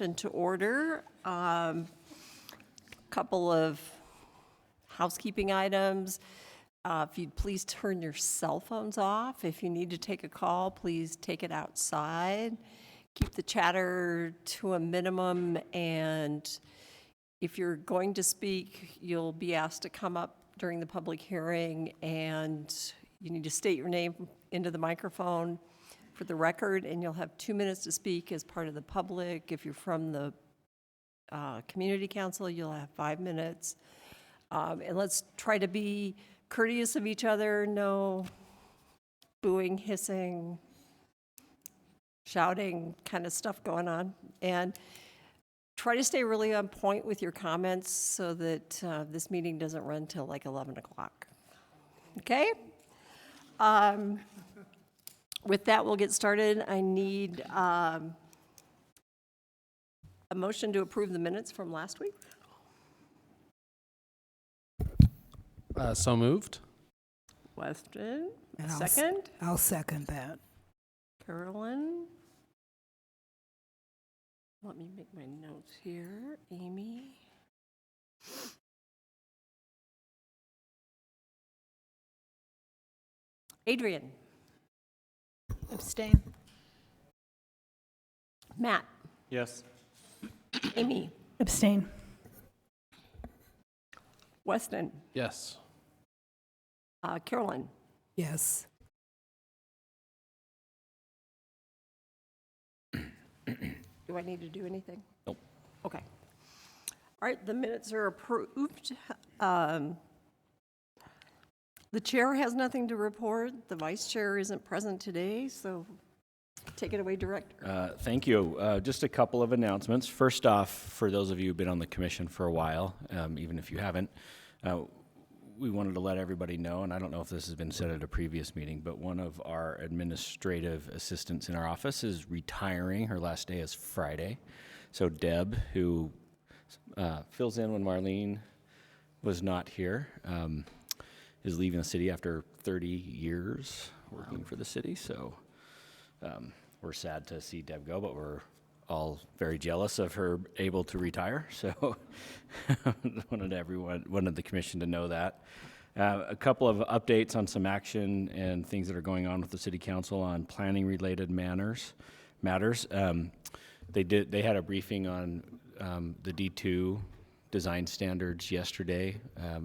session to order. Couple of housekeeping items. If you'd please turn your cell phones off. If you need to take a call, please take it outside. Keep the chatter to a minimum, and if you're going to speak, you'll be asked to come up during the public hearing, and you need to state your name into the microphone for the record, and you'll have 2 minutes to speak as part of the public. If you're from the community council, you'll have 5 minutes. And let's try to be courteous of each other, no booing, hissing, shouting kind of stuff going on. And try to stay really on point with your comments so that this meeting doesn't run till like 11 o'clock. Okay? With that, we'll get started. I need a motion to approve the minutes from last week. So moved. Weston, And second. I'll second that. Carolyn. Let me make my notes here. Amy. Adrian. Abstain. Matt. Yes. Amy. Abstain. Weston. Yes. Carolyn. Yes. Do I need to do anything? Nope. Okay. All right, the minutes are approved. The chair has nothing to report. The vice chair isn't present today, so take it away, Director. Thank you. Just a couple of announcements. First off, for those of you who've been on the commission for a while, even if you haven't, we wanted to let everybody know, and I don't know if this has been said at a previous meeting, but one of our administrative assistants in our office is retiring. Her last day is Friday. So Deb, who fills in when Marlene was not here, is leaving the city after 30 years working for the city. So we're sad to see Deb go, but we're all very jealous of her able to retire. So wanted the commission to know that. A couple of updates on some action and things that are going on with the city council on planning related matters. They had a briefing on the D2 design standards yesterday.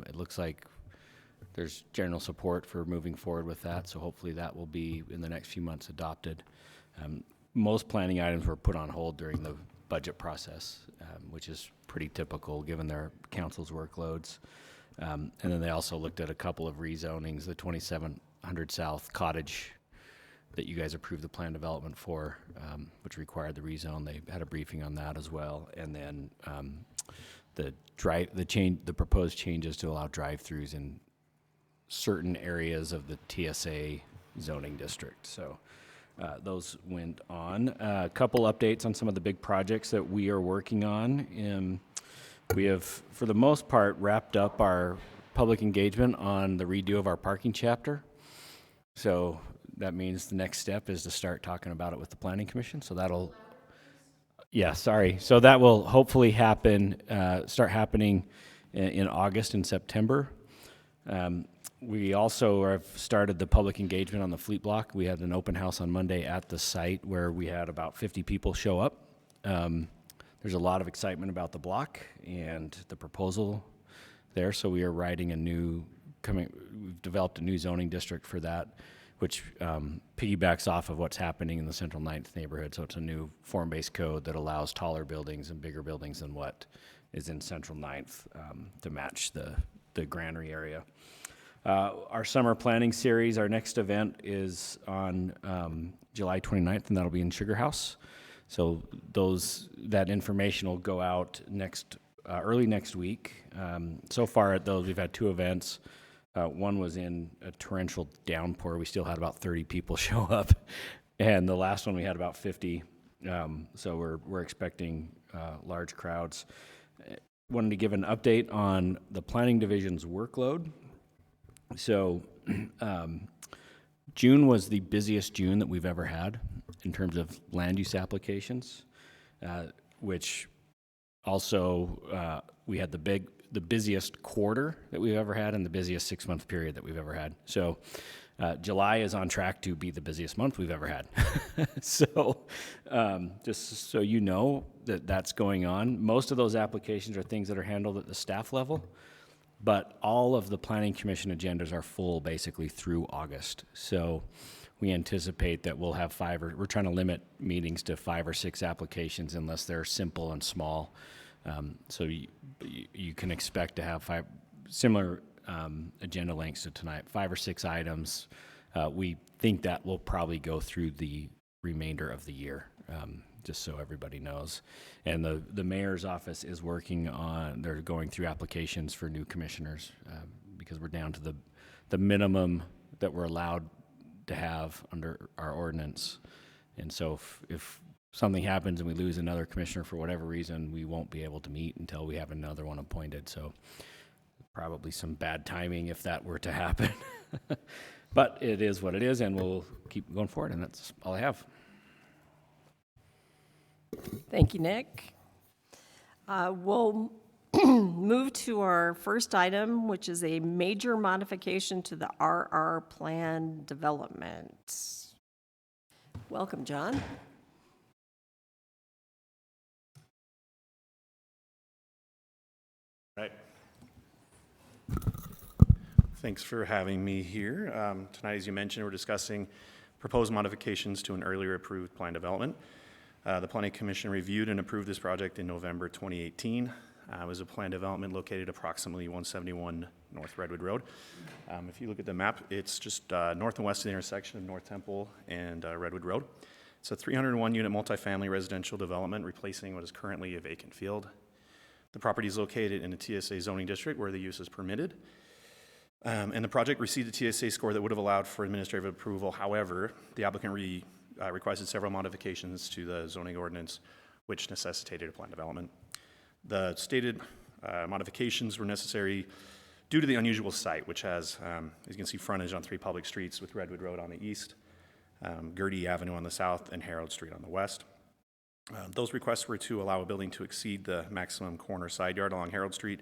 It looks like there's general support for moving forward with that, so hopefully that will be in the next few months adopted. Most planning items were put on hold during the budget process, which is pretty typical given their council's workloads. And then they also looked at a couple of rezonings, the 2700 South Cottage that you guys approved the plan development for, which required the rezone. They had a briefing on that as well. And then the proposed changes to allow drive-throughs in certain areas of the TSA zoning district. So those went on. A couple updates on some of the big projects that we are working on. We have, for the most part, wrapped up our public engagement on the redo of our parking chapter. So that means the next step is to start talking about it with the Planning Commission. So that'll, So that will hopefully start happening in August and September. We also have started the public engagement on the fleet block. We had an open house on Monday at the site where we had about 50 people show up. There's a lot of excitement about the block and the proposal there, so we are writing we've developed a new zoning district for that, which piggybacks off of what's happening in the Central 9th neighborhood. So it's a new form-based code that allows taller buildings and bigger buildings than what is in Central 9th to match the granary area. Our summer planning series, our next event is on July 29th, and that'll be in Sugar House. So that information will go out early next week. So far at those, we've had 2 events. One was in a torrential downpour. We still had about 30 people show up, and the last one we had about 50. So we're expecting large crowds. Wanted to give an update on the planning division's workload. So June was the busiest June that we've ever had in terms of land use applications. which also we had the busiest quarter that we've ever had and the busiest 6-month period that we've ever had. So July is on track to be the busiest month we've ever had. So just so you know that that's going on. Most of those applications are things that are handled at the staff level, but all of the Planning Commission agendas are full basically through August. So we anticipate that we'll have we're trying to limit meetings to 5 or 6 applications unless they're simple and small. So you can expect to have similar agenda lengths to tonight, 5 or 6 items. We think that will probably go through the remainder of the year, just so everybody knows. And the mayor's office is they're going through applications for new commissioners because we're down to the minimum that we're allowed to have under our ordinance. And so if something happens and we lose another commissioner for whatever reason, we won't be able to meet until we have another one appointed. So probably some bad timing if that were to happen. But it is what it is, and we'll keep going forward, and that's all I have. Thank you, Nick. We'll move to our first item, which is a major modification to the RR plan development. Welcome, John. Right. Thanks for having me here. Tonight, as you mentioned, we're discussing proposed modifications to an earlier approved plan development. The Planning Commission reviewed and approved this project in November 2018. It was a plan development located approximately 171 North Redwood Road. If you look at the map, it's just north and west of the intersection of North Temple and Redwood Road. It's a 301-unit multifamily residential development replacing what is currently a vacant field. The property is located in a TSA zoning district where the use is permitted. And the project received a TSA score that would have allowed for administrative approval. However, the applicant requested several modifications to the zoning ordinance, which necessitated a plan development. The stated modifications were necessary due to the unusual site, which has, as you can see, frontage on 3 public streets with Redwood Road on the east, Gertie Avenue on the south, and Harold Street on the west. Those requests were to allow a building to exceed the maximum corner side yard along Harold Street,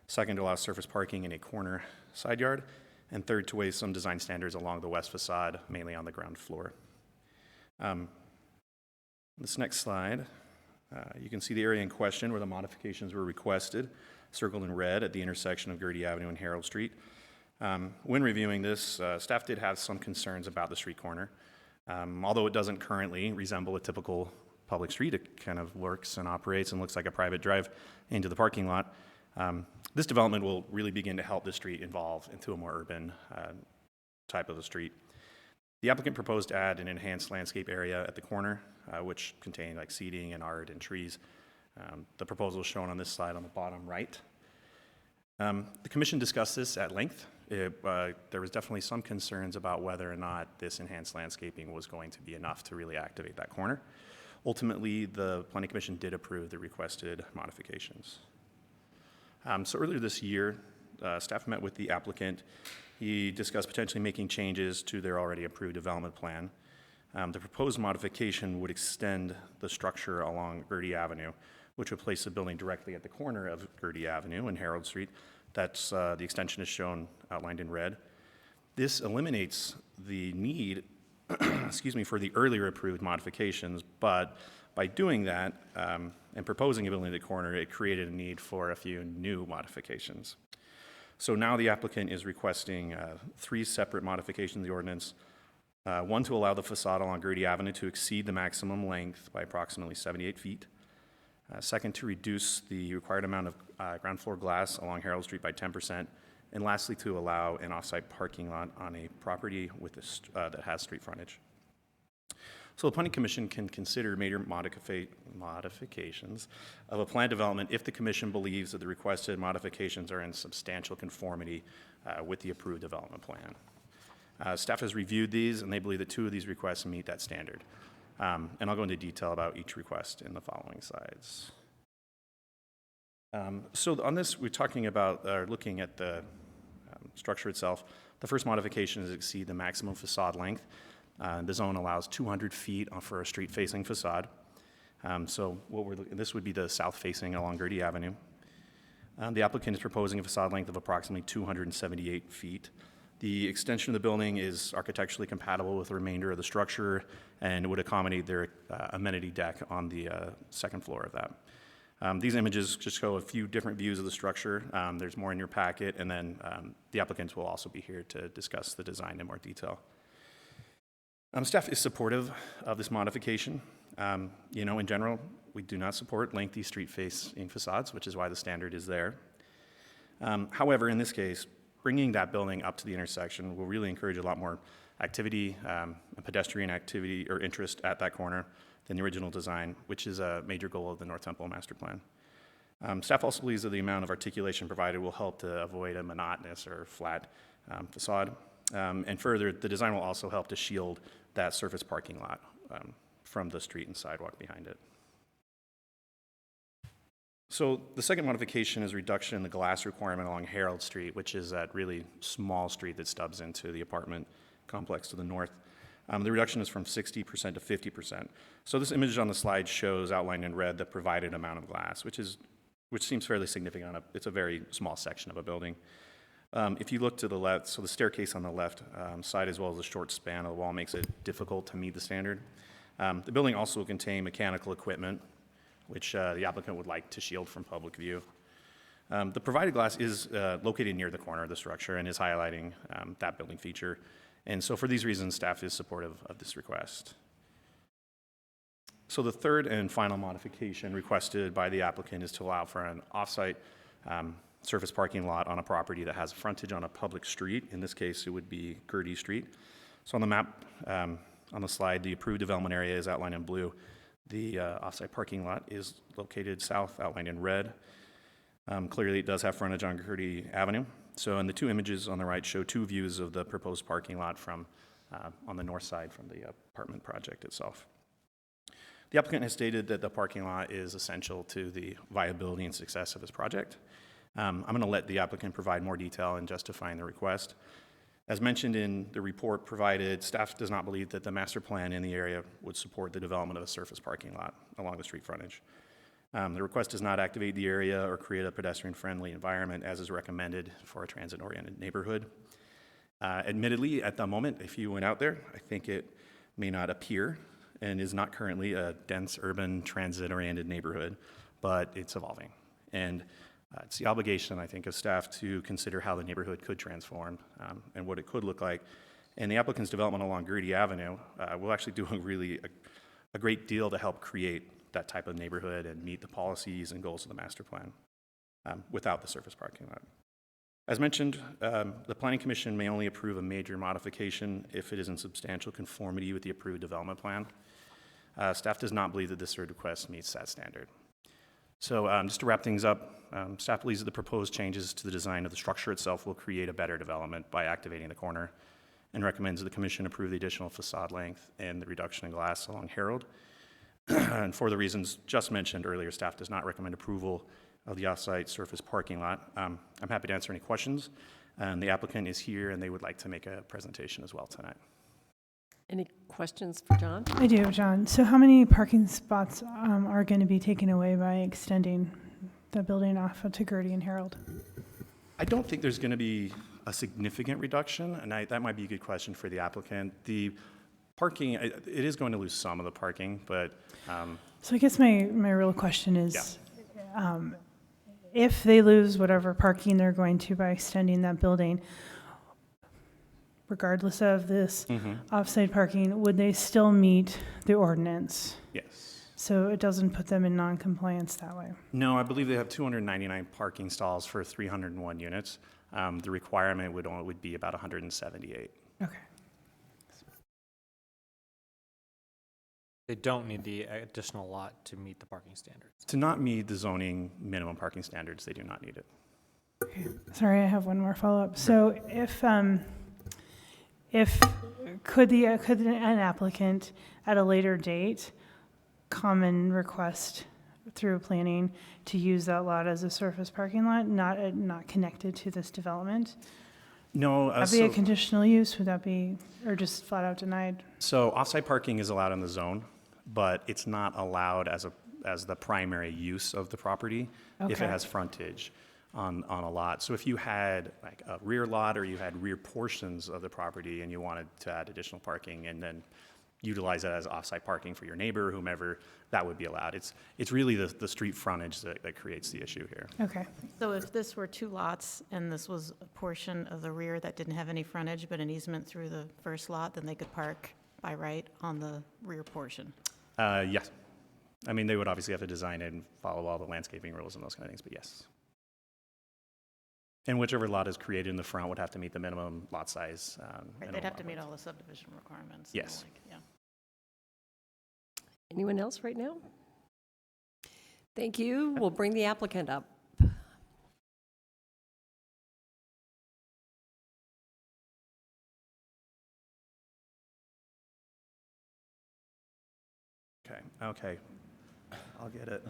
second, to allow surface parking in a corner side yard, and third, to waive some design standards along the west facade, mainly on the ground floor. This next slide, you can see the area in question where the modifications were requested, circled in red at the intersection of Gertie Avenue and Harold Street. When reviewing this, staff did have some concerns about the street corner. Although it doesn't currently resemble a typical public street, it kind of works and operates and looks like a private drive into the parking lot. This development will really begin to help the street evolve into a more urban type of a street. The applicant proposed to add an enhanced landscape area at the corner, which contained like seating and art and trees. The proposal is shown on this slide on the bottom right. The commission discussed this at length. There was definitely some concerns about whether or not this enhanced landscaping was going to be enough to really activate that corner. Ultimately, the Planning Commission did approve the requested modifications. So earlier this year, staff met with the applicant. He discussed potentially making changes to their already approved development plan. The proposed modification would extend the structure along Gertie Avenue, which would place the building directly at the corner of Gertie Avenue and Harold Street. That's the extension is shown outlined in red. This eliminates the need for the earlier approved modifications, but by doing that and proposing a building at the corner, it created a need for a few new modifications. So now the applicant is requesting 3 separate modifications of the ordinance. One, to allow the facade along Gertie Avenue to exceed the maximum length by approximately 78 feet. Second, to reduce the required amount of ground floor glass along Harold Street by 10%. And lastly, to allow an off-site parking lot on a property with that has street frontage. So the Planning Commission can consider major modifications of a plan development if the Commission believes that the requested modifications are in substantial conformity with the approved development plan. Staff has reviewed these, and they believe that 2 of these requests meet that standard. And I'll go into detail about each request in the following slides. So on this, we're talking about looking at the structure itself. The first modification is to exceed the maximum facade length. The zone allows 200 feet for a street-facing facade. So this would be the south facing along Gertie Avenue. The applicant is proposing a facade length of approximately 278 feet. The extension of the building is architecturally compatible with the remainder of the structure and would accommodate their amenity deck on the second floor of that. These images just show a few different views of the structure. There's more in your packet, and then the applicants will also be here to discuss the design in more detail. Staff is supportive of this modification. In general, we do not support lengthy street-facing facades, which is why the standard is there. However, in this case, bringing that building up to the intersection will really encourage a lot more activity, pedestrian activity or interest at that corner than the original design, which is a major goal of the North Temple Master Plan. Staff also believes that the amount of articulation provided will help to avoid a monotonous or flat facade. And further, the design will also help to shield that surface parking lot from the street and sidewalk behind it. So the second modification is reduction in the glass requirement along Harold Street, which is that really small street that stubs into the apartment complex to the north. The reduction is from 60% to 50%. So this image on the slide shows outlined in red the provided amount of glass, which seems fairly significant. It's a very small section of a building. If you look to the left, so the staircase on the left side as well as the short span of the wall makes it difficult to meet the standard. The building also will contain mechanical equipment, which the applicant would like to shield from public view. The provided glass is located near the corner of the structure and is highlighting that building feature. And so for these reasons, staff is supportive of this request. So the third and final modification requested by the applicant is to allow for an off-site surface parking lot on a property that has frontage on a public street. In this case, it would be Gertie Street. So on the map on the slide, the approved development area is outlined in blue. The off-site parking lot is located south, outlined in red. Clearly, it does have frontage on Gertie Avenue. So, and the two images on the right show two views of the proposed parking lot from on the north side from the apartment project itself. The applicant has stated that the parking lot is essential to the viability and success of his project. I'm going to let the applicant provide more detail in justifying the request. As mentioned in the report provided, staff does not believe that the master plan in the area would support the development of a surface parking lot along the street frontage. The request does not activate the area or create a pedestrian-friendly environment as is recommended for a transit-oriented neighborhood. Admittedly, at the moment, if you went out there, I think it may not appear and is not currently a dense urban transit-oriented neighborhood, but it's evolving. And it's the obligation, I think, of staff to consider how the neighborhood could transform and what it could look like. And the applicant's development along Gertie Avenue will actually do a great deal to help create that type of neighborhood and meet the policies and goals of the master plan without the surface parking lot. As mentioned, the Planning Commission may only approve a major modification if it is in substantial conformity with the approved development plan. Staff does not believe that this request meets that standard. So just to wrap things up, staff believes that the proposed changes to the design of the structure itself will create a better development by activating the corner and recommends that the Commission approve the additional facade length and the reduction in glass along Harold. And for the reasons just mentioned earlier, staff does not recommend approval of the off-site surface parking lot. I'm happy to answer any questions. The applicant is here and they would like to make a presentation as well tonight. Any questions for John? I do, John. So how many parking spots are going to be taken away by extending the building off to Gertie and Harold? I don't think there's going to be a significant reduction, and that might be a good question for the applicant. The parking, it is going to lose some of the parking, but... So I guess my real question is, if they lose whatever parking they're going to by extending that building, regardless of this off-site parking, would they still meet the ordinance? Yes. So it doesn't put them in non-compliance that way? No, I believe they have 299 parking stalls for 301 units. The requirement would be about 178. Okay. They don't need the additional lot to meet the parking standards. To not meet the zoning minimum parking standards, they do not need it. Okay. Sorry, I have one more follow-up. So if could an applicant at a later date come and request through planning to use that lot as a surface parking lot, not connected to this development? No. Would that be a conditional use? Would that be, or just flat out denied? So off-site parking is allowed in the zone. but it's not allowed as the primary use of the property if Okay. it has frontage on a lot. So if you had like a rear lot or you had rear portions of the property and you wanted to add additional parking and then utilize that as off-site parking for your neighbor, whomever, that would be allowed. It's really the street frontage that creates the issue here. Okay, So if this were 2 lots and this was a portion of the rear that didn't have any frontage but an easement through the first lot, then they could park by right on the rear portion? Yes. I mean, they would obviously have to design it and follow all the landscaping rules and those kind of things, but yes. And whichever lot is created in the front would have to meet the minimum lot size. Right, and they'd have to lot meet width. all the subdivision requirements. Yes. Yeah. Anyone else right now? Thank you. We'll bring the applicant up. Okay, I'll get it.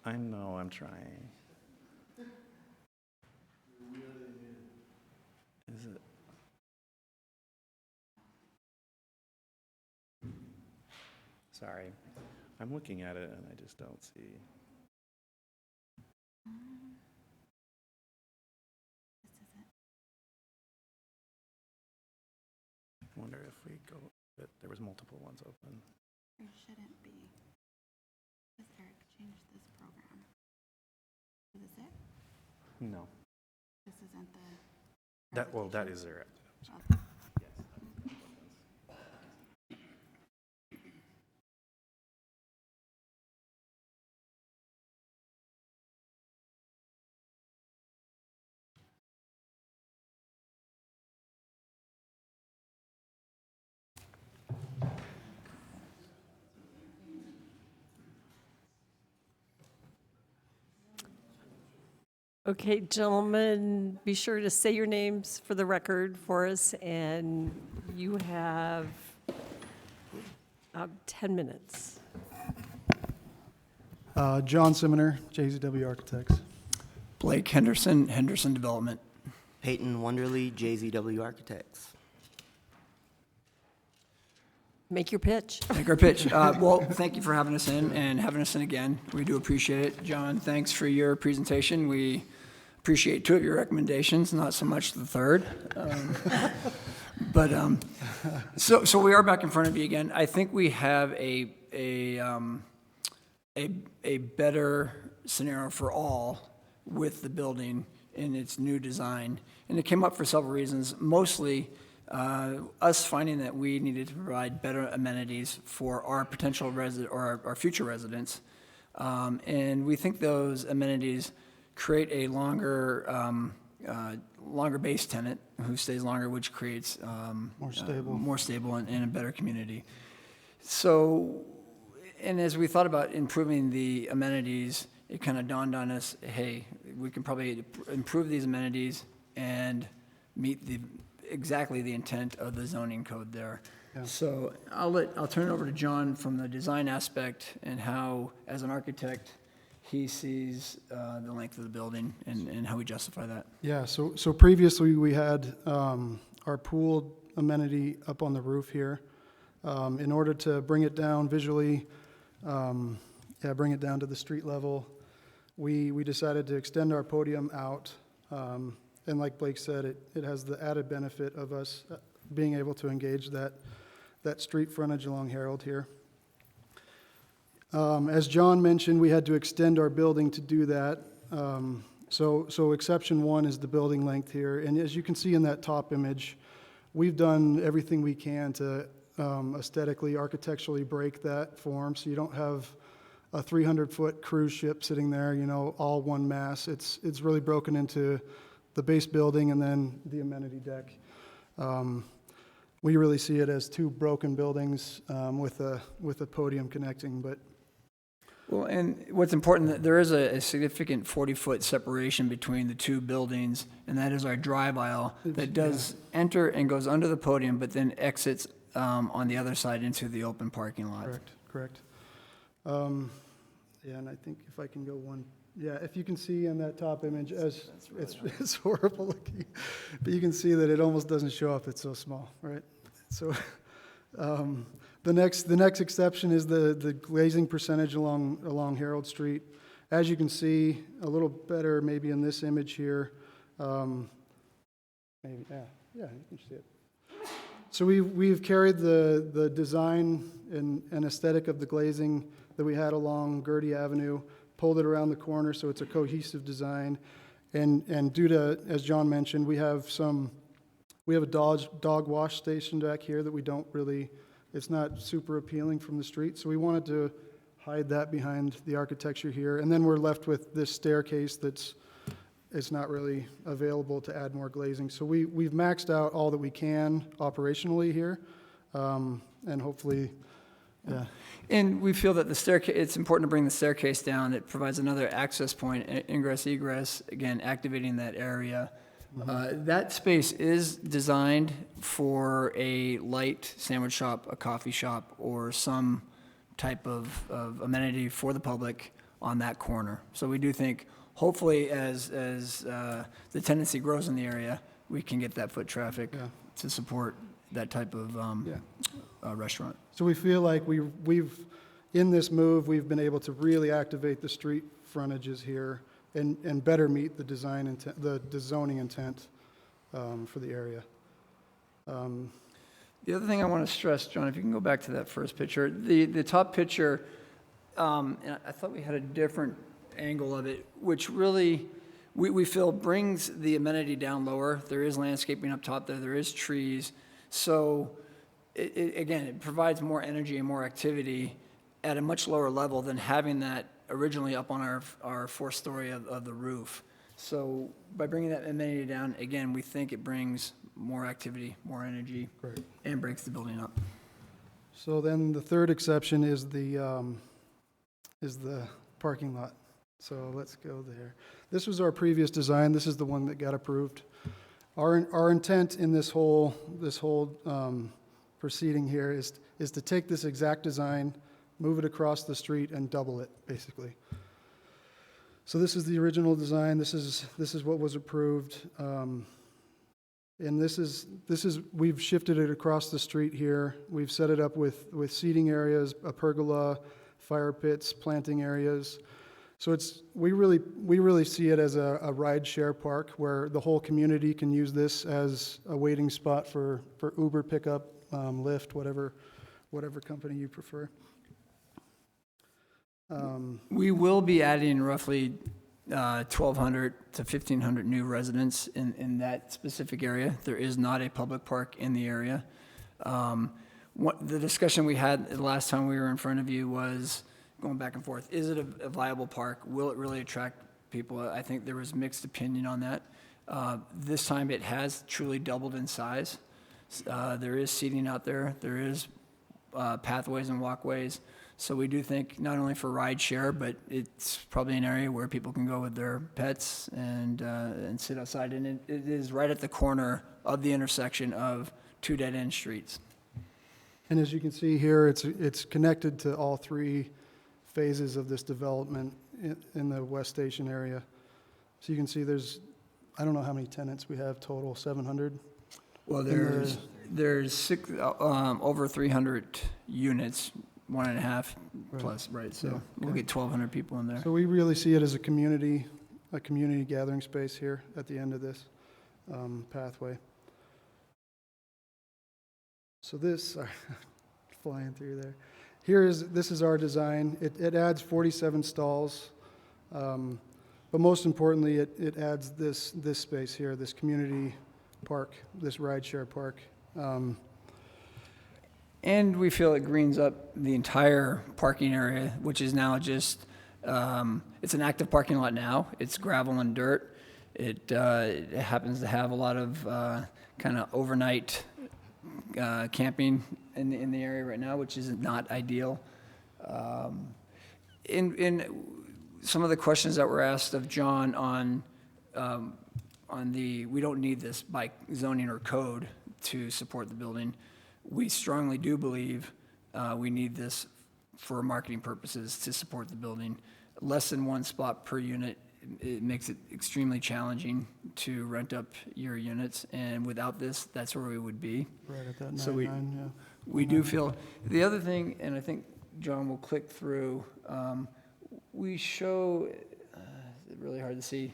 I know, I'm trying. Is it? Sorry, I'm looking at it and I just don't see. I wonder if we go, there was multiple ones open. There shouldn't be, because Eric changed this program. Is this it? No. This isn't the. That is there. Okay. Okay, gentlemen, be sure to say your names for the record for us, and you have 10 minutes. John Siminer, JZW Architects. Blake Henderson, Henderson Development. Peyton Wonderly, JZW Architects. Make your pitch. Make our pitch. Well, thank you for having us in and having us in again. We do appreciate it. John, thanks for your presentation. We appreciate 2 of your recommendations, not so much the third. So we are back in front of you again. I think we have a better scenario for all with the building in its new design. And it came up for several reasons, mostly us finding that we needed to provide better amenities for our potential resident or our future residents. And we think those amenities create a longer base tenant who stays longer, which creates more stable and a better community. So, and as we thought about improving the amenities, it kind of dawned on us, hey, we can probably improve these amenities and meet exactly the intent of the zoning code there. Yeah. So I'll turn it over to John from the design aspect and how, as an architect, he sees the length of the building and how we justify that. Yeah, so previously we had our pool amenity up on the roof here. In order to bring it down visually, bring it down to the street level, we decided to extend our podium out. And like Blake said, it has the added benefit of us being able to engage that street frontage along Harold here. As John mentioned, we had to extend our building to do that. So exception 1 is the building length here. And as you can see in that top image, we've done everything we can to aesthetically, architecturally break that form so you don't have a 300-foot cruise ship sitting there, all one mass. It's really broken into the base building and then the amenity deck. We really see it as 2 broken buildings with a podium connecting, but Well, and what's important, that there is a significant 40-foot separation between the 2 buildings, and that is our drive aisle that does enter and goes under the podium, but then exits on the other side into the open parking lot. correct. And I think if I can go one Yeah, if you can see in that top image, it's horrible looking, but you can see that it almost doesn't show up, it's so small, right? So, the next exception is the glazing percentage along Harold Street. As you can see, a little better maybe in this image here, maybe, yeah, you can see it. So we've carried the design and aesthetic of the glazing that we had along Gertie Avenue, pulled it around the corner so it's a cohesive design. And due to, as John mentioned, we have a dog wash station back here that we don't really, it's not super appealing from the street. So we wanted to hide that behind the architecture here. And then we're left with this staircase it's not really available to add more glazing. So we've maxed out all that we can operationally here. And hopefully, yeah. And we feel that the staircase, it's important to bring the staircase down. It provides another access point, ingress, egress, again, activating that area. That space is designed for a light sandwich shop, a coffee shop, or some type of amenity for the public on that corner. So we do think, hopefully, as the tendency grows in the area, we can get that foot traffic to support that type of restaurant. So we feel like we've in this move, we've been able to really activate the street frontages here and better meet the design intent, the zoning intent for the area. The other thing I want to stress, John, if you can go back to that first picture, the top picture, and I thought we had a different angle of it, which really we feel brings the amenity down lower. There is landscaping up top there is trees. So it provides more energy and more activity at a much lower level than having that originally up on our fourth story of the roof. So by bringing that amenity down, again, we think it brings more activity, more energy, Great. and breaks the building up. So then the third exception is the parking lot. So let's go there. This was our previous design. This is the one that got approved. Our intent in this whole proceeding here is to take this exact design, move it across the street, and double it, basically. So this is the original design. This is what was approved, and this is we've shifted it across the street here. We've set it up with seating areas, a pergola, fire pits, planting areas. So we really see it as a ride share park where the whole community can use this as a waiting spot for Uber pickup, Lyft, whatever company you prefer. We will be adding roughly 1,200 to 1,500 new residents in that specific area. There is not a public park in the area. The discussion we had the last time we were in front of you was going back and forth. Is it a viable park? Will it really attract people? I think there was mixed opinion on that. This time it has truly doubled in size. There is seating out there. There is pathways and walkways. So we do think not only for ride share, but it's probably an area where people can go with their pets and sit outside. And it is right at the corner of the intersection of two dead-end streets. And as you can see here, it's connected to all three phases of this development in the West Station area. So you can see I don't know how many tenants we have total, 700? Well, there's over 300 units, 1.5 plus, right? So we'll get 1,200 people in there. So we really see it as a community gathering space here at the end of this pathway. So this, flying through there. This is our design. It adds 47 stalls, but most importantly, it adds this space here, this community park, this rideshare park. And we feel it greens up the entire parking area, which is now just, it's an active parking lot now. It's gravel and dirt. It happens to have a lot of kind of overnight camping in the area right now, which is not ideal. In some of the questions that were asked of John on we don't need this by zoning or code to support the building. We strongly do believe we need this for marketing purposes to support the building. Less than one spot per unit, it makes it extremely challenging to rent up your units, and without this, that's where we would be. Right at that So we- 99, yeah. We do feel, the other thing, and I think John will click through, we show, it's really hard to see.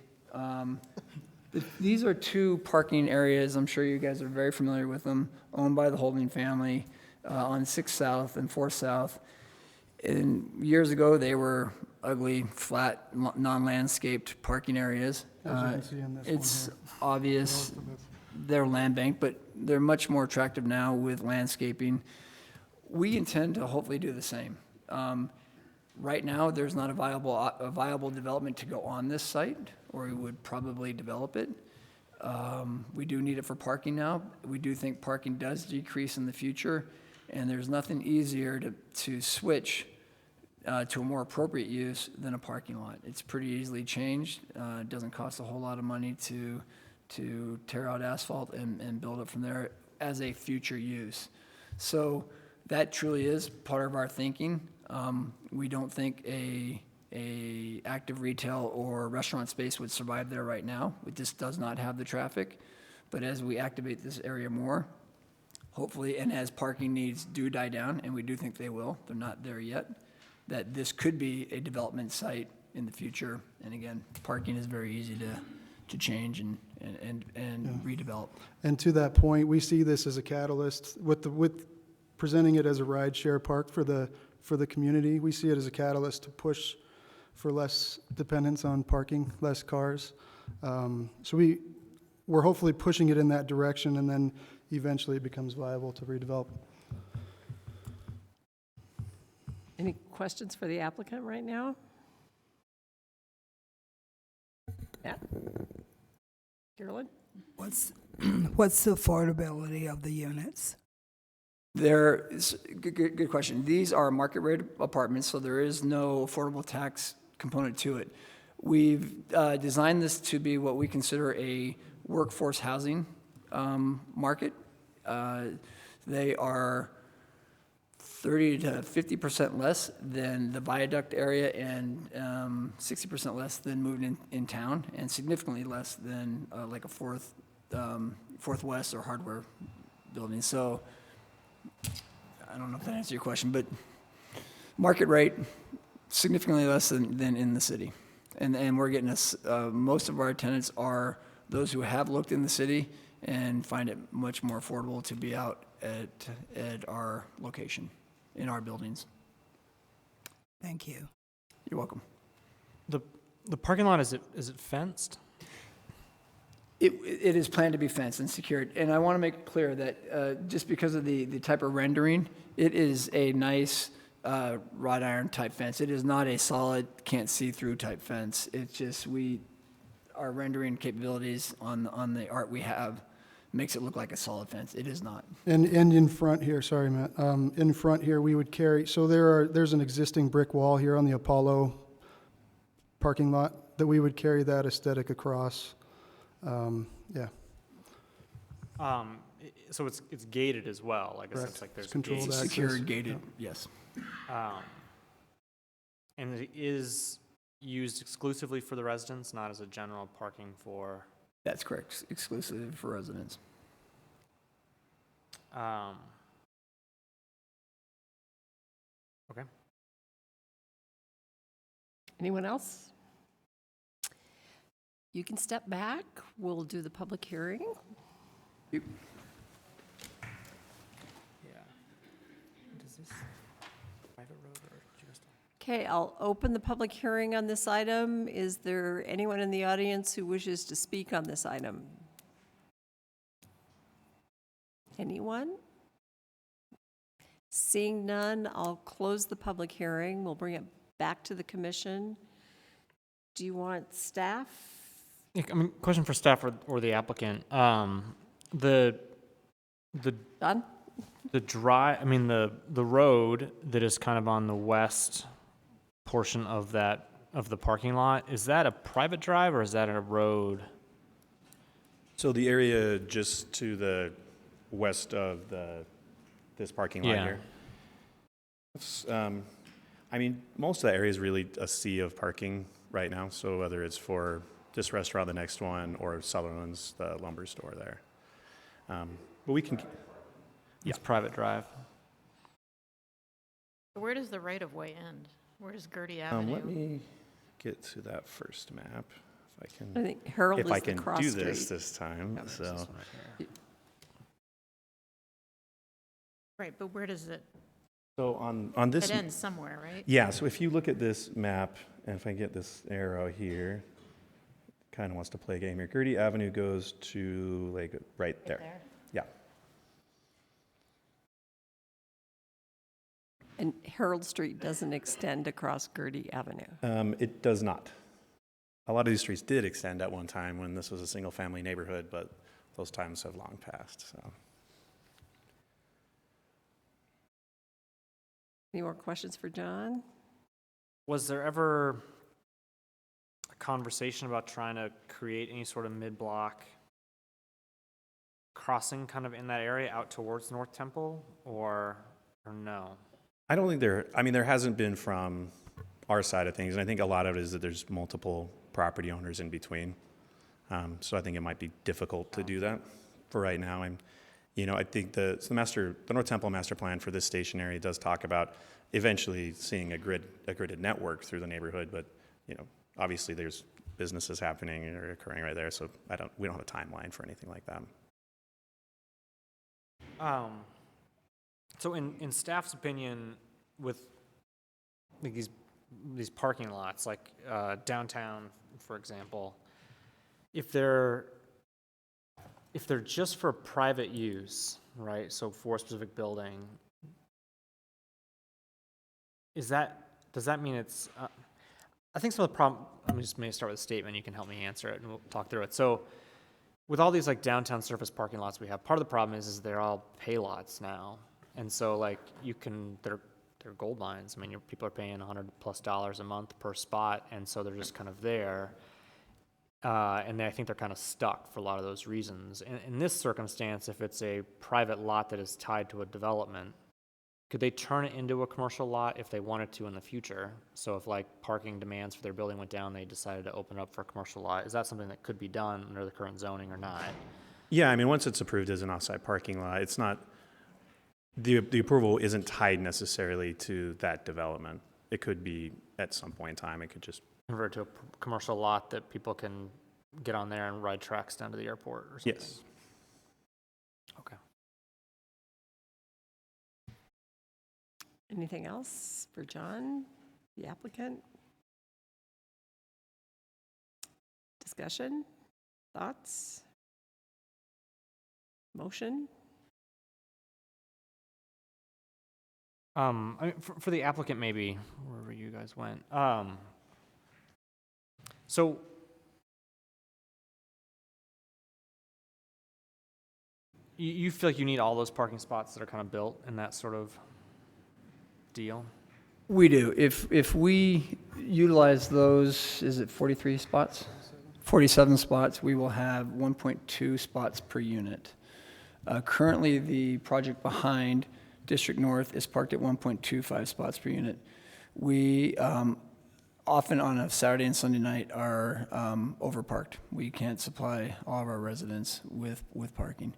These are two parking areas, I'm sure you guys are very familiar with them, owned by the Holding family on 6th South and 4th South. And years ago, they were ugly, flat, non-landscaped parking areas. As you can see in this one It's here. obvious they're land banked, but they're much more attractive now with landscaping. We intend to hopefully do the same. Right now, there's not a viable development to go on this site, or we would probably develop it. We do need it for parking now. We do think parking does decrease in the future, and there's nothing easier to switch to a more appropriate use than a parking lot. It's pretty easily changed. It doesn't cost a whole lot of money to tear out asphalt and build it from there as a future use. So that truly is part of our thinking. We don't think a active retail or restaurant space would survive there right now. It just does not have the traffic. But as we activate this area more, hopefully, and as parking needs do die down, and we do think they will, they're not there yet, that this could be a development site in the future. And again, parking is very easy to change and redevelop. And to that point, we see this as a catalyst with presenting it as a rideshare park for the community. We see it as a catalyst to push for less dependence on parking, less cars. So we're hopefully pushing it in that direction, and then eventually it becomes viable to redevelop. Any questions for the applicant right now? Yeah. Carolyn? What's the affordability of the units? Good question. These are market rate apartments, so there is no affordable tax component to it. We've designed this to be what we consider a workforce housing market. They are 30 to 50% less than the viaduct area and 60% less than moving in town, and significantly less than like a Fourth West or hardware building. So I don't know if that answers your question, but market rate, significantly less than in the city. And we're getting most of our tenants are those who have looked in the city and find it much more affordable to be out at our location, in our buildings. Thank you. You're welcome. The parking lot, is it fenced? It is planned to be fenced and secured, and I want to make it clear that just because of the type of rendering, it is a nice wrought iron type fence. It is not a solid, can't see through type fence. It's just our rendering capabilities on the art we have makes it look like a solid fence. It is not. And in front here, sorry, Matt, in front here, we would carry, so there's an existing brick wall here on the Apollo parking lot that we would carry that aesthetic across. Yeah. So it's gated as well. I guess Correct. it's like there's It's controlled gates. access. Secured, gated, yes. And it is used exclusively for the residents, not as a general parking for. That's correct, exclusive for residents. Okay. Anyone else? You can step back. We'll do the public hearing. Yeah. Does this private road or just? Okay, I'll open the public hearing on this item. Is there anyone in the audience who wishes to speak on this item? Anyone? Seeing none, I'll close the public hearing. We'll bring it back to the commission. Do you want staff? Yeah, I mean, question for staff or the applicant. Done? The road that is kind of on the west portion of the parking lot, is that a private drive or is that a road? So the area just to the west of this parking lot Yeah. here. It's I mean, most of that area is really a sea of parking right now, so whether it's for this restaurant, the next one, or Sutherland's, the lumber store there. But we can, It's private drive. Where does the right-of-way end? Where does Gertie let Avenue? me get to that first map, if I can. I think Harold If is I the can cross do street. this time, so. Right, but where does it, So on this. it ends somewhere, right? Yeah, so if you look at this map, and if I get this arrow here, kind of wants to play a game here. Gertie Avenue goes to like right there. Yeah. And Harold Street doesn't extend across Gertie Avenue. It does not. A lot of these streets did extend at one time when this was a single-family neighborhood, but those times have long passed, so. Any more questions for John? Was there ever a conversation about trying to create any sort of mid-block crossing kind of in that area out towards North Temple, or no? I don't think there hasn't been from our side of things, and I think a lot of it is that there's multiple property owners in between. So I think it might be difficult to do that for right now. I think the North Temple master plan for this station area does talk about eventually seeing a gridded network through the neighborhood, but obviously there's businesses happening or occurring right there, so we don't have a timeline for anything like that. So in staff's opinion, with like these parking lots, like downtown, for example, if they're just for private use, right? So for a specific building, does that mean it's? I think some of the problem. I'm just maybe start with a statement. You can help me answer it, and we'll talk through it. So, with all these like downtown surface parking lots we have, part of the problem is they're all pay lots now, and so like they're gold mines. I mean, people are paying $100+ a month per spot, and so they're just kind of there. And I think they're kind of stuck for a lot of those reasons. In this circumstance, if it's a private lot that is tied to a development, could they turn it into a commercial lot if they wanted to in the future? So if like parking demands for their building went down, they decided to open it up for a commercial lot. Is that something that could be done under the current zoning or not? Yeah, I mean, once it's approved as an off-site parking lot, it's not, the approval isn't tied necessarily to that development. It could be at some point in time, it could just. Convert to a commercial lot that people can get on there and ride tracks down to the airport or something? Yes. Okay. Anything else for John, the applicant? Discussion? Thoughts? Motion? I mean, for the applicant, maybe wherever you guys went. So you feel like you need all those parking spots that are kind of built in that sort of deal? We do. If we utilize those, is it 43 spots? 47 spots, we will have 1.2 spots per unit. Currently, the project behind District North is parked at 1.25 spots per unit. We often on a Saturday and Sunday night are overparked. We can't supply all of our residents with parking.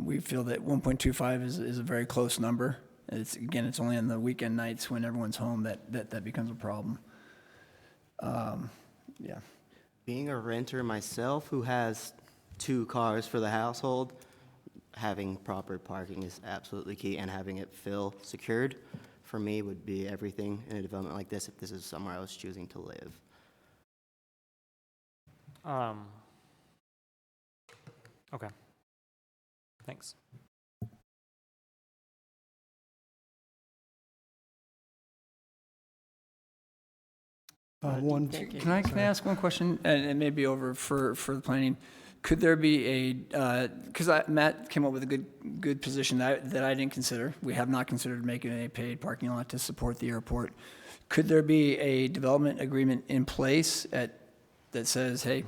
We feel that 1.25 is a very close number. It's only on the weekend nights when everyone's home that becomes a problem. Yeah. Being a renter myself who has 2 cars for the household, having proper parking is absolutely key, and having it secured for me would be everything in a development like this if this is somewhere I was choosing to live. Okay. Thanks. Thank you. Can I ask one question, and it may be over for the planning? Could there be because Matt came up with a good position that I didn't consider. We have not considered making a paid parking lot to support the airport. Could there be a development agreement in place that says, hey,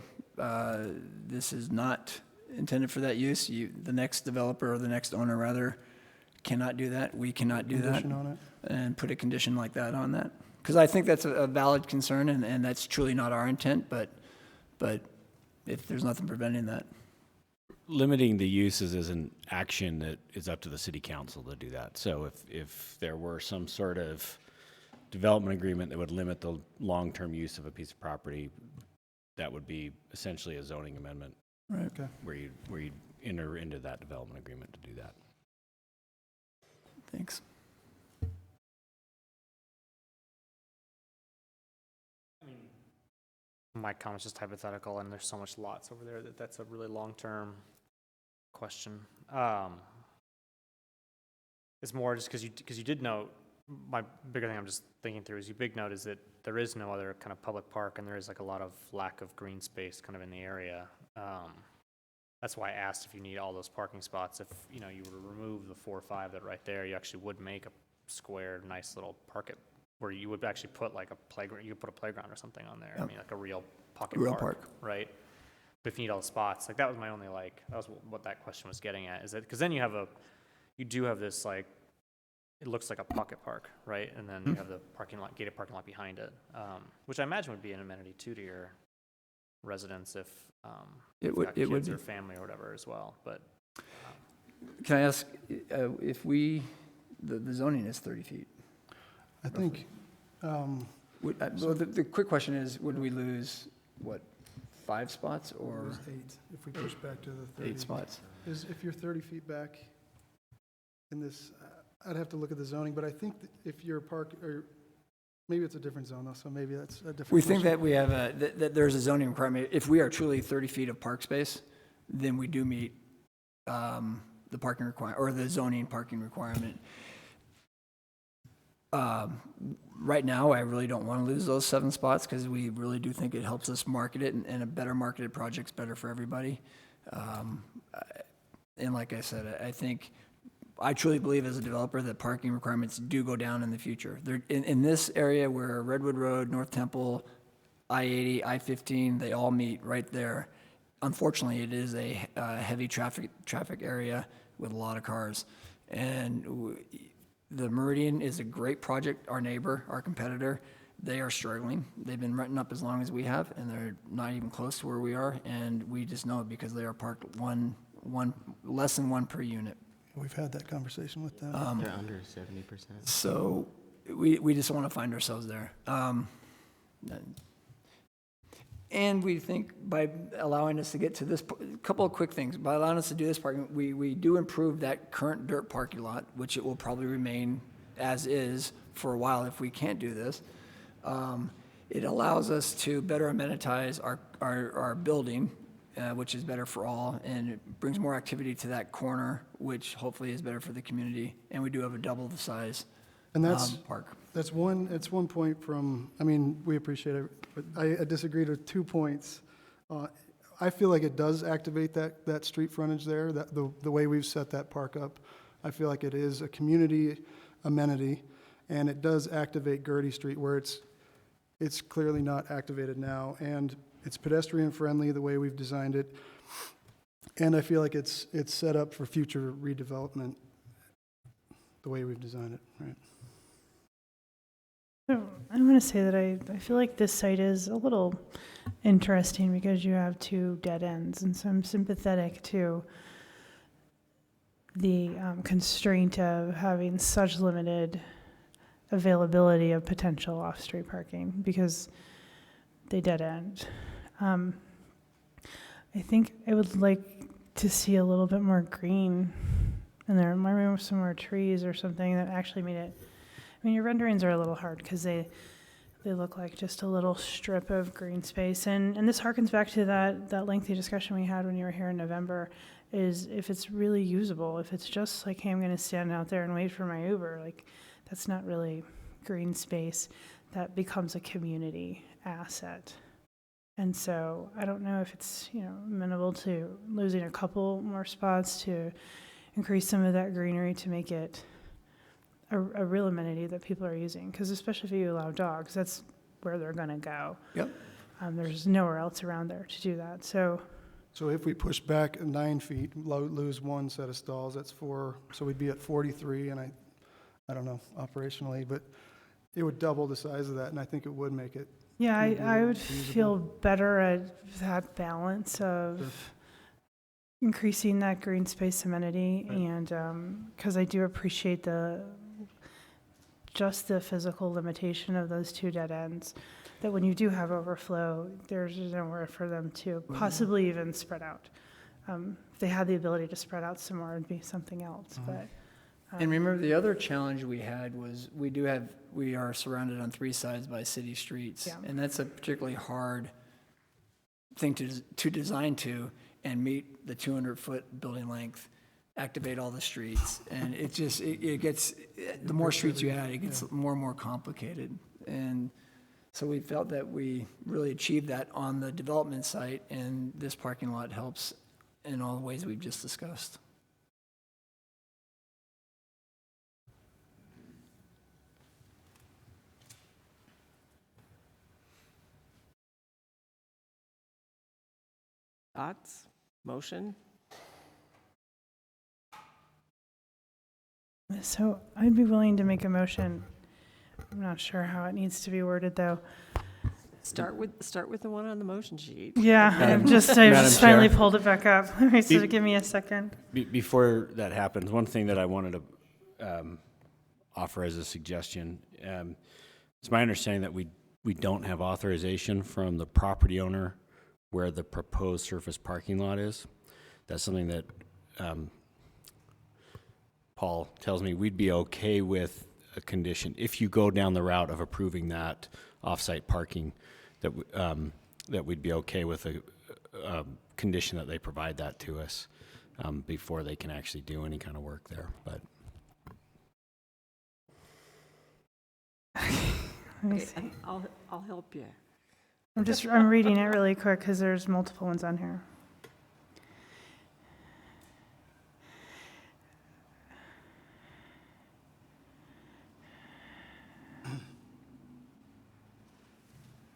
this is not intended for that use? The next developer or the next owner rather cannot do that, we cannot do that. Condition on it. And put a condition like that on that. Because I think that's a valid concern, and that's truly not our intent, but if there's nothing preventing that. Limiting the uses is an action that is up to the city council to do that. So if there were some sort of development agreement that would limit the long-term use of a piece of property, that would be essentially a zoning amendment. Right. Okay. Where you'd enter into that development agreement to do that. Thanks. My comment's just hypothetical, and there's so much lots over there that's a really long-term question. It's more just because you did note, my bigger thing I'm just thinking through is your big note is that there is no other kind of public park, and there is like a lot of lack of green space kind of in the area. That's why I asked if you need all those parking spots. If you were to remove the 4 or 5 that are right there, you actually would make a square, nice little park where you would actually put like a playground. You could put a playground or something on there. I mean, like a real pocket park, right? But if you need all the spots, like that was my only that was what that question was getting at. Is that because then you do have this like, it looks like a pocket park, right? And then you have the parking lot, gated parking lot behind it, which I imagine would be an amenity too to your residents if It you've got would kids be. or family or whatever as well. But Can I ask, if the zoning is 30 feet? I think, Well, the quick question is, would we lose, 5 spots it or was 8, if we push back to the 30. 8 spots? If you're 30 feet back in this, I'd have to look at the zoning, but I think that if you're or maybe it's a different zone though, so maybe that's a different We think question. that we have that there's a zoning requirement. If we are truly 30 feet of park space, then we do meet the parking requirement, or the zoning parking requirement. Right now, I really don't want to lose those 7 spots because we really do think it helps us market it, and a better marketed project's better for everybody. And like I said, I truly believe as a developer that parking requirements do go down in the future. They're in this area where Redwood Road, North Temple, I-80, I-15, they all meet right there. Unfortunately, it is a heavy traffic area with a lot of cars. And the Meridian is a great project. Our neighbor, our competitor, they are struggling. They've been renting up as long as we have, and they're not even close to where we are. And we just know it because they are parked less than 1 per unit. We've had that conversation with them. They're under 70%. So we just want to find ourselves there. And we think by allowing us to get to this, couple of quick things, by allowing us to do this parking, we do improve that current dirt parking lot, which it will probably remain as is for a while if we can't do this. It allows us to better amenitize our building, which is better for all, and it brings more activity to that corner, which hopefully is better for the community. And we do have a double the size And that's, park. it's one point from, I mean, we appreciate it, but I disagreed with 2 points. I feel like it does activate that street frontage there, the way we've set that park up. I feel like it is a community amenity, and it does activate Gertie Street where it's clearly not activated now. And it's pedestrian friendly the way we've designed it. And I feel like it's set up for future redevelopment the way we've designed it, right? So I'm going to say that I feel like this site is a little interesting because you have 2 dead ends, and so I'm sympathetic to the constraint of having such limited availability of potential off-street parking because they dead end. I think I would like to see a little bit more green in there, maybe some more trees or something that actually made it. I mean, your renderings are a little hard because they look like just a little strip of green space. And this harkens back to that lengthy discussion we had when you were here in November, is if it's really usable, if it's just like, hey, I'm going to stand out there and wait for my Uber, like that's not really green space. That becomes a community asset. And so I don't know if it's, amenable to losing a couple more spots to increase some of that greenery to make it a real amenity that people are using. Because especially if you allow dogs, that's where they're going to go. Yep. There's nowhere else around there to do that. So So if we push back 9 feet, lose one set of stalls, that's 4, so we'd be at 43, and I don't know operationally, but it would double the size of that, and I think it would make it. Yeah, Maybe I would feasible. feel better at that balance of increasing that green space amenity, and, because I do appreciate just the physical limitation of those two dead ends, that when you do have overflow, there's nowhere for them to possibly even spread out. If they had the ability to spread out some more, it'd be something else, but. And remember, the other challenge we had was we are surrounded on 3 sides by city streets. Yeah. And that's a particularly hard thing to design to and meet the 200-foot building length, activate all the streets. And it just, it gets, the more streets you add, it gets more and more complicated. And so we felt that we really achieved that on the development site, and this parking lot helps in all the ways we've just discussed. Thoughts? Motion? So I'd be willing to make a motion. I'm not sure how it needs to be worded, though. Start with the one on the motion sheet. Yeah, I Madam just Chair. finally pulled it back up. So give me a second. Before that happens, one thing that I wanted to offer as a suggestion, it's my understanding that we don't have authorization from the property owner where the proposed surface parking lot is. That's something that Paul tells me we'd be okay with a condition if you go down the route of approving that off-site parking, that we'd be okay with a condition that they provide that to us before they can actually do any kind of work there. But Let me Okay, see. I'll help you. I'm reading it really quick because there's multiple ones on here.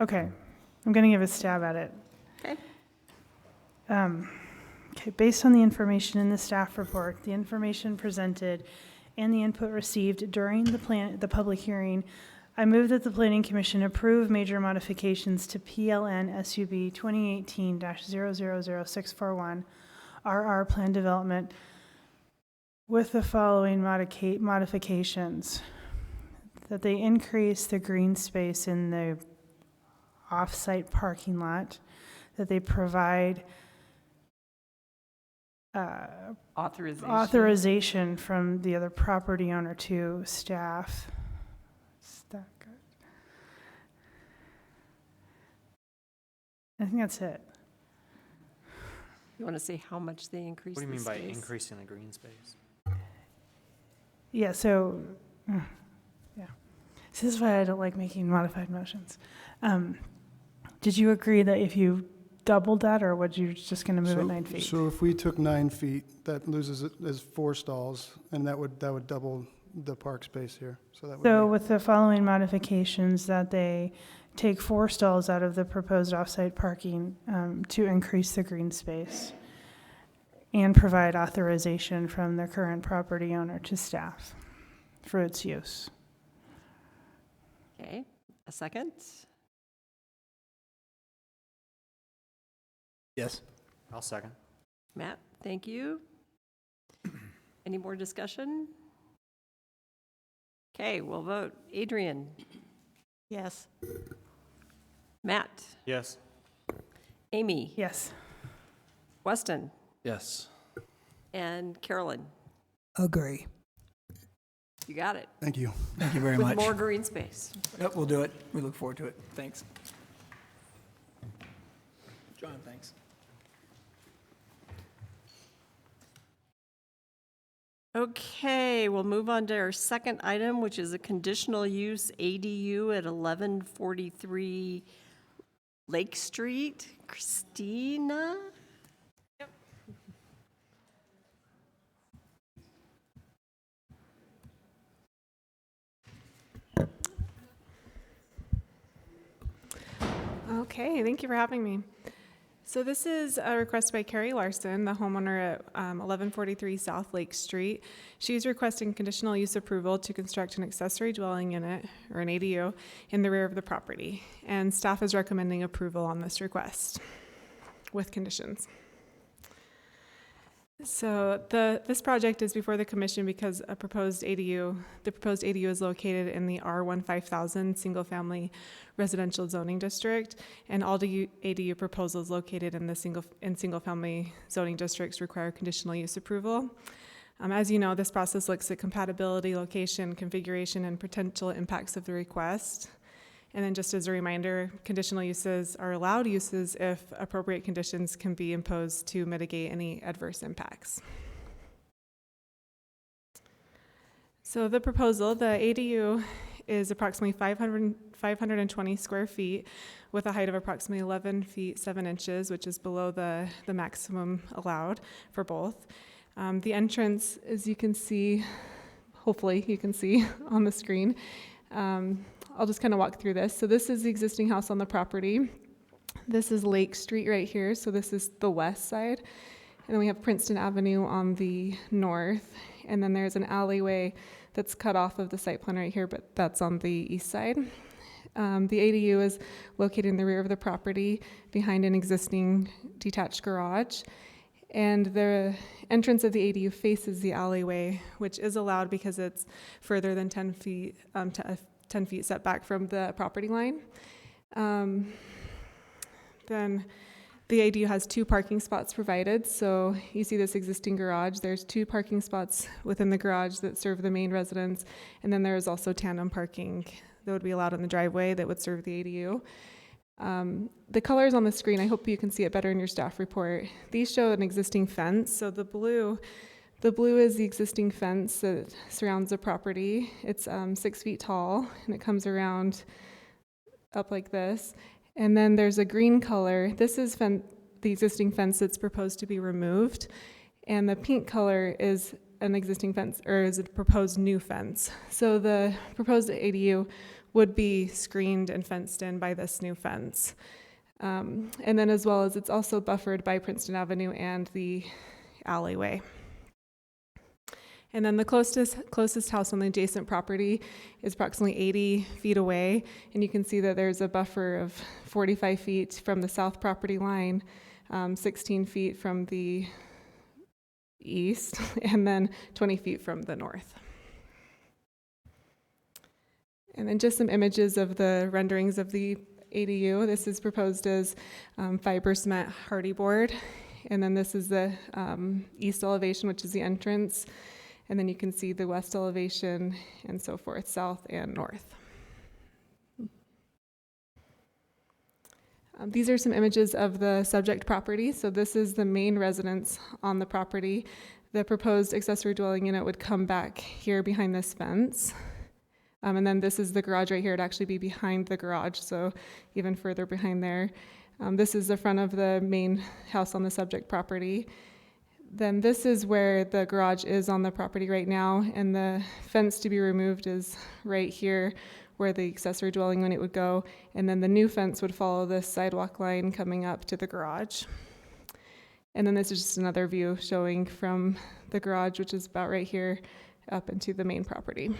Okay, I'm going to give a stab at it. Okay. Okay, based on the information in the staff report, the information presented, and the input received during the public hearing, I move that the Planning Commission approve major modifications to PLN SUB 2018-000641 RR Plan Development with the following modifications. That they increase the green space in the off-site parking lot, that they provide authorization from the other property owner to staff. Is that good? I think that's it. You want to say how much they increase What do you the mean by space? increasing the green space? Yeah, so, yeah. So this is why I don't like making modified motions. Did you agree that if you doubled that, or would you just going to move it 9 feet? So if we took 9 feet, that loses it as 4 stalls, and that would double the park space here. So that would So be, with the following modifications, that they take 4 stalls out of the proposed off-site parking to increase the green space and provide authorization from the current property owner to staff for its use. Okay, a second? Yes. I'll second. Matt, thank you. Any more discussion? Okay, we'll vote. Adrian? Yes. Matt? Yes. Amy? Yes. Weston? yes. And Carolyn? Agree. You got it. thank you. Thank you very With much. more green space. Yep, we'll do it. We look forward to it. Thanks. John, thanks. Okay, we'll move on to our second item, which is a conditional use ADU at 1143 Lake Street. Christina? Okay, thank you for having me. So this is a request by Carrie Larson, the homeowner at 1143 South Lake Street. She's requesting conditional use approval to construct an accessory dwelling unit, or an ADU, in the rear of the property. And staff is recommending approval on this request with conditions. So this project is before the commission because the proposed ADU is located in the R15000 single-family residential zoning district, and all ADU proposals located in single-family zoning districts require conditional use approval. As you know, this process looks at compatibility, location, configuration, and potential impacts of the request. And then just as a reminder, conditional uses are allowed uses if appropriate conditions can be imposed to mitigate any adverse impacts. So the proposal, the ADU is approximately 520 square feet with a height of approximately 11 feet 7 inches, which is below the maximum allowed for both. The entrance, as you can see, hopefully you can see on the screen, I'll just kind of walk through this. So this is the existing house on the property. This is Lake Street right here. So this is the west side. And then we have Princeton Avenue on the north. And then there's an alleyway that's cut off of the site plan right here, but that's on the east side. The ADU is located in the rear of the property behind an existing detached garage. And the entrance of the ADU faces the alleyway, which is allowed because it's further than 10 feet 10 feet setback from the property line. Then the ADU has 2 parking spots provided. So you see this existing garage. There's 2 parking spots within the garage that serve the main residence. And then there is also tandem parking that would be allowed in the driveway that would serve the ADU. The colors on the screen, I hope you can see it better in your staff report. These show an existing fence. So the blue is the existing fence that surrounds the property. It's 6 feet tall, and it comes around up like this. And then there's a green color. This is the existing fence that's proposed to be removed. And the pink color is an existing fence, or is a proposed new fence. So the proposed ADU would be screened and fenced in by this new fence. And then as well as it's also buffered by Princeton Avenue and the alleyway. And then the closest house on the adjacent property is approximately 80 feet away. And you can see that there's a buffer of 45 feet from the south property line, 16 feet from the east, and then 20 feet from the north. And then just some images of the renderings of the ADU. This is proposed as fiber cement hardy board. And then this is the east elevation, which is the entrance. And then you can see the west elevation and so forth, south and north. These are some images of the subject property. So this is the main residence on the property. The proposed accessory dwelling unit would come back here behind this fence. And then this is the garage right here. It'd actually be behind the garage, so even further behind there. This is the front of the main house on the subject property. Then this is where the garage is on the property right now, and the fence to be removed is right here where the accessory dwelling unit would go, and then the new fence would follow this sidewalk line coming up to the garage. And then this is just another view showing from the garage, which is about right here, up into the main property.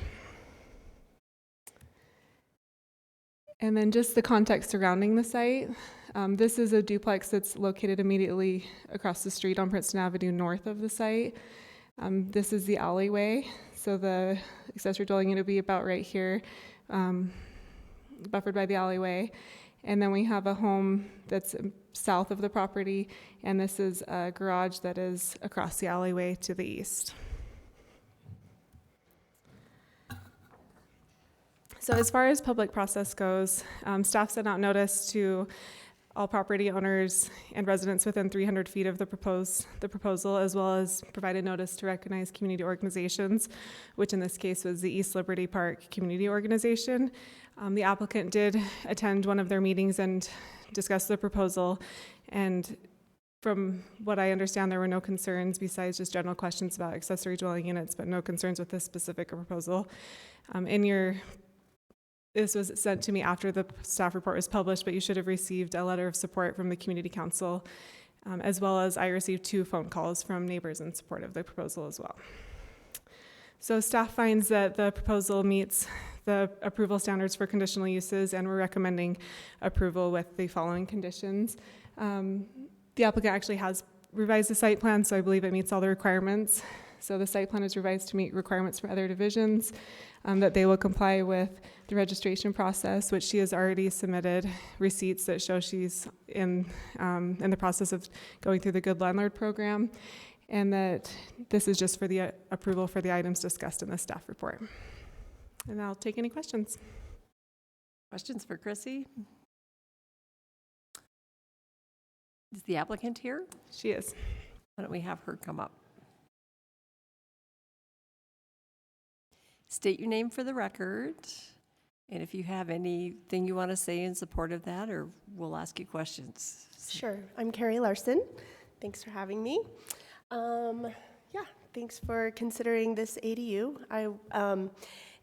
And then just the context surrounding the site. This is a duplex that's located immediately across the street on Princeton Avenue north of the site. This is the alleyway. So the accessory dwelling unit would be about right here, buffered by the alleyway. And then we have a home that's south of the property, and this is a garage that is across the alleyway to the east. So as far as public process goes, staff sent out notice to all property owners and residents within 300 feet of the proposal, as well as provided notice to recognize community organizations, which in this case was the East Liberty Park Community Organization. The applicant did attend one of their meetings and discuss the proposal, and from what I understand, there were no concerns besides just general questions about accessory dwelling units, but no concerns with this specific proposal. In your this was sent to me after the staff report was published, but you should have received a letter of support from the community council, as well as I received 2 phone calls from neighbors in support of the proposal as well. So staff finds that the proposal meets the approval standards for conditional uses, and we're recommending approval with the following conditions. The applicant actually has revised the site plan, so I believe it meets all the requirements. So the site plan is revised to meet requirements for other divisions, that they will comply with the registration process, which she has already submitted receipts that show she's in the process of going through the Good Landlord program, and that this is just for the approval for the items discussed in the staff report. And I'll take any questions. Questions for Chrissy? Is the applicant here? She is. Why don't we have her come up? State your name for the record, and if you have anything you want to say in support of that, or we'll ask you questions. Sure. I'm Carrie Larson. Thanks for having me. Yeah, thanks for considering this ADU. I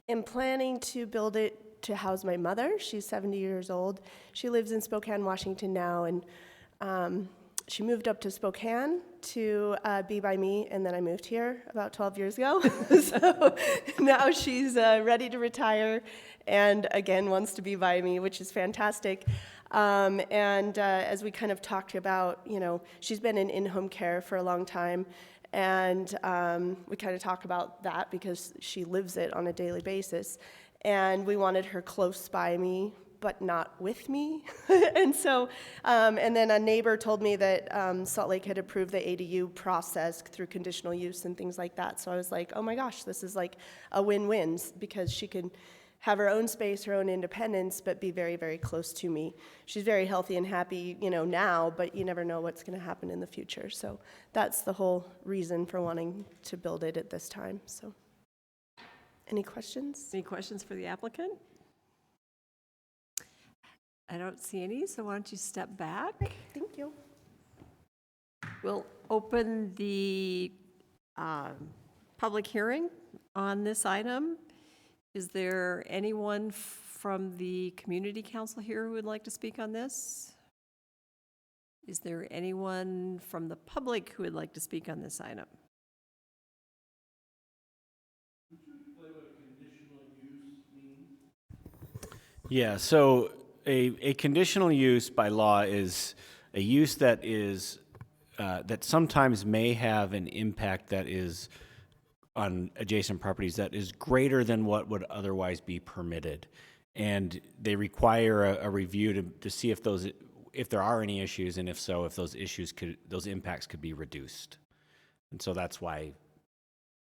am planning to build it to house my mother. She's 70 years old. She lives in Spokane, Washington now, and she moved up to Spokane to be by me, and then I moved here about 12 years ago. So now she's ready to retire and again wants to be by me, which is fantastic. As we kind of talked about, she's been in in-home care for a long time, and we kind of talk about that because she lives it on a daily basis. And we wanted her close by me, but not with me. And so, and then a neighbor told me that Salt Lake had approved the ADU process through conditional use and things like that. So I was like, oh my gosh, this is like a win-win, because she can have her own space, her own independence, but be very, very close to me. She's very healthy and happy, now, but you never know what's gonna happen in the future. So that's the whole reason for wanting to build it at this time, so. Any questions? Any questions for the applicant? I don't see any, so why don't you step back? Thank you. We'll open the public hearing on this item. Is there anyone from the community council here who would like to speak on this? Is there anyone from the public who would like to speak on this item? Yeah, so a conditional use by law is a use that is, that sometimes may have an impact that is on adjacent properties that is greater than what would otherwise be permitted. And they require a review to see if there are any issues, and if so, if those impacts could be reduced. And so that's why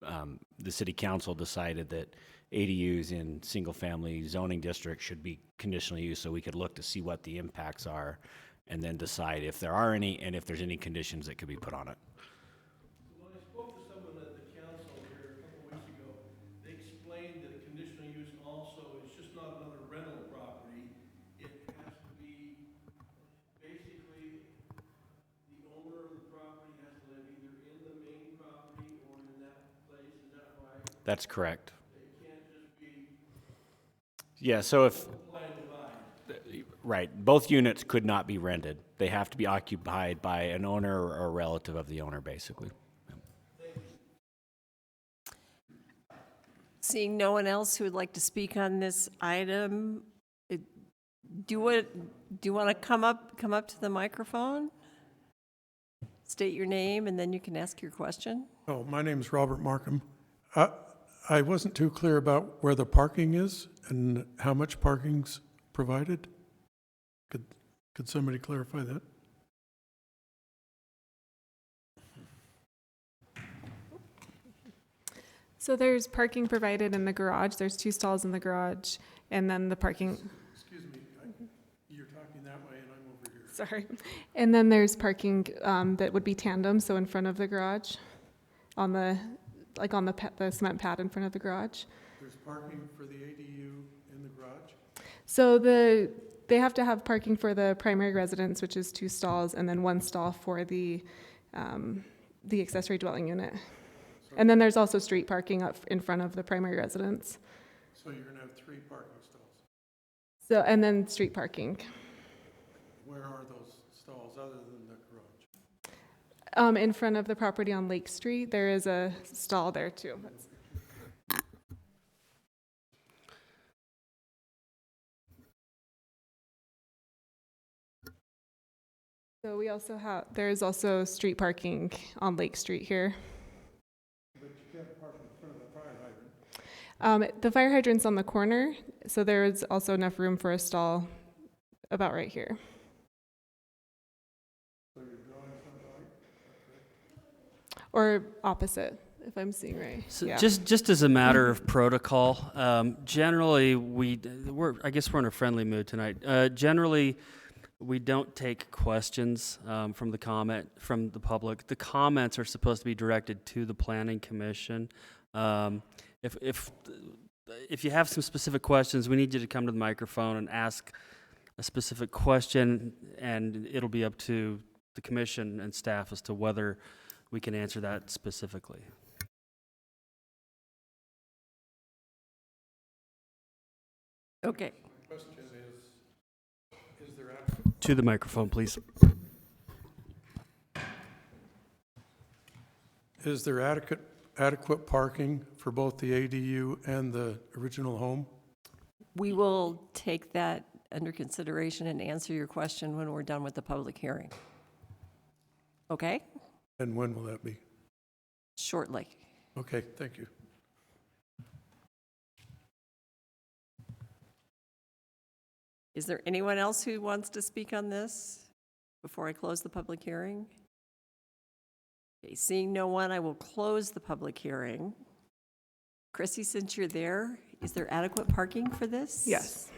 the city council decided that ADUs in single-family zoning districts should be conditional use, so we could look to see what the impacts are and then decide if there are any and if there's any conditions that could be put on it. When I spoke to someone at the council here a couple weeks ago, they explained that a conditional use also is just not another rental property. It has to be, basically, the owner of the property has to live either in the main property or in that place. Is that right? That's correct. It can't just be Yeah, so if, plan divide. right, both units could not be rented. They have to be occupied by an owner or a relative of the owner, basically. Seeing no one else who would like to speak on this item, do you want to come up to the microphone? State your name, and then you can ask your question. Oh, my name's Robert Markham. I wasn't too clear about where the parking is and how much parking's provided. Could somebody clarify that? So there's parking provided in the garage. There's 2 stalls in the garage, and then the parking. Excuse me, you're talking that way and I'm over here. Sorry. And then there's parking that would be tandem, so in front of the garage, on the cement pad in front of the garage. There's parking for the ADU in the garage? So they have to have parking for the primary residence, which is 2 stalls, and then 1 stall for the accessory dwelling unit. And then there's also street parking up in front of the primary residence. So you're gonna have 3 parking stalls? So, and then street parking. Where are those stalls other than the garage? In front of the property on Lake Street, there is a stall there too. So we also have, there is also street parking on Lake Street here. But you can't park in front of the fire hydrant. The fire hydrant's on the corner, so there is also enough room for a stall about right here. So you're drawing something like? Or opposite, if I'm seeing right. So Yeah. just as a matter of protocol, generally I guess we're in a friendly mood tonight. Generally, we don't take questions from the public. The comments are supposed to be directed to the Planning Commission. If you have some specific questions, we need you to come to the microphone and ask a specific question, and it'll be up to the commission and staff as to whether we can answer that specifically. Okay. Question is there To the microphone, please. Is there adequate parking for both the ADU and the original home? We will take that under consideration and answer your question when we're done with the public hearing. Okay? And when will that be? Shortly. Okay, thank you. Is there anyone else who wants to speak on this before I close the public hearing? Okay, seeing no one, I will close the public hearing. Chrissy, since you're there, is there adequate parking for this? Yes.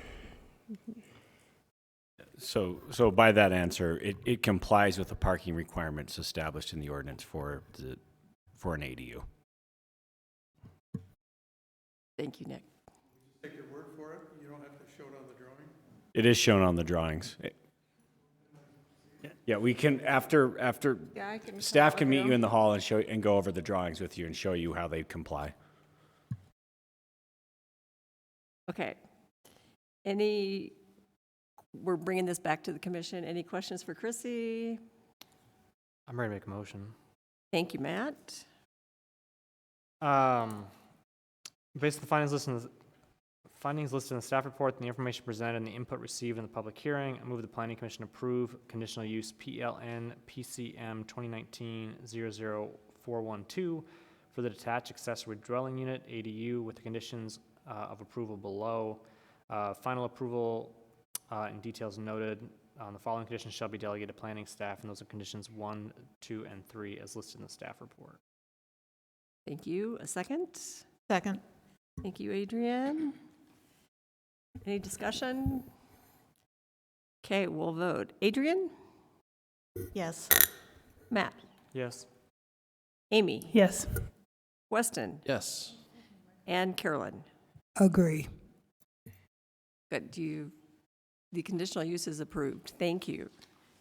So by that answer, it complies with the parking requirements established in the ordinance for an ADU. Thank you, Nick. Take your word for it? You don't have to show it on the drawing? It is shown on the drawings. Yeah, we can, after Yeah, I can. staff can meet you in the hall and go over the drawings with you and show you how they comply. Okay. We're bringing this back to the commission. Any questions for Chrissy? I'm ready to make a motion. Thank you, Matt. Based on the findings listed in the staff report and the information presented and the input received in the public hearing, I move the Planning Commission approve conditional use PLN PCM 2019-00412 for the detached accessory dwelling unit ADU with the conditions of approval below. Final approval and details noted. The following conditions shall be delegated to planning staff, and those are conditions 1, 2, and 3 as listed in the staff report. Thank you. A second? Second. Thank you, Adrienne. Any discussion? Okay, we'll vote. Adrienne? Yes. Matt? Yes. Amy? Yes. Weston? Yes. And Carolyn? Agree. Good. The conditional use is approved. Thank you.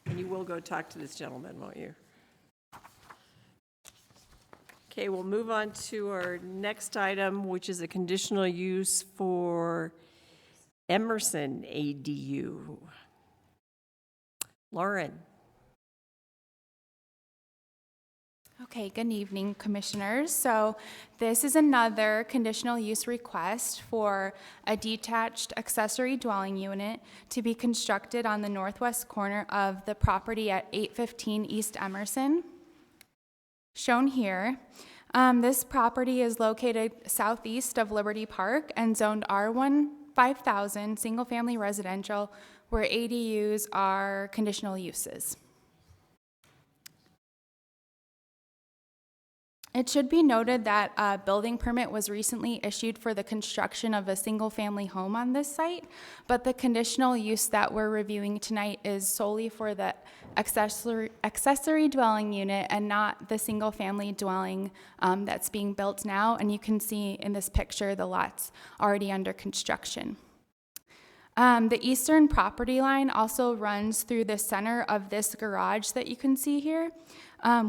And you will go talk to this gentleman, won't you? Okay, we'll move on to our next item, which is a conditional use for Emerson ADU. Lauren? Okay, good evening, Commissioners. So this is another conditional use request for a detached accessory dwelling unit to be constructed on the northwest corner of the property at 815 East Emerson. Shown here, this property is located southeast of Liberty Park and zoned R1 5000 single-family residential, where ADUs are conditional uses. It should be noted that a building permit was recently issued for the construction of a single-family home on this site, but the conditional use that we're reviewing tonight is solely for the accessory dwelling unit and not the single-family dwelling that's being built now. And you can see in this picture the lots already under construction. The eastern property line also runs through the center of this garage that you can see here,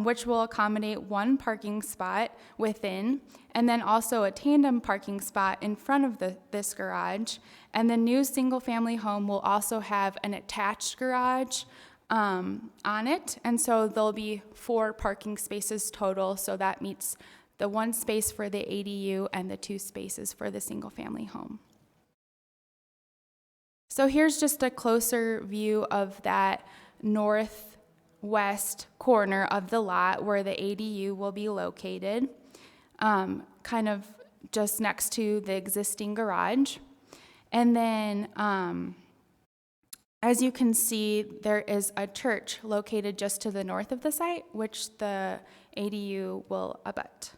which will accommodate one parking spot within, and then also a tandem parking spot in front of this garage. And the new single-family home will also have an attached garage on it, and so there'll be 4 parking spaces total, so that meets the 1 space for the ADU and the 2 spaces for the single-family home. So here's just a closer view of that northwest corner of the lot where the ADU will be located, kind of just next to the existing garage. And then, as you can see, there is a church located just to the north of the site, which the ADU will abut.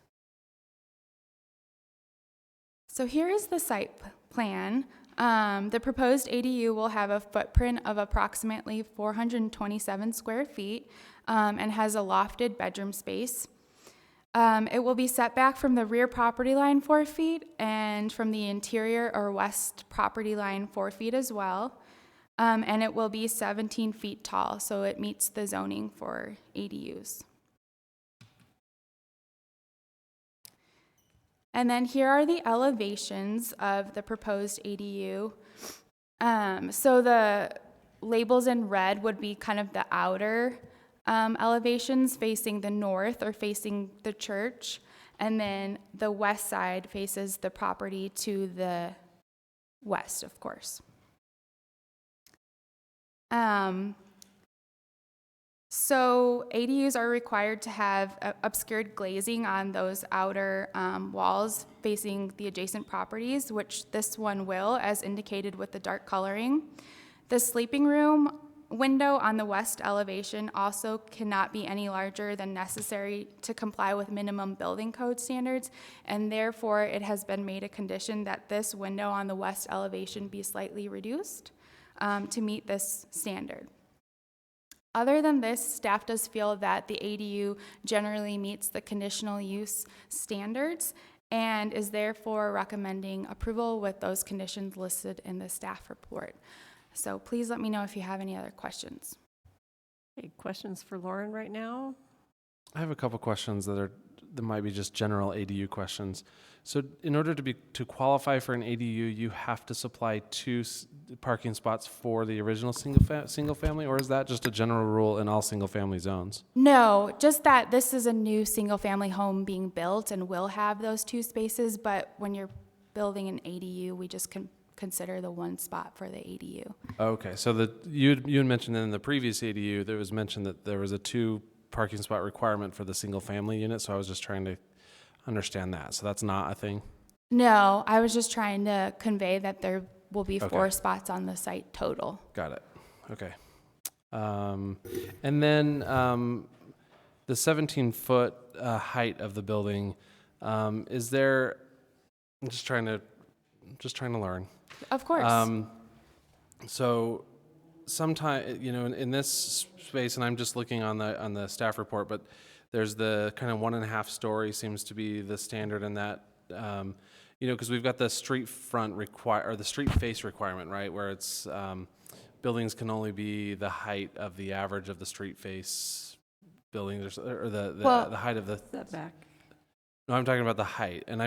So here is the site plan. The proposed ADU will have a footprint of approximately 427 square feet and has a lofted bedroom space. It will be set back from the rear property line 4 feet and from the interior or west property line 4 feet as well. And it will be 17 feet tall, so it meets the zoning for ADUs. And then here are the elevations of the proposed ADU. So the labels in red would be kind of the outer elevations facing the north or facing the church, and then the west side faces the property to the west, of course. So ADUs are required to have obscured glazing on those outer walls facing the adjacent properties, which this one will, as indicated with the dark coloring. The sleeping room window on the west elevation also cannot be any larger than necessary to comply with minimum building code standards, and therefore it has been made a condition that this window on the west elevation be slightly reduced to meet this standard. Other than this, staff does feel that the ADU generally meets the conditional use standards and is therefore recommending approval with those conditions listed in the staff report. So please let me know if you have any other questions. Okay, questions for Lauren right now? I have a couple questions that might be just general ADU questions. So in order to qualify for an ADU, you have to supply 2 parking spots for the original single family, or is that just a general rule in all single family zones? No, just that this is a new single family home being built and will have those 2 spaces, but when you're building an ADU, we just consider the 1 spot for the ADU. Okay, so you had mentioned in the previous ADU, there was mentioned that there was a 2 parking spot requirement for the single family unit, so I was just trying to understand that. So that's not a thing? No, I was just trying to convey that there will be 4 Okay. spots on the site total. Got it. Okay. And then the 17-foot height of the building, is there? I'm just trying to learn. Of course. So, sometime in this space, and I'm just looking on the staff report, but there's the kind of 1.5 story seems to be the standard in that. Because we've got the street front or the street face requirement, right? Where it's buildings can only be the height of the average of the street face building, or the height of the setback. No, I'm talking about the height, but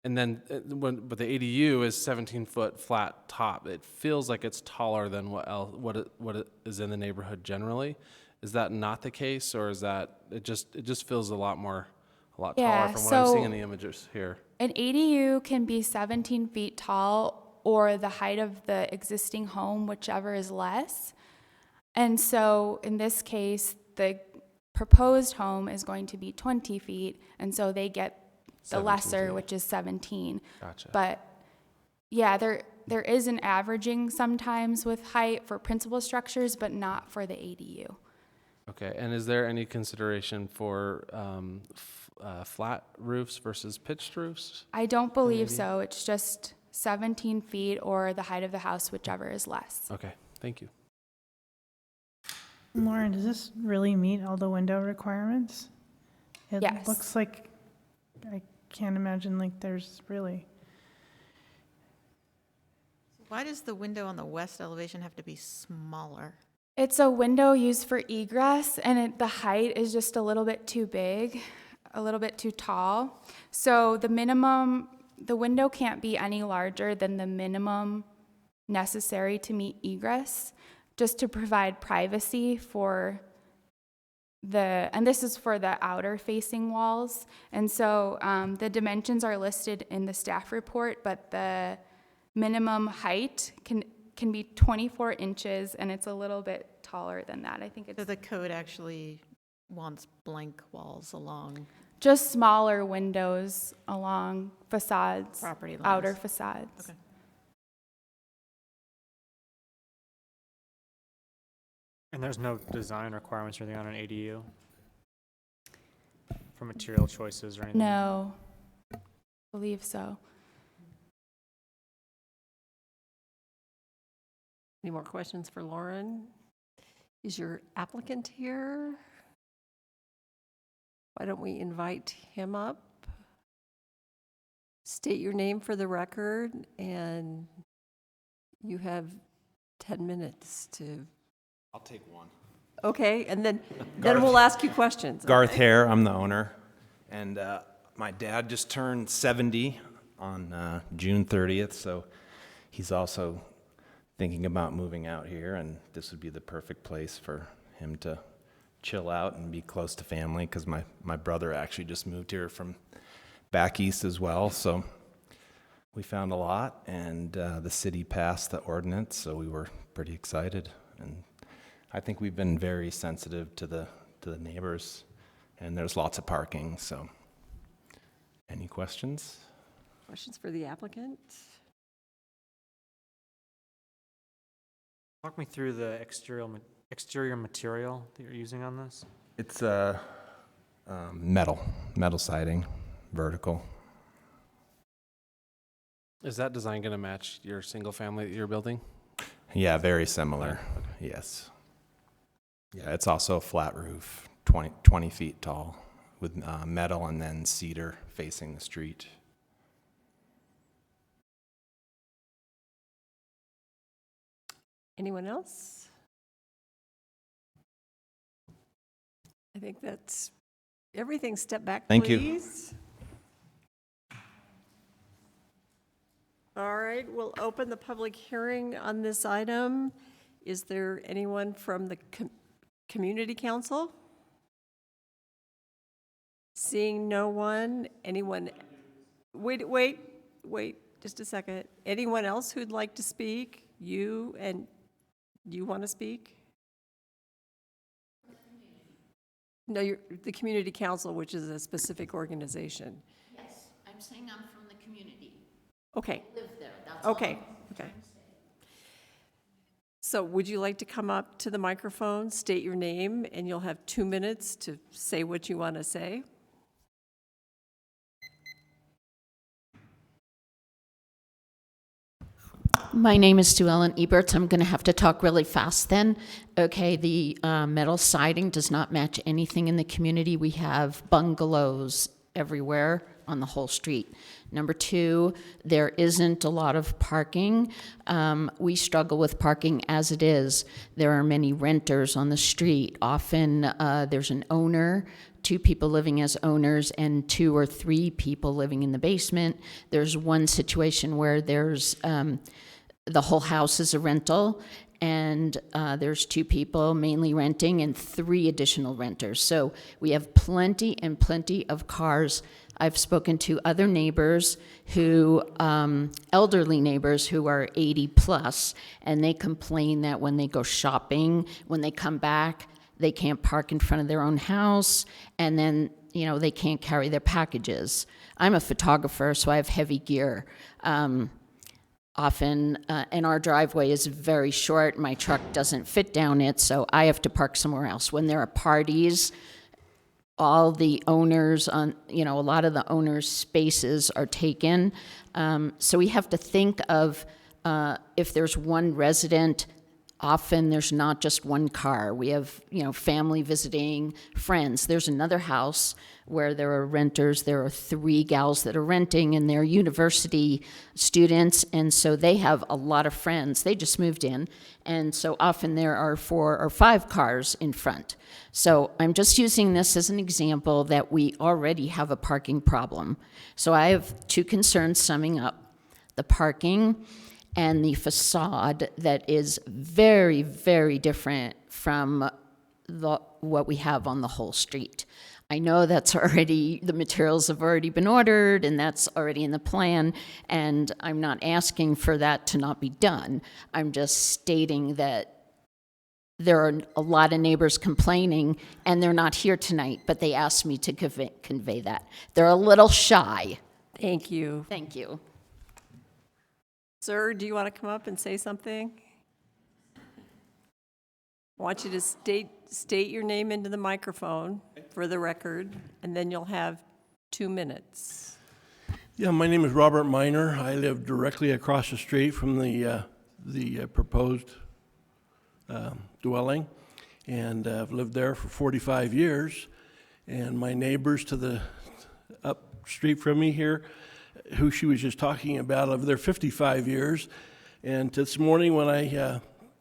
the ADU is 17-foot flat top. It feels like it's taller than what it is in the neighborhood generally. Is that not the case, or is that it just feels a lot taller from what I'm seeing in the images here? An ADU can be 17 feet tall or the height of the existing home, whichever is less. And so in this case, the proposed home is going to be 20 feet, and so they get the lesser, which is 17. Gotcha. But yeah, there is an averaging sometimes with height for principal structures, but not for the ADU. Okay, and is there any consideration for flat roofs versus pitched roofs? I don't believe so. It's just 17 feet or the height of the house, whichever is less. Okay, thank you. Lauren, does this really meet all the window requirements? It Yes. looks like, I can't imagine like there's really. Why does the window on the west elevation have to be smaller? It's a window used for egress, and the height is just a little bit too big, a little bit too tall. So the window can't be any larger than the minimum necessary to meet egress, just to provide privacy for and this is for the outer facing walls. And so the dimensions are listed in the staff report, but the minimum height can be 24 inches, and it's a little bit taller than that. I think it's So the code actually wants blank walls along just smaller windows along facades, property lines. outer facades. Okay. And there's no design requirements or anything on an ADU? For material choices or anything? No, I believe so. Any more questions for Lauren? Is your applicant here? Why don't we invite him up? State your name for the record, and you have 10 minutes to. I'll take one. Okay, and then we'll ask you questions. Garth okay? Hare, I'm the owner. And my dad just turned 70 on June 30th, so he's also thinking about moving out here, and this would be the perfect place for him to chill out and be close to family, because my brother actually just moved here from back east as well, so we found a lot, and the city passed the ordinance, so we were pretty excited. And I think we've been very sensitive to the neighbors, and there's lots of parking, so. Any questions? Questions for the applicant? Walk me through the exterior material that you're using on this. It's metal siding, vertical. Is that design going to match your single family that you're building? Yeah, very similar, yes. Yeah, it's also a flat roof, 20 feet tall, with metal and then cedar facing the street. Anyone else? I think that's everything. Step back, Thank you. please. All right, we'll open the public hearing on this item. Is there anyone from the community council? Seeing no one, anyone? Wait, just a second. Anyone else who'd like to speak? You want to speak? No, you're the community council, which is a specific organization. Yes, I'm saying I'm from the community. Okay. I live there, that's all. Okay, okay. So would you like to come up to the microphone, state your name, and you'll have 2 minutes to say what you want to say? My name is Sue Ellen Eberts. I'm going to have to talk really fast then. Okay, the metal siding does not match anything in the community. We have bungalows everywhere on the whole street. Number two, there isn't a lot of parking. We struggle with parking as it is. There are many renters on the street. Often there's an owner, 2 people living as owners, and 2 or 3 people living in the basement. There's one situation where there's the whole house is a rental, and there's 2 people mainly renting and 3 additional renters. So we have plenty and plenty of cars. I've spoken to other neighbors who, elderly neighbors who are 80 plus, and they complain that when they go shopping, when they come back, they can't park in front of their own house, and then, they can't carry their packages. I'm a photographer, so I have heavy gear. Often, and our driveway is very short, my truck doesn't fit down it, so I have to park somewhere else. When there are parties, all the owners a lot of the owners' spaces are taken. So we have to think of if there's one resident Often there's not just one car. We have, family visiting, friends. There's another house where there are renters. There are 3 gals that are renting, and they're university students, and so they have a lot of friends. They just moved in, and so often there are 4 or 5 cars in front. So I'm just using this as an example that we already have a parking problem. So I have 2 concerns summing up: the parking and the facade that is very, very different from what we have on the whole street. I know that's already, the materials have already been ordered, and that's already in the plan, and I'm not asking for that to not be done. I'm just stating that there are a lot of neighbors complaining, and they're not here tonight, but they asked me to convey that. They're a little shy. Thank you. Thank you. Sir, do you want to come up and say something? I want you to state your name into the microphone for the record, and then you'll have 2 minutes. Yeah, my name is Robert Miner. I live directly across the street from the proposed dwelling, and I've lived there for 45 years. And my neighbors to the up street from me here, who she was just talking about, over there 55 years. And this morning when I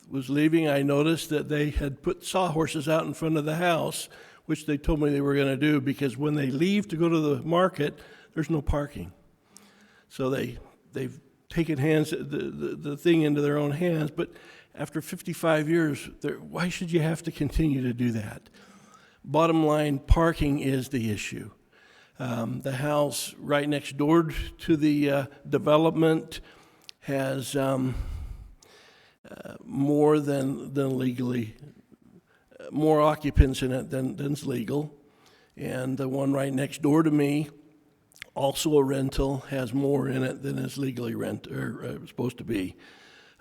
was leaving, I noticed that they had put sawhorses out in front of the house, which they told me they were going to do because when they leave to go to the market, there's no parking. So they've taken the thing into their own hands. But after 55 years, why should you have to continue to do that? Bottom line, parking is the issue. The house right next door to the development has more than legally, more occupants in it than's legal. And the one right next door to me, also a rental, has more in it than is legally supposed to be.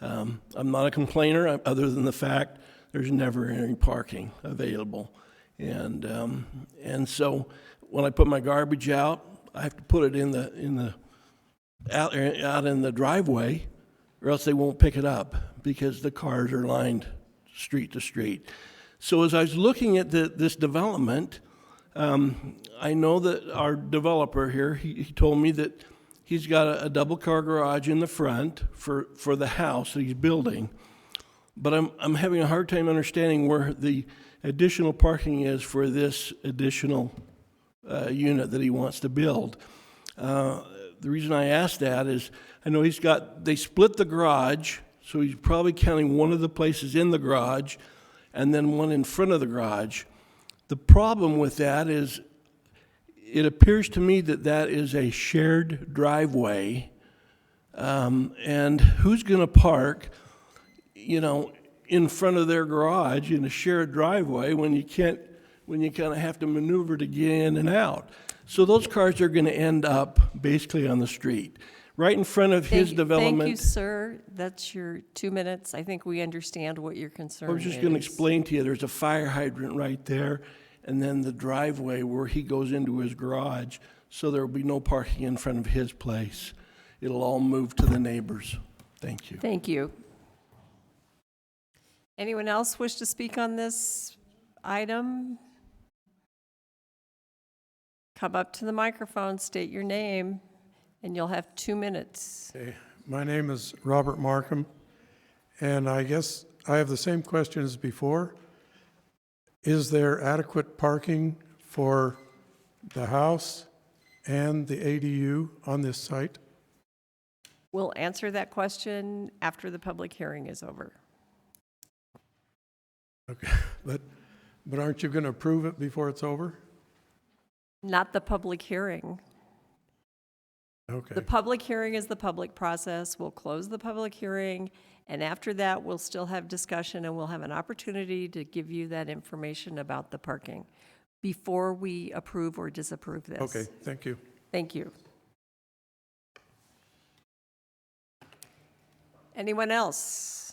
I'm not a complainer, other than the fact there's never any parking available. And so when I put my garbage out, I have to put it out in the driveway, or else they won't pick it up because the cars are lined street to street. So as I was looking at this development, I know that our developer here, he told me that he's got a double car garage in the front for the house that he's building. But I'm having a hard time understanding where the additional parking is for this additional unit that he wants to build. The reason I asked that is I know they split the garage, so he's probably counting one of the places in the garage and then one in front of the garage. The problem with that is it appears to me that is a shared driveway, and who's going to park, in front of their garage in a shared driveway when you kind of have to maneuver to get in and out? So those cars are going to end up basically on the street, right in front of his development. Thank you, sir. That's your 2 minutes. I think we understand what your concern is. I was just going to explain to you, there's a fire hydrant right there, and then the driveway where he goes into his garage, so there will be no parking in front of his place. It'll all move to the neighbors. Thank you. Thank you. Anyone else wish to speak on this item? Come up to the microphone, state your name, and you'll have 2 minutes. Okay. My name is Robert Markham, and I guess I have the same question as before. Is there adequate parking for the house and the ADU on this site? We'll answer that question after the public hearing is over. Okay, but aren't you going to approve it before it's over? Not the public hearing. Okay. The public hearing is the public process. We'll close the public hearing, and after that, we'll still have discussion, and we'll have an opportunity to give you that information about the parking before we approve or disapprove this. Okay, thank you. Thank you. Anyone else?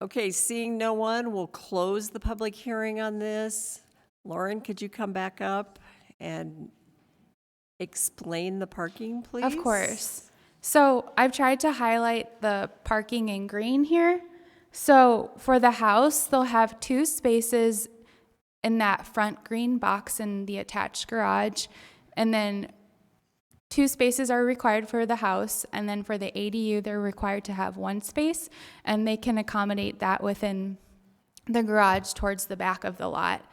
Okay, seeing no one, we'll close the public hearing on this. Lauren, could you come back up and explain the parking, please? Of course. So I've tried to highlight the parking in green here. So for the house, they'll have 2 spaces in that front green box in the attached garage, and then 2 spaces are required for the house, and then for the ADU, they're required to have 1 space, and they can accommodate that within the garage towards the back of the lot.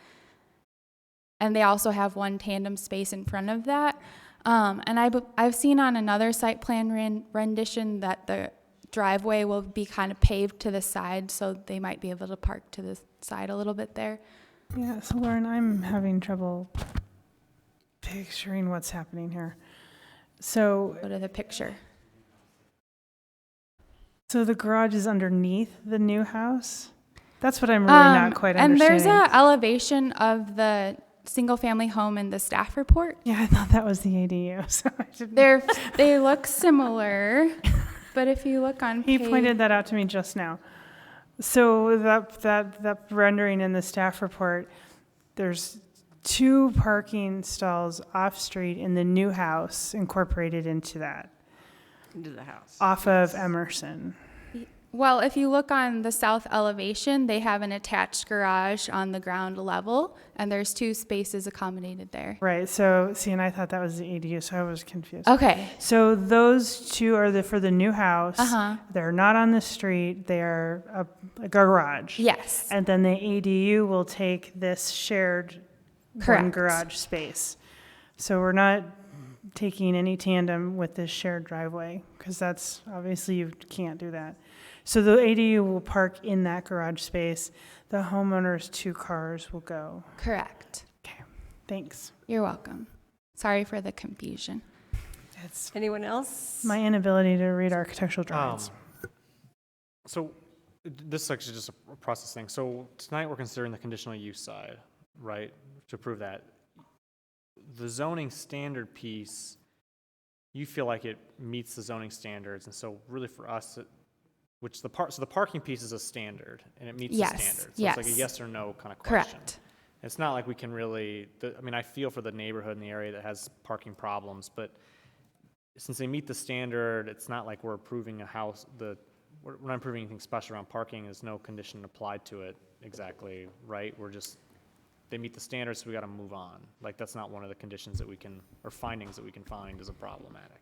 And they also have 1 tandem space in front of that. And I've seen on another site plan rendition that the driveway will be kind of paved to the side, so they might be able to park to the side a little bit there. Yeah, so Lauren, I'm having trouble picturing what's happening here. So go to the picture. So the garage is underneath the new house? That's what I'm really not quite and understanding. there's an elevation of the single-family home in the staff report. Yeah, I thought that was the ADU. So I didn't. They look similar, but if you look on He page, pointed that out to me just now. So that rendering in the staff report, there's 2 parking stalls off-street in the new house incorporated into that, Into the house. off of Emerson. well, if you look on the south elevation, they have an attached garage on the ground level, and there's 2 spaces accommodated there. Right, so, see, and I thought that was the ADU, so I was confused. Okay. So those 2 are for the new house. Uh-huh. They're not on the street, they're a garage. Yes. And then the ADU will take this shared one Correct. garage space. So we're not taking any tandem with this shared driveway, because that's, obviously you can't do that. So the ADU will park in that garage space. The homeowner's 2 cars will go. Correct. Okay, thanks. You're welcome. Sorry for the confusion. It's Anyone else? my inability to read architectural drawings. So this is actually just a process thing. So tonight we're considering the conditional use side, right, to approve that. The zoning standard piece, you feel like it meets the zoning standards, and so really for us, so the parking piece is a standard, and it meets Yes, the standard. So yes. it's like a yes or no kind of question. Correct. It's not like we can really, I mean, I feel for the neighborhood in the area that has parking problems, but since they meet the standard, it's not like we're approving a house, we're not approving anything special around parking. There's no condition applied to it exactly, right? They meet the standards, so we got to move on. Like, that's not one of the conditions that we can, or findings that we can find as a problematic.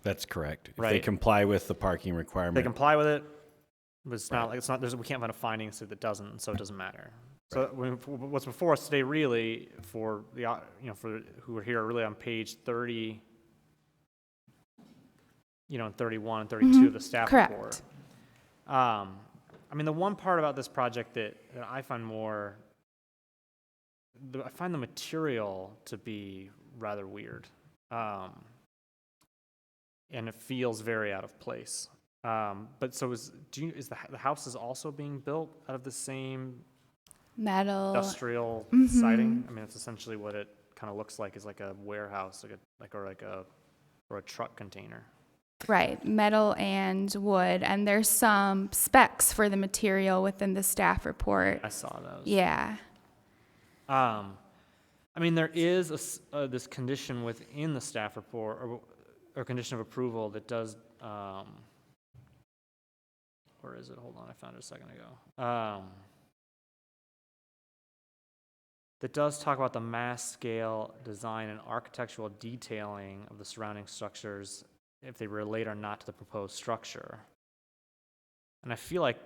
That's correct. If they Right. comply with the parking requirement. They comply with it, but it's not like, we can't find a finding that doesn't, and so it doesn't matter. So what's before us today really, for the, for who are here really on page 30, and 31 and 32 of the staff Correct. report. I mean, the one part about this project that I find I find the material to be rather weird. And it feels very out of place. But so is the house is also being built out of the same Metal. industrial Mhm. siding? I mean, it's essentially what it kind of looks like, is like a warehouse, or a truck container. Right, metal and wood, and there's some specs for the material within the staff report. I saw those. Yeah. I mean, there is this condition within the staff report, or condition of approval that does, where is it? Hold on, I found it a second ago. That does talk about the mass scale design and architectural detailing of the surrounding structures if they relate or not to the proposed structure. And I feel like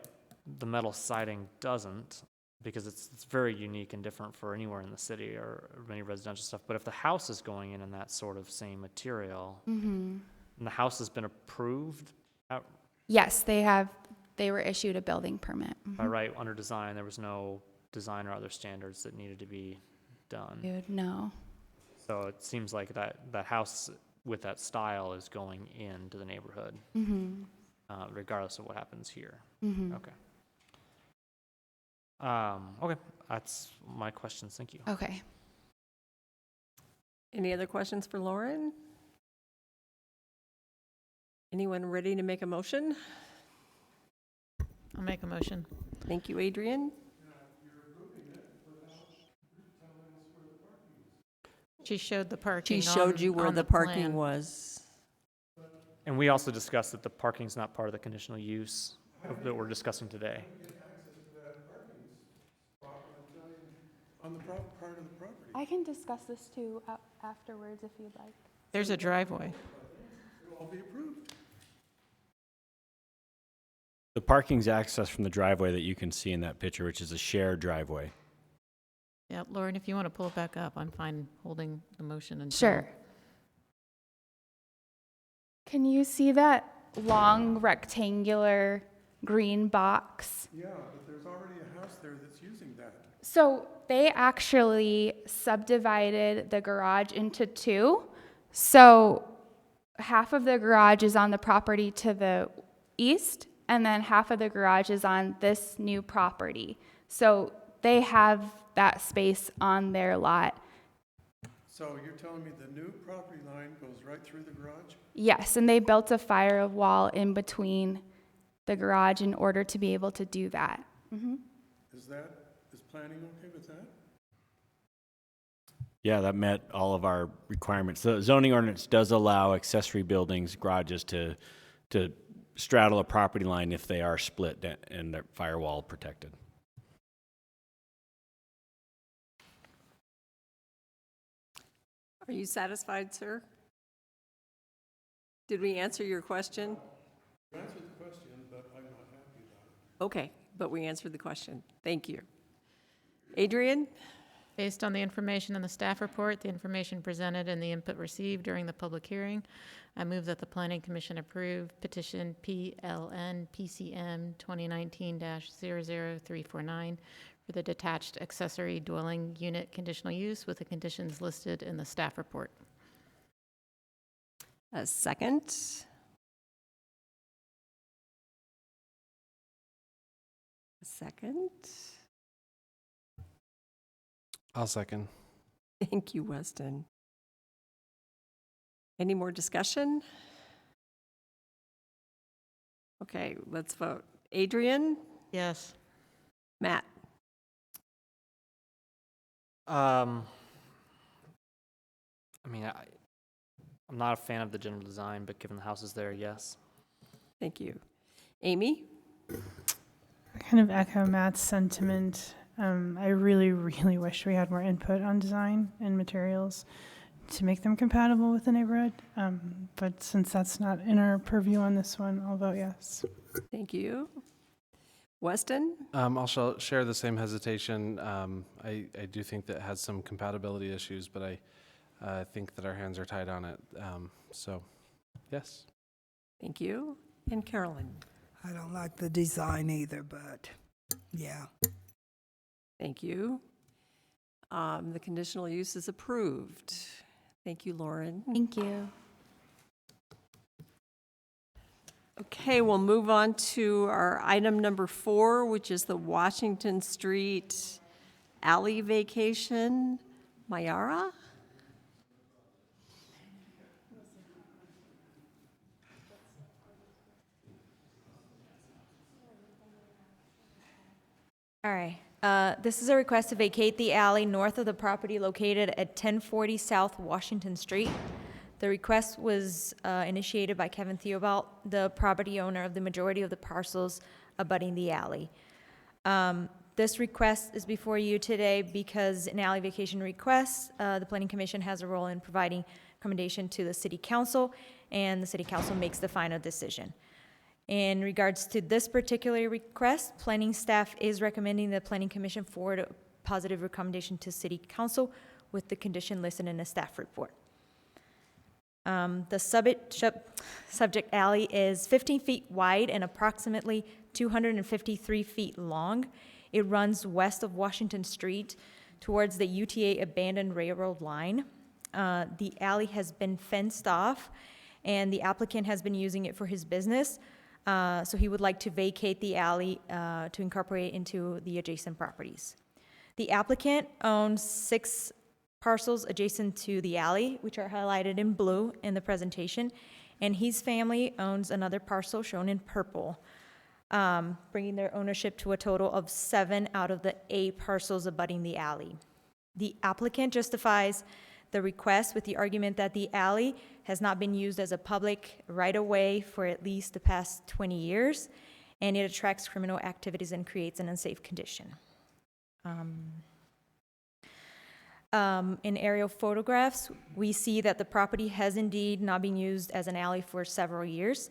the metal siding doesn't, because it's very unique and different for anywhere in the city or many residential stuff. But if the house is going in that sort of same material, Mm-hmm. and the house has been approved Yes, they were issued a building permit. by right under design, there was no design or other standards that needed to be done. Dude, no. So it seems like that house with that style is going into the neighborhood, Mm-hmm. regardless of what happens here. Mm-hmm. Okay. Okay, that's my questions. Thank you. Okay. Any other questions for Lauren? Anyone ready to make a motion? I'll make a motion. Thank you, Adrian. She showed the parking She showed you where on the parking plan. was. And we also discussed that the parking's not part of the conditional use that we're discussing today. On the part of the property. I can discuss this too afterwards if you'd like. There's a driveway. It'll all be approved. The parking's access from the driveway that you can see in that picture, which is a shared driveway. Yeah, Lauren, if you want to pull it back up, I'm fine holding the motion until. Sure. Can you see that long rectangular green box? Yeah, but there's already a house there that's using that. So they actually subdivided the garage into two. So half of the garage is on the property to the east, and then half of the garage is on this new property. So they have that space on their lot. So you're telling me the new property line goes right through the garage? Yes, and they built a firewall in between the garage in order to be able to do that. Is planning okay with that? Yeah, that met all of our requirements. The zoning ordinance does allow accessory buildings, garages to straddle a property line if they are split and they're firewall protected. Are you satisfied, sir? Did we answer your question? You answered the question, but I'm not happy about it. Okay, but we answered the question. Thank you. Adrian? Based on the information in the staff report, the information presented, and the input received during the public hearing, I move that the Planning Commission approve petition PLN PCM 2019-00349 for the detached accessory dwelling unit conditional use with the conditions listed in the staff report. A second. A second. I'll second. Thank you, Weston. Any more discussion? Okay, let's vote. Adrian? Yes. Matt? I mean, I'm not a fan of the general design, but given the house is there, yes. Thank you. Amy? I kind of echo Matt's sentiment. I really, really wish we had more input on design and materials to make them compatible with the neighborhood. But since that's not in our purview on this one, I'll vote yes. Thank you. Weston? I'll share the same hesitation. I do think that it has some compatibility issues, but I think that our hands are tied on it. So, yes. Thank you. And Carolyn? I don't like the design either, but yeah. Thank you. The conditional use is approved. Thank you, Lauren. Thank you. Okay, we'll move on to our item number 4, which is the Washington Street alley vacation. Mayara? All right. This is a request to vacate the alley north of the property located at 1040 South Washington Street. The request was initiated by Kevin Theobald, the property owner of the majority of the parcels abutting the alley. This request is before you today because an alley vacation request, the Planning Commission has a role in providing recommendation to the City Council, and the City Council makes the final decision. In regards to this particular request, planning staff is recommending the Planning Commission forward a positive recommendation to City Council with the condition listed in the staff report. The subject alley is 15 feet wide and approximately 253 feet long. It runs west of Washington Street towards the UTA abandoned railroad line. The alley has been fenced off, and the applicant has been using it for his business. So he would like to vacate the alley to incorporate into the adjacent properties. The applicant owns 6 parcels adjacent to the alley, which are highlighted in blue in the presentation, and his family owns another parcel shown in purple, bringing their ownership to a total of 7 out of the 8 parcels abutting the alley. The applicant justifies the request with the argument that the alley has not been used as a public right-of-way for at least the past 20 years, and it attracts criminal activities and creates an unsafe condition. In aerial photographs, we see that the property has indeed not been used as an alley for several years.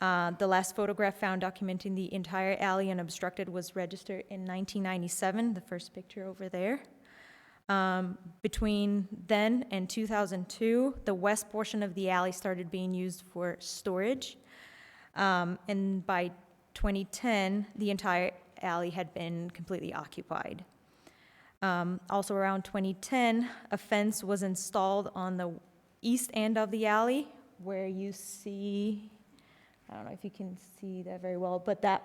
The last photograph found documenting the entire alley unobstructed was registered in 1997, the first picture over there. Between then and 2002, the west portion of the alley started being used for storage. And by 2010, the entire alley had been completely occupied. Also around 2010, a fence was installed on the east end of the alley where you see, I don't know if you can see that very well, but that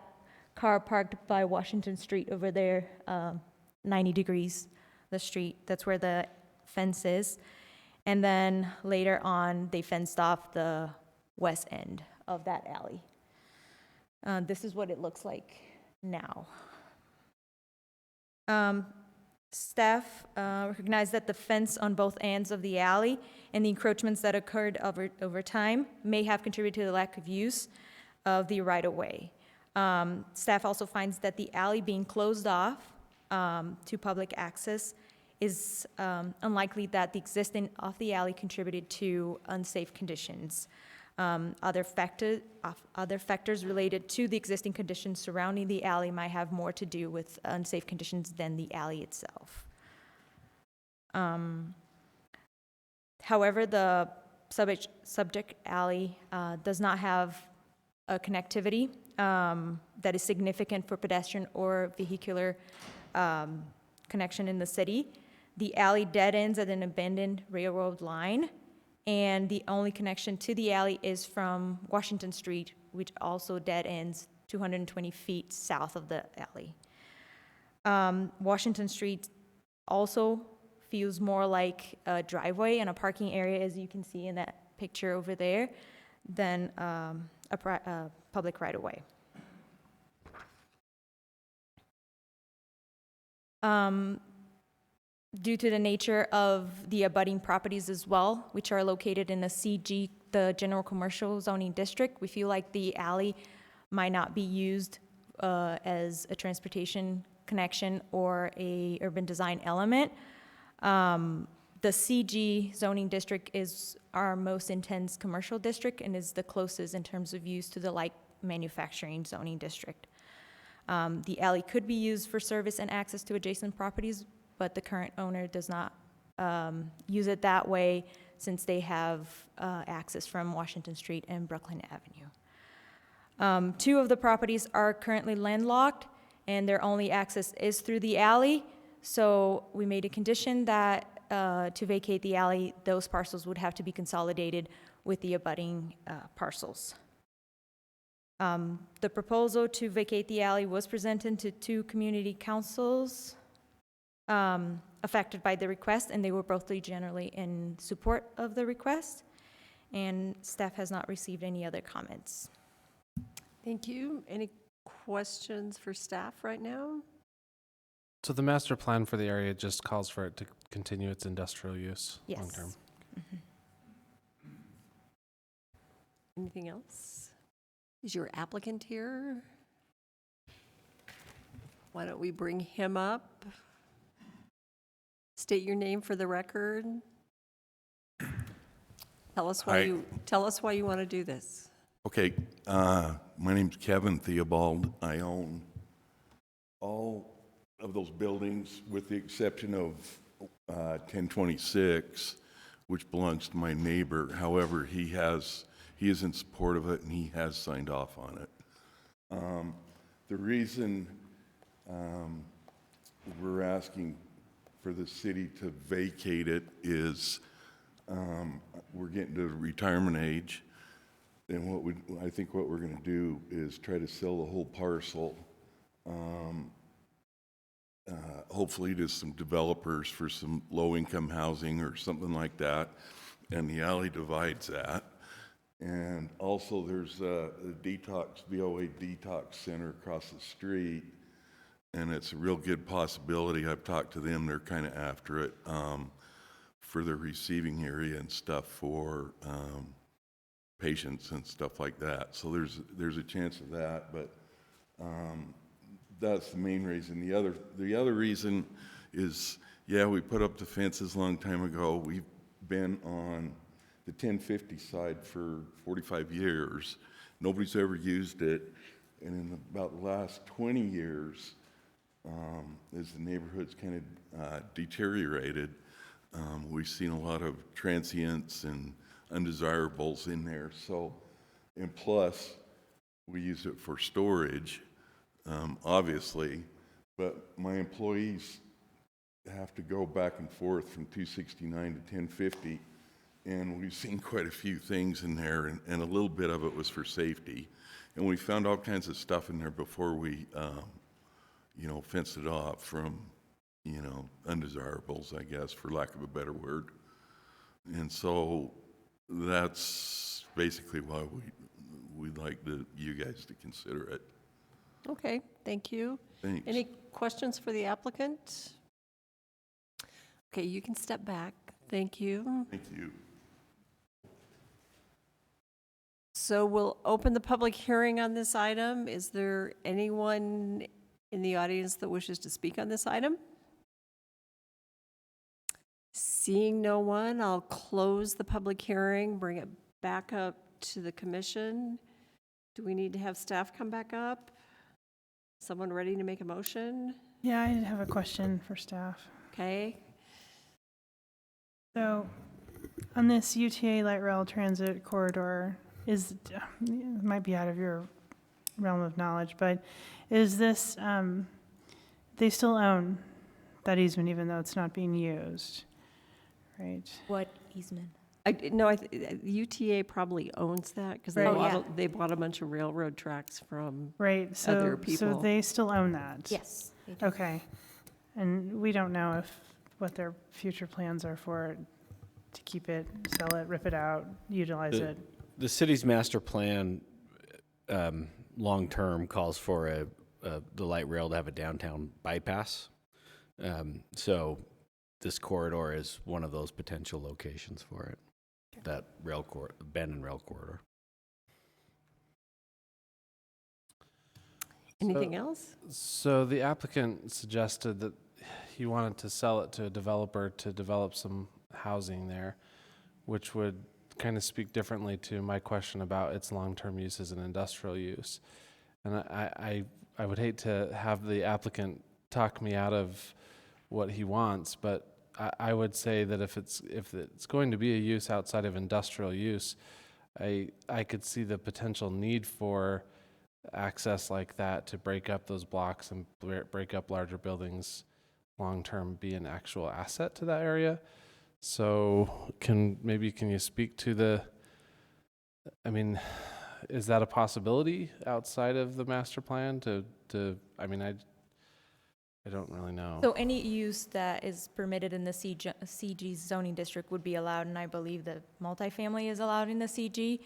car parked by Washington Street over there, 90 degrees, the street, that's where the fence is. And then later on, they fenced off the west end of that alley. This is what it looks like now. Staff recognized that the fence on both ends of the alley and the encroachments that occurred over time may have contributed to the lack of use of the right-of-way. Staff also finds that the alley being closed off to public access is unlikely that the existence of the alley contributed to unsafe conditions. Other factors related to the existing conditions surrounding the alley might have more to do with unsafe conditions than the alley itself. However, the subject alley does not have a connectivity that is significant for pedestrian or vehicular connection in the city. The alley dead ends at an abandoned railroad line, and the only connection to the alley is from Washington Street, which also dead ends 220 feet south of the alley. Washington Street also feels more like a driveway and a parking area, as you can see in that picture over there, than a public right-of-way. Due to the nature of the abutting properties as well, which are located in the CG, the General Commercial Zoning District, we feel like the alley might not be used as a transportation connection or a urban design element. The CG zoning district is our most intense commercial district and is the closest in terms of use to the light manufacturing zoning district. The alley could be used for service and access to adjacent properties, but the current owner does not use it that way since they have access from Washington Street and Brooklyn Avenue. Two of the properties are currently landlocked, and their only access is through the alley, so we made a condition that to vacate the alley, those parcels would have to be consolidated with the abutting parcels. The proposal to vacate the alley was presented to two community councils affected by the request, and they were both generally in support of the request, and staff has not received any other comments. Thank you. Any questions for staff right now? So the master plan for the area just calls for it to continue its industrial use Yes. long term. Mm-hmm. Anything else? Is your applicant here? Why don't we bring him up? State your name for the record. Tell us why you want to do this. Okay, my name's Kevin Theobald. I own all of those buildings with the exception of 1026, which belongs to my neighbor. However, he is in support of it and he has signed off on it. The reason we're asking for the city to vacate it is we're getting to retirement age, and I think what we're going to do is try to sell the whole parcel, hopefully to some developers for some low-income housing or something like that, and the alley divides that. And also there's a VOA detox center across the street, and it's a real good possibility. I've talked to them, they're kind of after it, for the receiving area and stuff for patients and stuff like that. So there's a chance of that, but that's the main reason. The other reason is, yeah, we put up the fences a long time ago. We've been on the 1050 side for 45 years. Nobody's ever used it. And in about the last 20 years, as the neighborhood's kind of deteriorated, we've seen a lot of transients and undesirables in there. So, and plus, we use it for storage, obviously, but my employees have to go back and forth from 269 to 1050, and we've seen quite a few things in there, and a little bit of it was for safety. And we found all kinds of stuff in there before we, fenced it off from, undesirables, I guess, for lack of a better word. And so that's basically why we'd like you guys to consider it. Okay, thank you. Thanks. Any questions for the applicant? Okay, you can step back. Thank you. Thank you. So we'll open the public hearing on this item. Is there anyone in the audience that wishes to speak on this item? Seeing no one, I'll close the public hearing, bring it back up to the commission. Do we need to have staff come back up? Someone ready to make a motion? Yeah, I have a question for staff. Okay. So, on this UTA light rail transit corridor, it might be out of your realm of knowledge, but is this, they still own that easement even though it's not being used, right? What easement? UTA probably owns that because Right. they bought a bunch of railroad tracks from Right, other so people. they still own that? Yes. they do. Okay. And we don't know what their future plans are for it, to keep it, sell it, rip it out, utilize it? The city's master plan, long-term, calls for the light rail to have a downtown bypass. So this corridor is one of those potential locations for it, that abandoned rail corridor. Anything else? So the applicant suggested that he wanted to sell it to a developer to develop some housing there, which would kind of speak differently to my question about its long-term use as an industrial use. And I would hate to have the applicant talk me out of what he wants, but I would say that if it's going to be a use outside of industrial use, I could see the potential need for access like that to break up those blocks and break up larger buildings long-term, be an actual asset to that area. So can you speak to is that a possibility outside of the master plan I don't really know. So any use that is permitted in the CG zoning district would be allowed, and I believe the multifamily is allowed in the CG.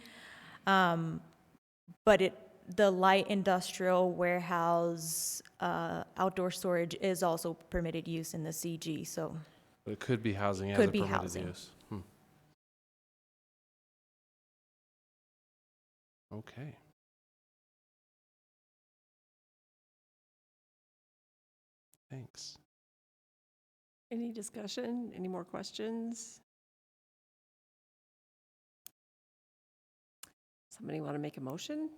But the light industrial warehouse, outdoor storage is also permitted use in the CG, so. But it could be housing as a Could be permitted housing. use. Okay. Thanks. Any discussion? Any more questions? Somebody want to make a motion?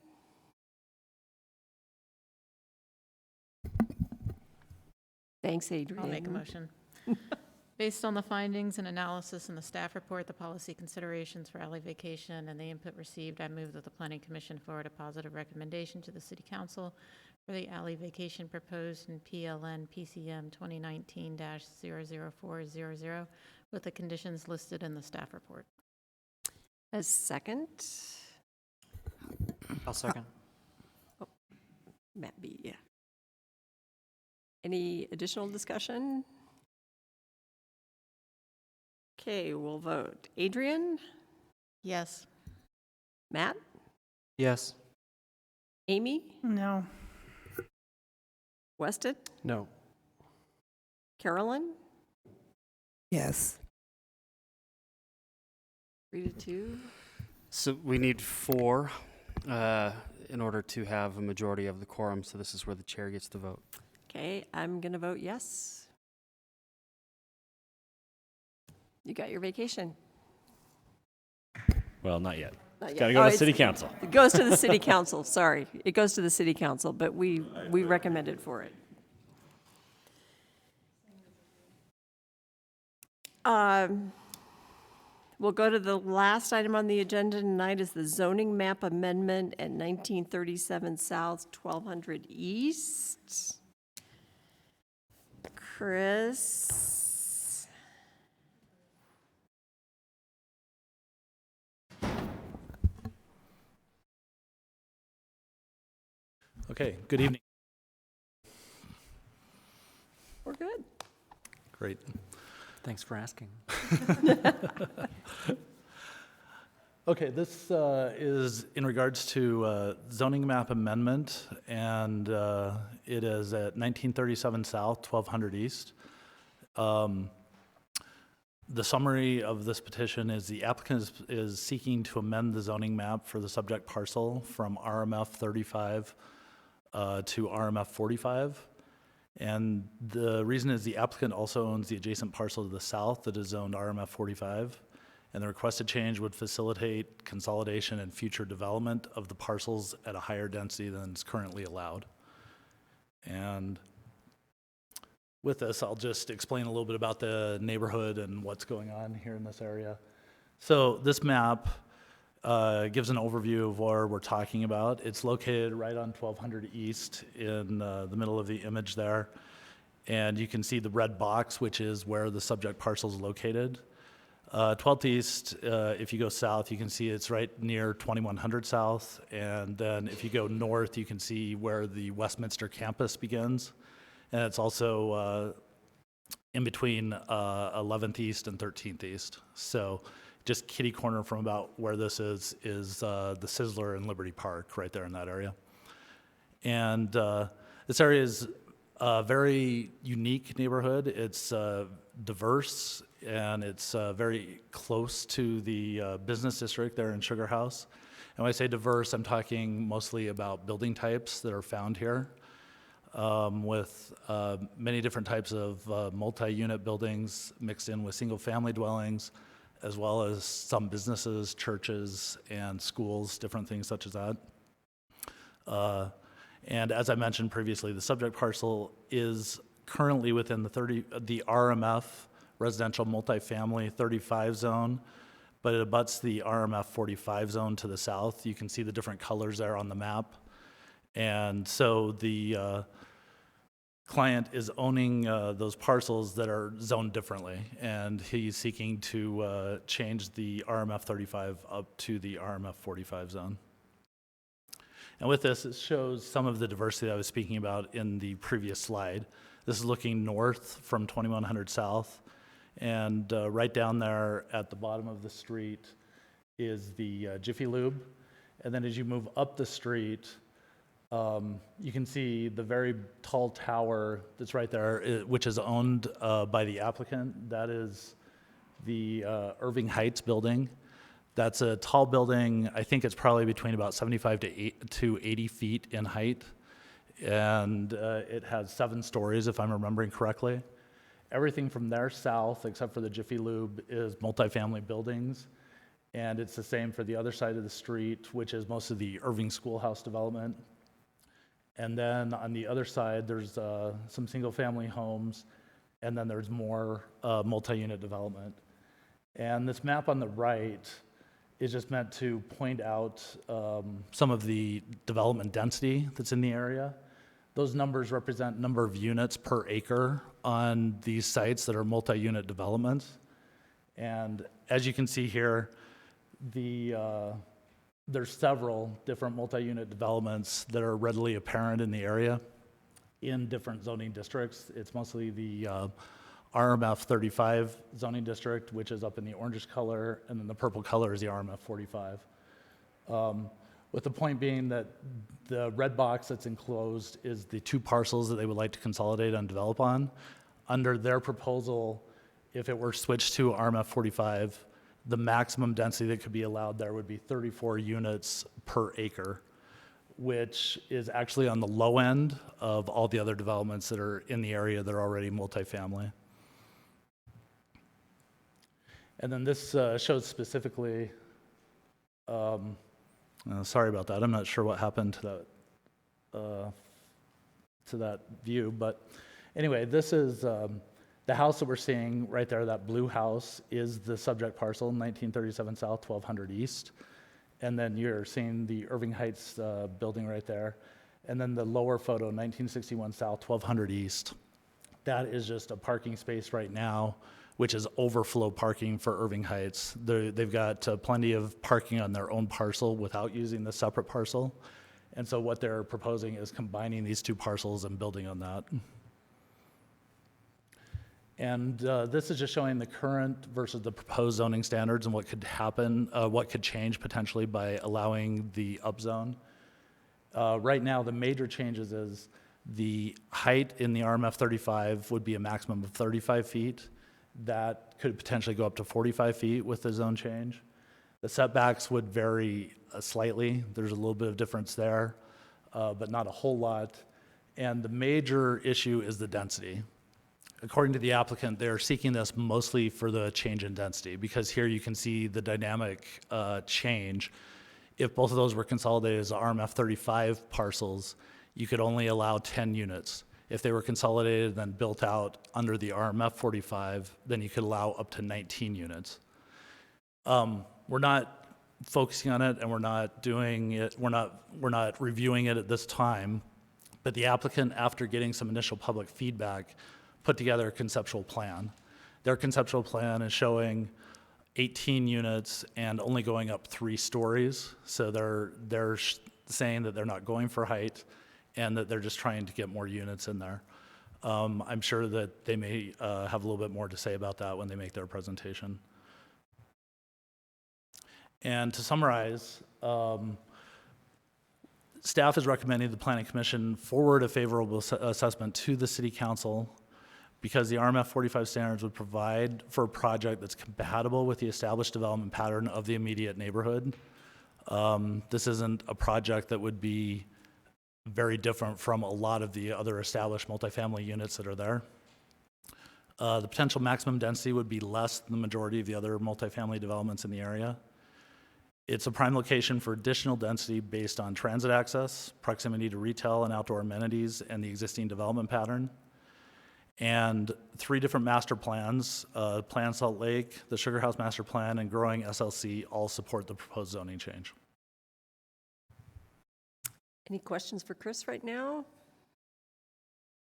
Thanks, Adrian. I'll make a motion. Based on the findings and analysis in the staff report, the policy considerations for alley vacation, and the input received, I move that the Planning Commission forward a positive recommendation to the City Council for the alley vacation proposed in PLN PCM 2019-00400 with the conditions listed in the staff report. A second? I'll second. Matt B., yeah. Any additional discussion? Okay, we'll vote. Adrian? Yes. Matt? Yes. Amy? No. Weston? No. Carolyn? Yes. 3 to 2. So we need 4 in order to have a majority of the quorum, so this is where the chair gets to vote. Okay, I'm going to vote yes. You got your vacation. Well, not yet. Not It's yet. got to go Oh, to city council. It goes to the city council, sorry. It goes to the city council, but we recommended for it. We'll go to the last item on the agenda tonight is the zoning map amendment at 1937 South, 1200 East. Chris? Okay, good evening. We're good. Great. Thanks for asking. Okay, this is in regards to zoning map amendment, and it is at 1937 South, 1200 East. The summary of this petition is the applicant is seeking to amend the zoning map for the subject parcel from RMF 35 to RMF 45. And the reason is the applicant also owns the adjacent parcel to the south that is zoned RMF 45. And the requested change would facilitate consolidation and future development of the parcels at a higher density than is currently allowed. And with this, I'll just explain a little bit about the neighborhood and what's going on here in this area. So this map gives an overview of where we're talking about. It's located right on 1200 East in the middle of the image there. And you can see the red box, which is where the subject parcel is located. 12th East, if you go south, you can see it's right near 2100 South. And then if you go north, you can see where the Westminster campus begins. And it's also in between 11th East and 13th East. So just kitty corner from about where this is the Sizzler and Liberty Park right there in that area. And this area is a very unique neighborhood. It's diverse, and it's very close to the business district there in Sugar House. And when I say diverse, I'm talking mostly about building types that are found here, with many different types of multi-unit buildings mixed in with single-family dwellings, as well as some businesses, churches, and schools, different things such as that. And as I mentioned previously, the subject parcel is currently within the RMF, residential multifamily 35 zone, but it abuts the RMF 45 zone to the south. You can see the different colors there on the map. And so the client is owning those parcels that are zoned differently, and he's seeking to change the RMF 35 up to the RMF 45 zone. And with this, it shows some of the diversity I was speaking about in the previous slide. This is looking north from 2100 South, and right down there at the bottom of the street is the Jiffy Lube. And then as you move up the street, you can see the very tall tower that's right there, which is owned by the applicant. That is the Irving Heights building. That's a tall building. I think it's probably between about 75 to 80 feet in height. And it has 7 stories, if I'm remembering correctly. Everything from there south, except for the Jiffy Lube, is multifamily buildings. And it's the same for the other side of the street, which is most of the Irving Schoolhouse development. And then on the other side, there's some single-family homes, and then there's more multi-unit development. And this map on the right is just meant to point out some of the development density that's in the area. Those numbers represent number of units per acre on these sites that are multi-unit developments. And as you can see here, there's several different multi-unit developments that are readily apparent in the area in different zoning districts. It's mostly the RMF 35 zoning district, which is up in the orangish color, and then the purple color is the RMF 45. With the point being that the red box that's enclosed is the 2 parcels that they would like to consolidate and develop on. Under their proposal, if it were switched to RMF 45, the maximum density that could be allowed there would be 34 units per acre, which is actually on the low end of all the other developments that are in the area that are already multifamily. And then this shows specifically, sorry about that, I'm not sure what happened to that view, but anyway, this is the house that we're seeing right there, that blue house is the subject parcel, 1937 South, 1200 East. And then you're seeing the Irving Heights building right there. And then the lower photo, 1961 South, 1200 East. That is just a parking space right now, which is overflow parking for Irving Heights. They've got plenty of parking on their own parcel without using the separate parcel. And so what they're proposing is combining these two parcels and building on that. And this is just showing the current versus the proposed zoning standards and what could happen, what could change potentially by allowing the upzone. Right now, the major changes is the height in the RMF 35 would be a maximum of 35 feet. That could potentially go up to 45 feet with the zone change. The setbacks would vary slightly. There's a little bit of difference there, but not a whole lot. And the major issue is the density. According to the applicant, they're seeking this mostly for the change in density, because here you can see the dynamic change. If both of those were consolidated as RMF 35 parcels, you could only allow 10 units. If they were consolidated and then built out under the RMF 45, then you could allow up to 19 units. We're not focusing on it, and we're not doing it, we're not reviewing it at this time, but the applicant, after getting some initial public feedback, put together a conceptual plan. Their conceptual plan is showing 18 units and only going up 3 stories. So they're saying that they're not going for height and that they're just trying to get more units in there. I'm sure that they may have a little bit more to say about that when they make their presentation. And to summarize, staff is recommending the Planning Commission forward a favorable assessment to the City Council because the RMF 45 standards would provide for a project that's compatible with the established development pattern of the immediate neighborhood. This isn't a project that would be very different from a lot of the other established multifamily units that are there. The potential maximum density would be less than the majority of the other multifamily developments in the area. It's a prime location for additional density based on transit access, proximity to retail and outdoor amenities, and the existing development pattern. And 3 different master plans, Plan Salt Lake, the Sugar House Master Plan, and Growing SLC all support the proposed zoning change. Any questions for Chris right now?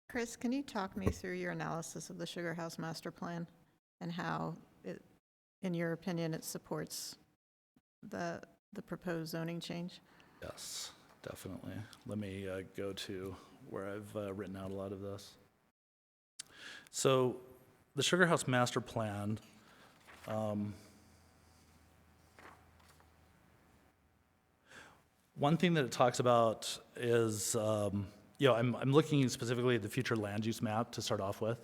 Chris, can you talk me through your analysis of the Sugar House Master Plan and how, it, in your opinion, it supports the proposed zoning change? Yes, definitely. Let me go to where I've written out a lot of this. So the Sugar House Master Plan, one thing that it talks about is, I'm looking specifically at the future land use map to start off with.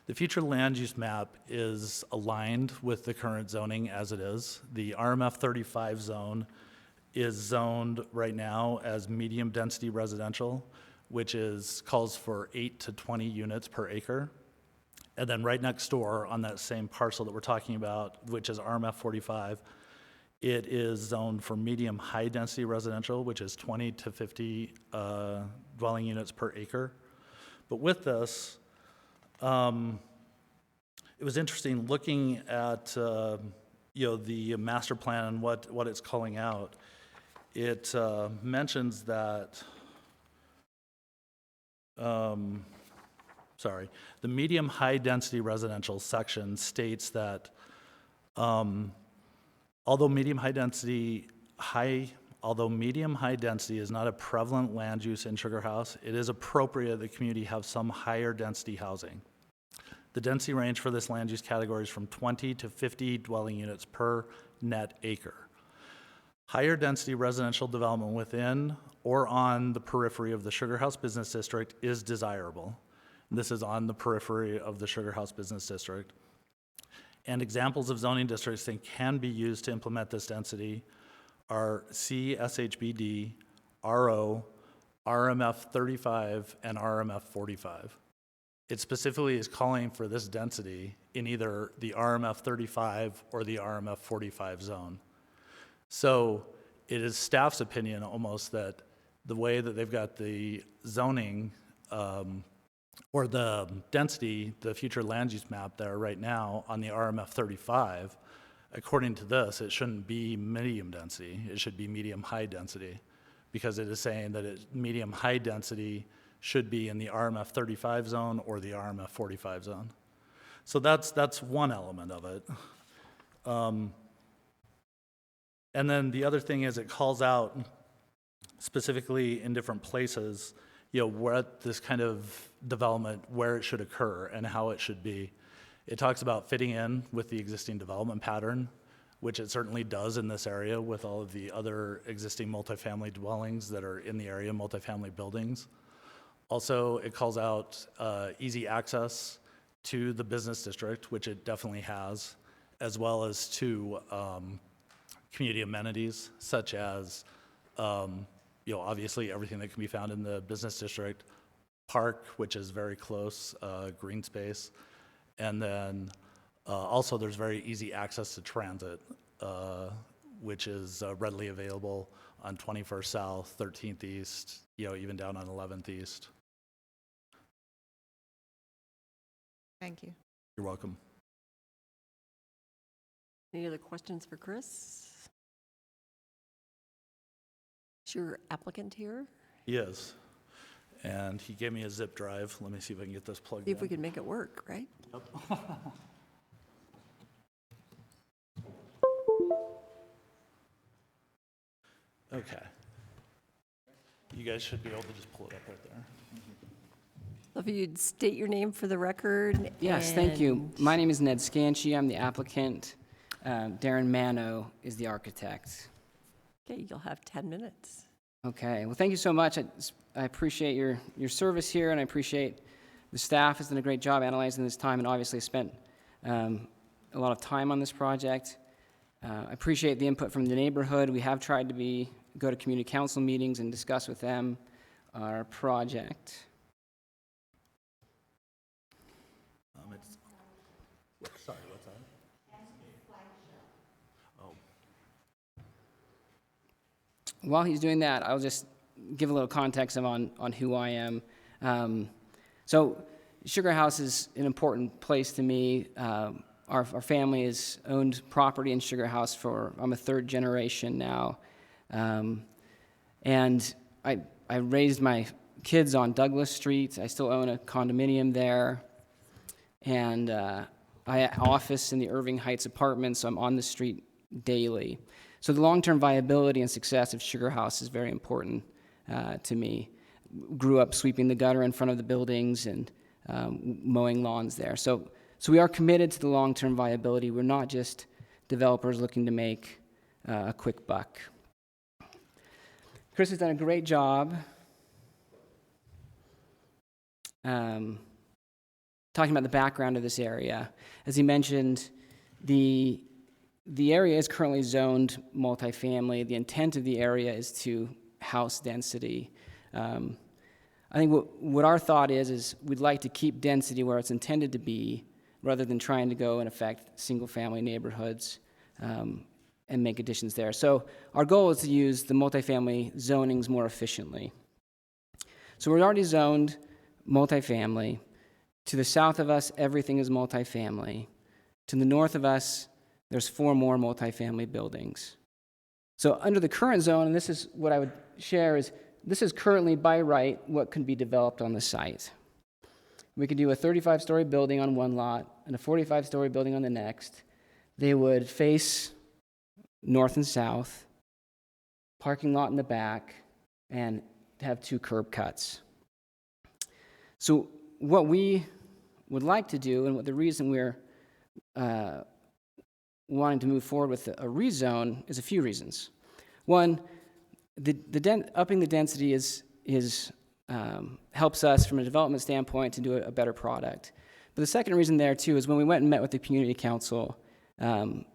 The future land use map is aligned with the current zoning as it is. The RMF 35 zone is zoned right now as medium density residential, which calls for 8 to 20 units per acre. And then right next door on that same parcel that we're talking about, which is RMF 45, it is zoned for medium high density residential, which is 20 to 50 dwelling units per acre. But with this, it was interesting looking at the master plan and what it's calling out. It mentions that the medium high density residential section states that although medium high density is not a prevalent land use in Sugar House, it is appropriate that the community have some higher density housing. The density range for this land use category is from 20 to 50 dwelling units per net acre. Higher density residential development within or on the periphery of the Sugar House Business District is desirable. This is on the periphery of the Sugar House Business District. And examples of zoning districts that can be used to implement this density are C, SHBD, RO, RMF 35, and RMF 45. It specifically is calling for this density in either the RMF 35 or the RMF 45 zone. So it is staff's opinion almost that the way that they've got the zoning or the density, the future land use map there right now on the RMF 35, according to this, it shouldn't be medium density. It should be medium-high density, because it is saying that medium-high density should be in the RMF 35 zone or the RMF 45 zone. So that's one element of it. And then the other thing is it calls out specifically in different places, where this kind of development, where it should occur and how it should be. It talks about fitting in with the existing development pattern, which it certainly does in this area with all of the other existing multifamily dwellings that are in the area, multifamily buildings. Also, it calls out easy access to the business district, which it definitely has, as well as to community amenities, such as obviously everything that can be found in the business district, park, which is very close, green space, and then also there's very easy access to transit, which is readily available on 21st South, 13th East, even down on 11th East. Thank you. You're welcome. Any other questions for Chris? Is your applicant here? He is. And he gave me a zip drive. Let me see if I can get this plugged See in. if we can make it work, right? Yep. Okay. You guys should be able to just pull it up right there. If you'd state your name for the record. Yes, thank you. and- My name is Ned Scanchi. I'm the applicant. Darren Mano is the architect. Okay, you'll have 10 minutes. Okay, well, thank you so much. I appreciate your service here, and I appreciate the staff has done a great job analyzing this time and obviously spent a lot of time on this project. I appreciate the input from the neighborhood. We have tried to go to community council meetings and discuss with them our project. Sorry, what's that? Oh. While he's doing that, I'll just give a little context on who I am. So Sugar House is an important place to me. Our family has owned property in Sugar House I'm a third generation now. And I raised my kids on Douglas Street. I still own a condominium there. And I office in the Irving Heights apartments, so I'm on the street daily. So the long-term viability and success of Sugar House is very important to me. Grew up sweeping the gutter in front of the buildings and mowing lawns there. So we are committed to the long-term viability. We're not just developers looking to make a quick buck. Chris has done a great job talking about the background of this area. As he mentioned, the area is currently zoned multifamily. The intent of the area is to house density. I think what our thought is we'd like to keep density where it's intended to be, rather than trying to go and affect single-family neighborhoods and make additions there. So our goal is to use the multifamily zonings more efficiently. So we're already zoned multifamily. To the south of us, everything is multifamily. To the north of us, there's 4 more multifamily buildings. So under the current zone, and this is what I would share, is this is currently by right what can be developed on the site. We could do a 35-story building on one lot and a 45-story building on the next. They would face north and south, parking lot in the back, and have 2 curb cuts. So what we would like to do, and what the reason we're wanting to move forward with a rezone is a few reasons. One, upping the density helps us from a development standpoint to do a better product. But the second reason there too is when we went and met with the community council, the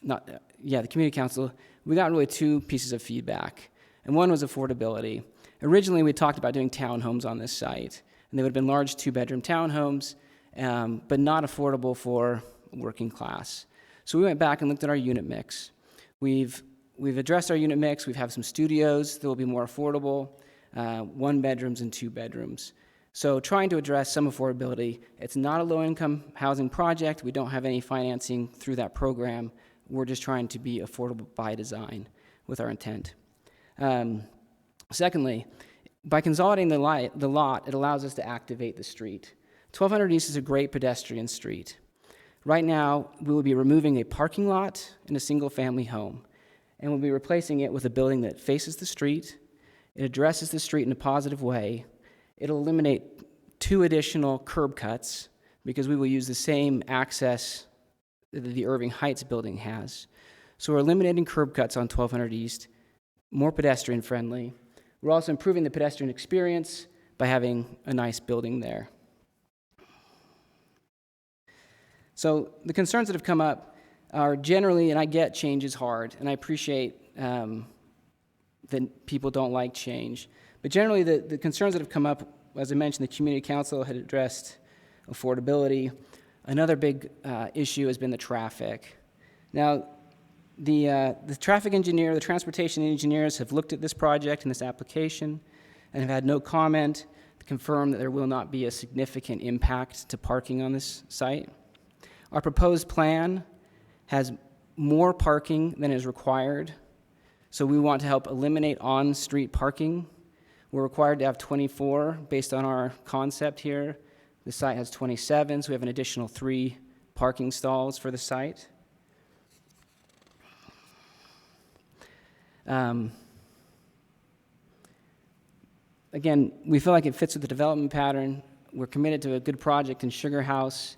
community council, we got really two pieces of feedback. And one was affordability. Originally, we talked about doing townhomes on this site, and they would have been large 2-bedroom townhomes, but not affordable for working class. So we went back and looked at our unit mix. We've addressed our unit mix. We have some studios that will be more affordable, 1 bedrooms and 2 bedrooms. So trying to address some affordability. It's not a low-income housing project. We don't have any financing through that program. We're just trying to be affordable by design with our intent. Secondly, by consolidating the lot, it allows us to activate the street. 1200 East is a great pedestrian street. Right now, we will be removing a parking lot and a single-family home, and we'll be replacing it with a building that faces the street. It addresses the street in a positive way. It'll eliminate 2 additional curb cuts because we will use the same access that the Irving Heights building has. So we're eliminating curb cuts on 1200 East, more pedestrian friendly. We're also improving the pedestrian experience by having a nice building there. So the concerns that have come up are generally, and I get change is hard, and I appreciate that people don't like change. But generally, the concerns that have come up, as I mentioned, the community council had addressed affordability. Another big issue has been the traffic. Now, the traffic engineer, the transportation engineers have looked at this project and this application and have had no comment to confirm that there will not be a significant impact to parking on this site. Our proposed plan has more parking than is required, so we want to help eliminate on-street parking. We're required to have 24 based on our concept here. The site has 27, so we have an additional 3 parking stalls for the site. Again, we feel like it fits with the development pattern. We're committed to a good project in Sugar House.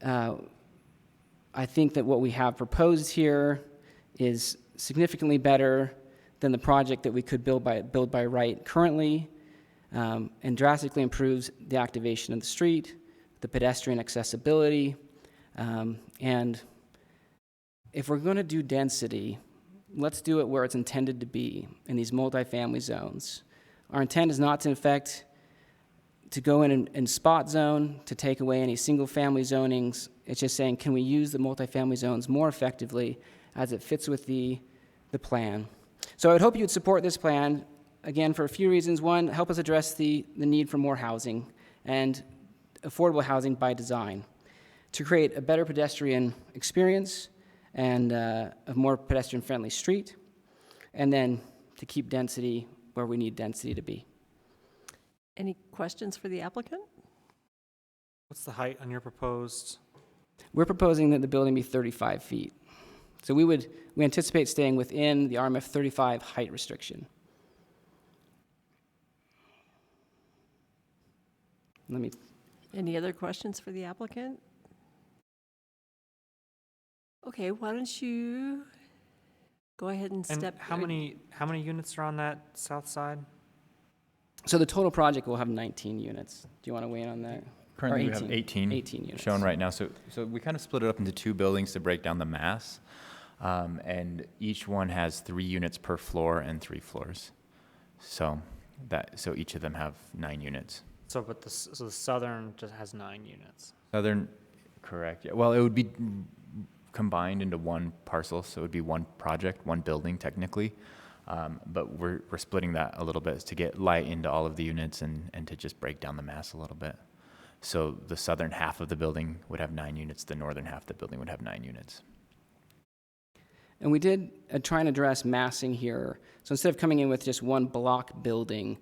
I think that what we have proposed here is significantly better than the project that we could build by right currently, and drastically improves the activation of the street, the pedestrian accessibility, and if we're going to do density, let's do it where it's intended to be, in these multifamily zones. Our intent is not to go in and spot zone, to take away any single-family zonings. It's just saying, can we use the multifamily zones more effectively as it fits with the plan? So I would hope you would support this plan, again, for a few reasons. One, help us address the need for more housing and affordable housing by design, to create a better pedestrian experience and a more pedestrian-friendly street, and then to keep density where we need density to be. Any questions for the applicant? What's the height on your proposed? We're proposing that the building be 35 feet. So we anticipate staying within the RMF 35 height restriction. Any other questions for the applicant? Okay, why don't you go ahead and step. How many units are on that south side? So the total project will have 19 units. Do you want to weigh in on that? Currently, we have 18 units shown right now. So we kind of split it up into 2 buildings to break down the mass, and each one has 3 units per floor and 3 floors. So each of them have 9 units. So the southern just has 9 units. Southern, correct. Yeah. Well, it would be combined into one parcel, so it would be one project, one building technically. But we're splitting that a little bit to get light into all of the units and to just break down the mass a little bit. So the southern half of the building would have 9 units, the northern half of the building would have 9 units. And we did try and address massing here. So instead of coming in with just one block building,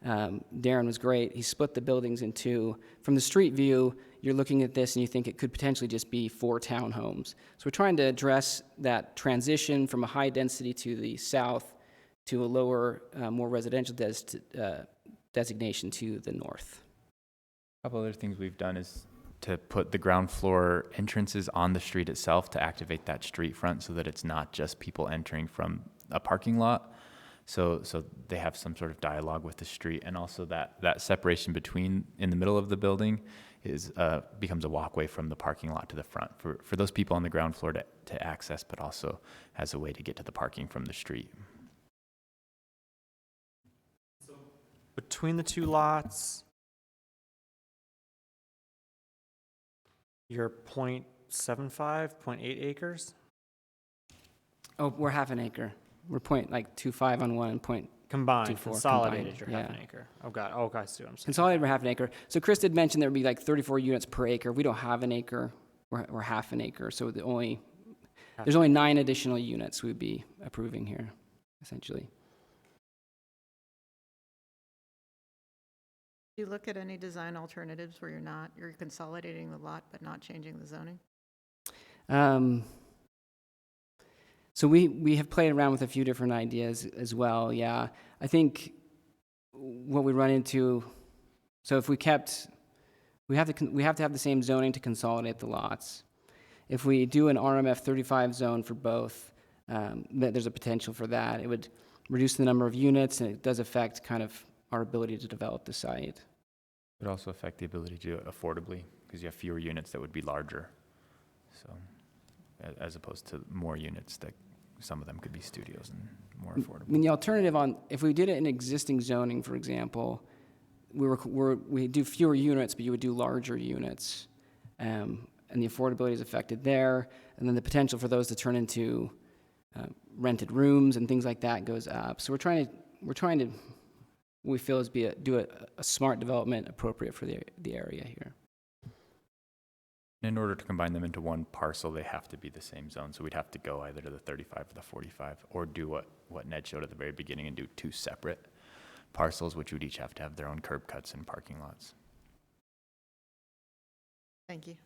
Darren was great. He split the buildings in 2. From the street view, you're looking at this and you think it could potentially just be 4 townhomes. So we're trying to address that transition from a high density to the south to a lower, more residential designation to the north. A couple other things we've done is to put the ground floor entrances on the street itself to activate that street front so that it's not just people entering from a parking lot. So they have some sort of dialogue with the street, and also that separation in the middle of the building becomes a walkway from the parking lot to the front for those people on the ground floor to access, but also has a way to get to the parking from the street. Between the two lots, you're 0.75, 0.8 acres? Oh, we're half an acre. We're 0.25 on one and 0.24 Combined, consolidated, combined. you're half an acre. Oh, God, okay, I see what I'm saying. Consolidated, we're half an acre. So Chris did mention there would be like 34 units per acre. We don't have an acre. We're half an acre. So there's only 9 additional units we'd be approving here, essentially. Do you look at any design alternatives where you're consolidating the lot but not changing the zoning? So we have played around with a few different ideas as well, yeah. I think what we run into, so if we have to have the same zoning to consolidate the lots. If we do an RMF 35 zone for both, there's a potential for that. It would reduce the number of units, and it does affect kind of our ability to develop the site. It would also affect the ability to do it affordably because you have fewer units that would be larger. So, as opposed to more units that some of them could be studios and more affordable. I mean, the alternative if we did it in existing zoning, for example, we do fewer units, but you would do larger units. And the affordability is affected there. And then the potential for those to turn into rented rooms and things like that goes up. So we're trying to we feel is do a smart development appropriate for the area here. In order to combine them into one parcel, they have to be the same zone. So we'd have to go either to the 35 or the 45, or do what Ned showed at the very beginning and do 2 separate parcels, which would each have to have their own curb cuts and parking lots. Thank you.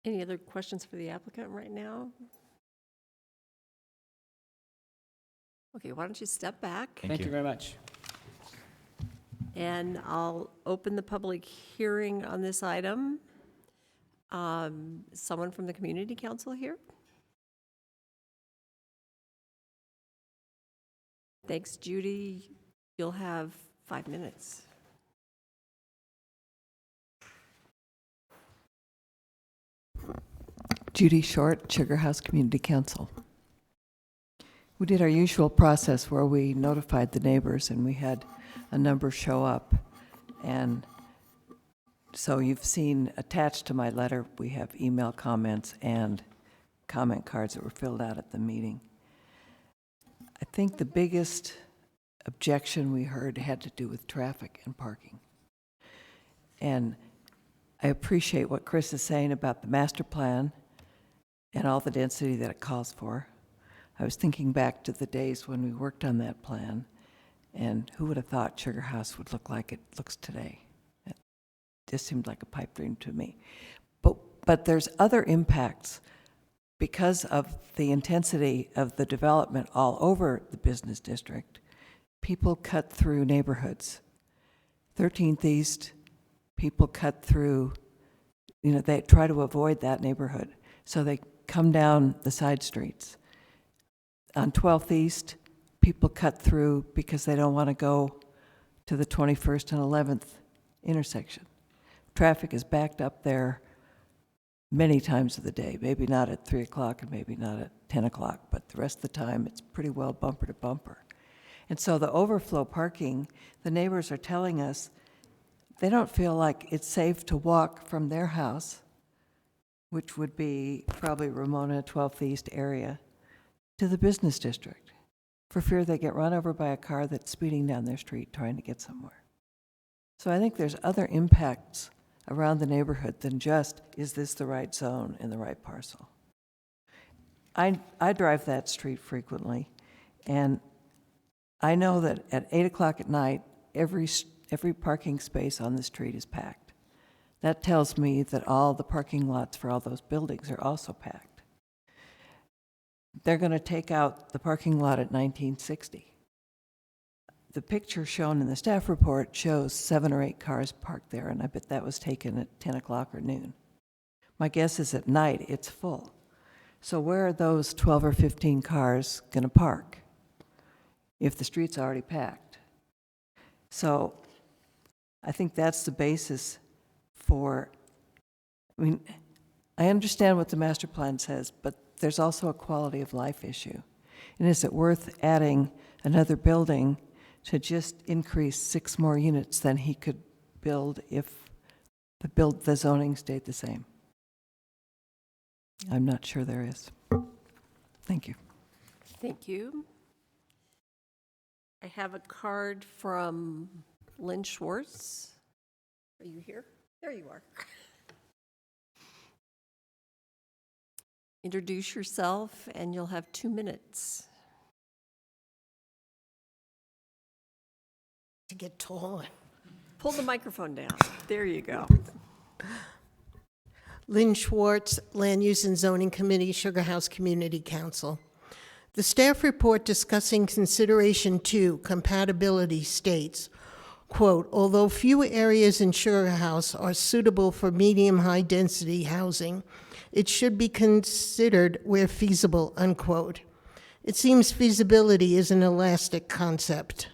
Any other questions for the applicant right now? Okay, why don't you step back? Thank you very much. And I'll open the public hearing on this item. Someone from the community council here? Thanks, Judy. You'll have 5 minutes. Judy Short, Sugar House Community Council. We did our usual process where we notified the neighbors, and we had a number show up. And so you've seen attached to my letter, we have email comments and comment cards that were filled out at the meeting. I think the biggest objection we heard had to do with traffic and parking. And I appreciate what Chris is saying about the master plan and all the density that it calls for. I was thinking back to the days when we worked on that plan, and who would have thought Sugar House would look like it looks today? It just seemed like a pipe dream to me. But there's other impacts because of the intensity of the development all over the business district. People cut through neighborhoods. 13th East, people cut through, they try to avoid that neighborhood. So they come down the side streets. On 12th East, people cut through because they don't want to go to the 21st and 11th intersection. Traffic is backed up there many times of the day, maybe not at 3 o'clock and maybe not at 10 o'clock, but the rest of the time it's pretty well bumper to bumper. And so the overflow parking, the neighbors are telling us they don't feel like it's safe to walk from their house, which would be probably Ramona 12th East area, to the business district, for fear they get run over by a car that's speeding down their street trying to get somewhere. So I think there's other impacts around the neighborhood than just, is this the right zone in the right parcel? I drive that street frequently, and I know that at 8 o'clock at night, every parking space on the street is packed. That tells me that all the parking lots for all those buildings are also packed. They're going to take out the parking lot at 1960. The picture shown in the staff report shows 7 or 8 cars parked there, and I bet that was taken at 10 o'clock or noon. My guess is at night it's full. So where are those 12 or 15 cars going to park if the street's already packed? So I think that's the basis for, I mean, I understand what the master plan says, but there's also a quality of life issue. And is it worth adding another building to just increase 6 more units than he could build if the zoning stayed the same? I'm not sure there is. Thank you. Thank you. I have a card from Lynn Schwartz. Are you here? There you are. Introduce yourself, and you'll have 2 minutes. To get taller. Pull the microphone down. There you go. Lynn Schwartz, Land Use and Zoning Committee, Sugar House Community Council. The staff report discussing consideration 2, compatibility, states, quote, although few areas in Sugar House are suitable for medium-high density housing, it should be considered where feasible, unquote. It seems feasibility is an elastic concept,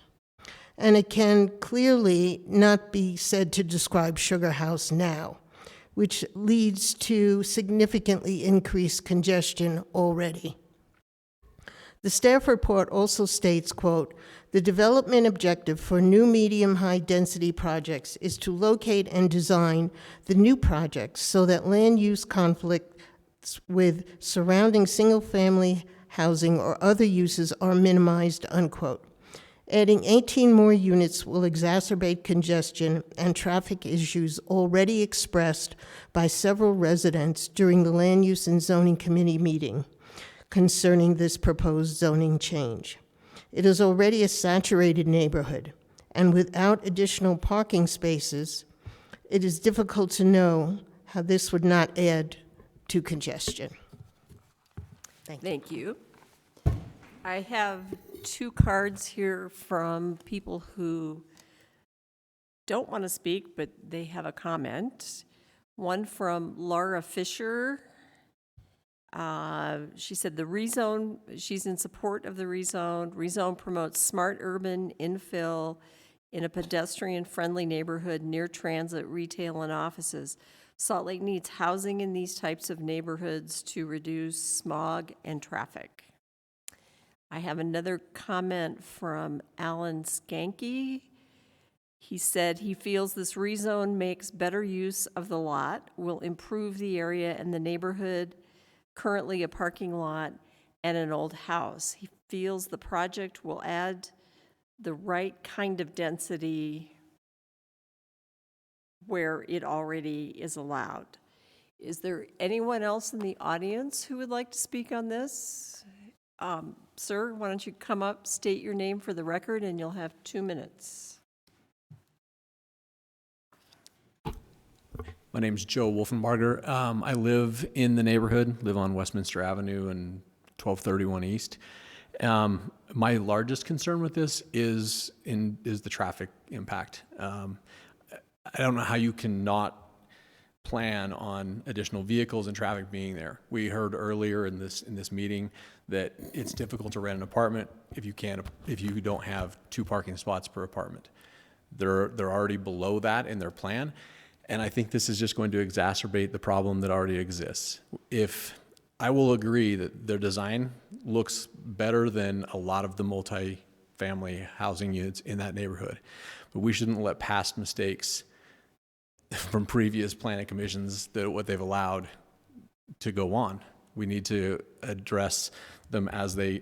and it can clearly not be said to describe Sugar House now, which leads to significantly increased congestion already. The staff report also states, quote, the development objective for new medium-high density projects is to locate and design the new projects so that land use conflicts with surrounding single-family housing or other uses are minimized, unquote. Adding 18 more units will exacerbate congestion and traffic issues already expressed by several residents during the Land Use and Zoning Committee meeting concerning this proposed zoning change. It is already a saturated neighborhood, and without additional parking spaces, it is difficult to how this would not add to congestion. Thank you. I have 2 cards here from people who don't want to speak, but they have a comment. One from Laura Fisher. She said the rezone, she's in support of the rezone. Rezone promotes smart urban infill in a pedestrian-friendly neighborhood near transit, retail, and offices. Salt Lake needs housing in these types of neighborhoods to reduce smog and traffic. I have another comment from Alan Skanke. He said he feels this rezone makes better use of the lot, will improve the area and the neighborhood, currently a parking lot and an old house. He feels the project will add the right kind of density where it already is allowed. Is there anyone else in the audience who would like to speak on this? Sir, why don't you come up, state your name for the record, and you'll have 2 minutes. My name's Joe Wolfenbarger. I live in the neighborhood, live on Westminster Avenue and 1231 East. My largest concern with this is the traffic impact. I don't know how you can not plan on additional vehicles and traffic being there. We heard earlier in this meeting that it's difficult to rent an apartment if you don't have 2 parking spots per apartment. They're already below that in their plan, and I think this is just going to exacerbate the problem that already exists. If I will agree that their design looks better than a lot of the multi-family housing units in that neighborhood, but we shouldn't let past mistakes from previous planning commissions that what they've allowed to go on. We need to address them as they,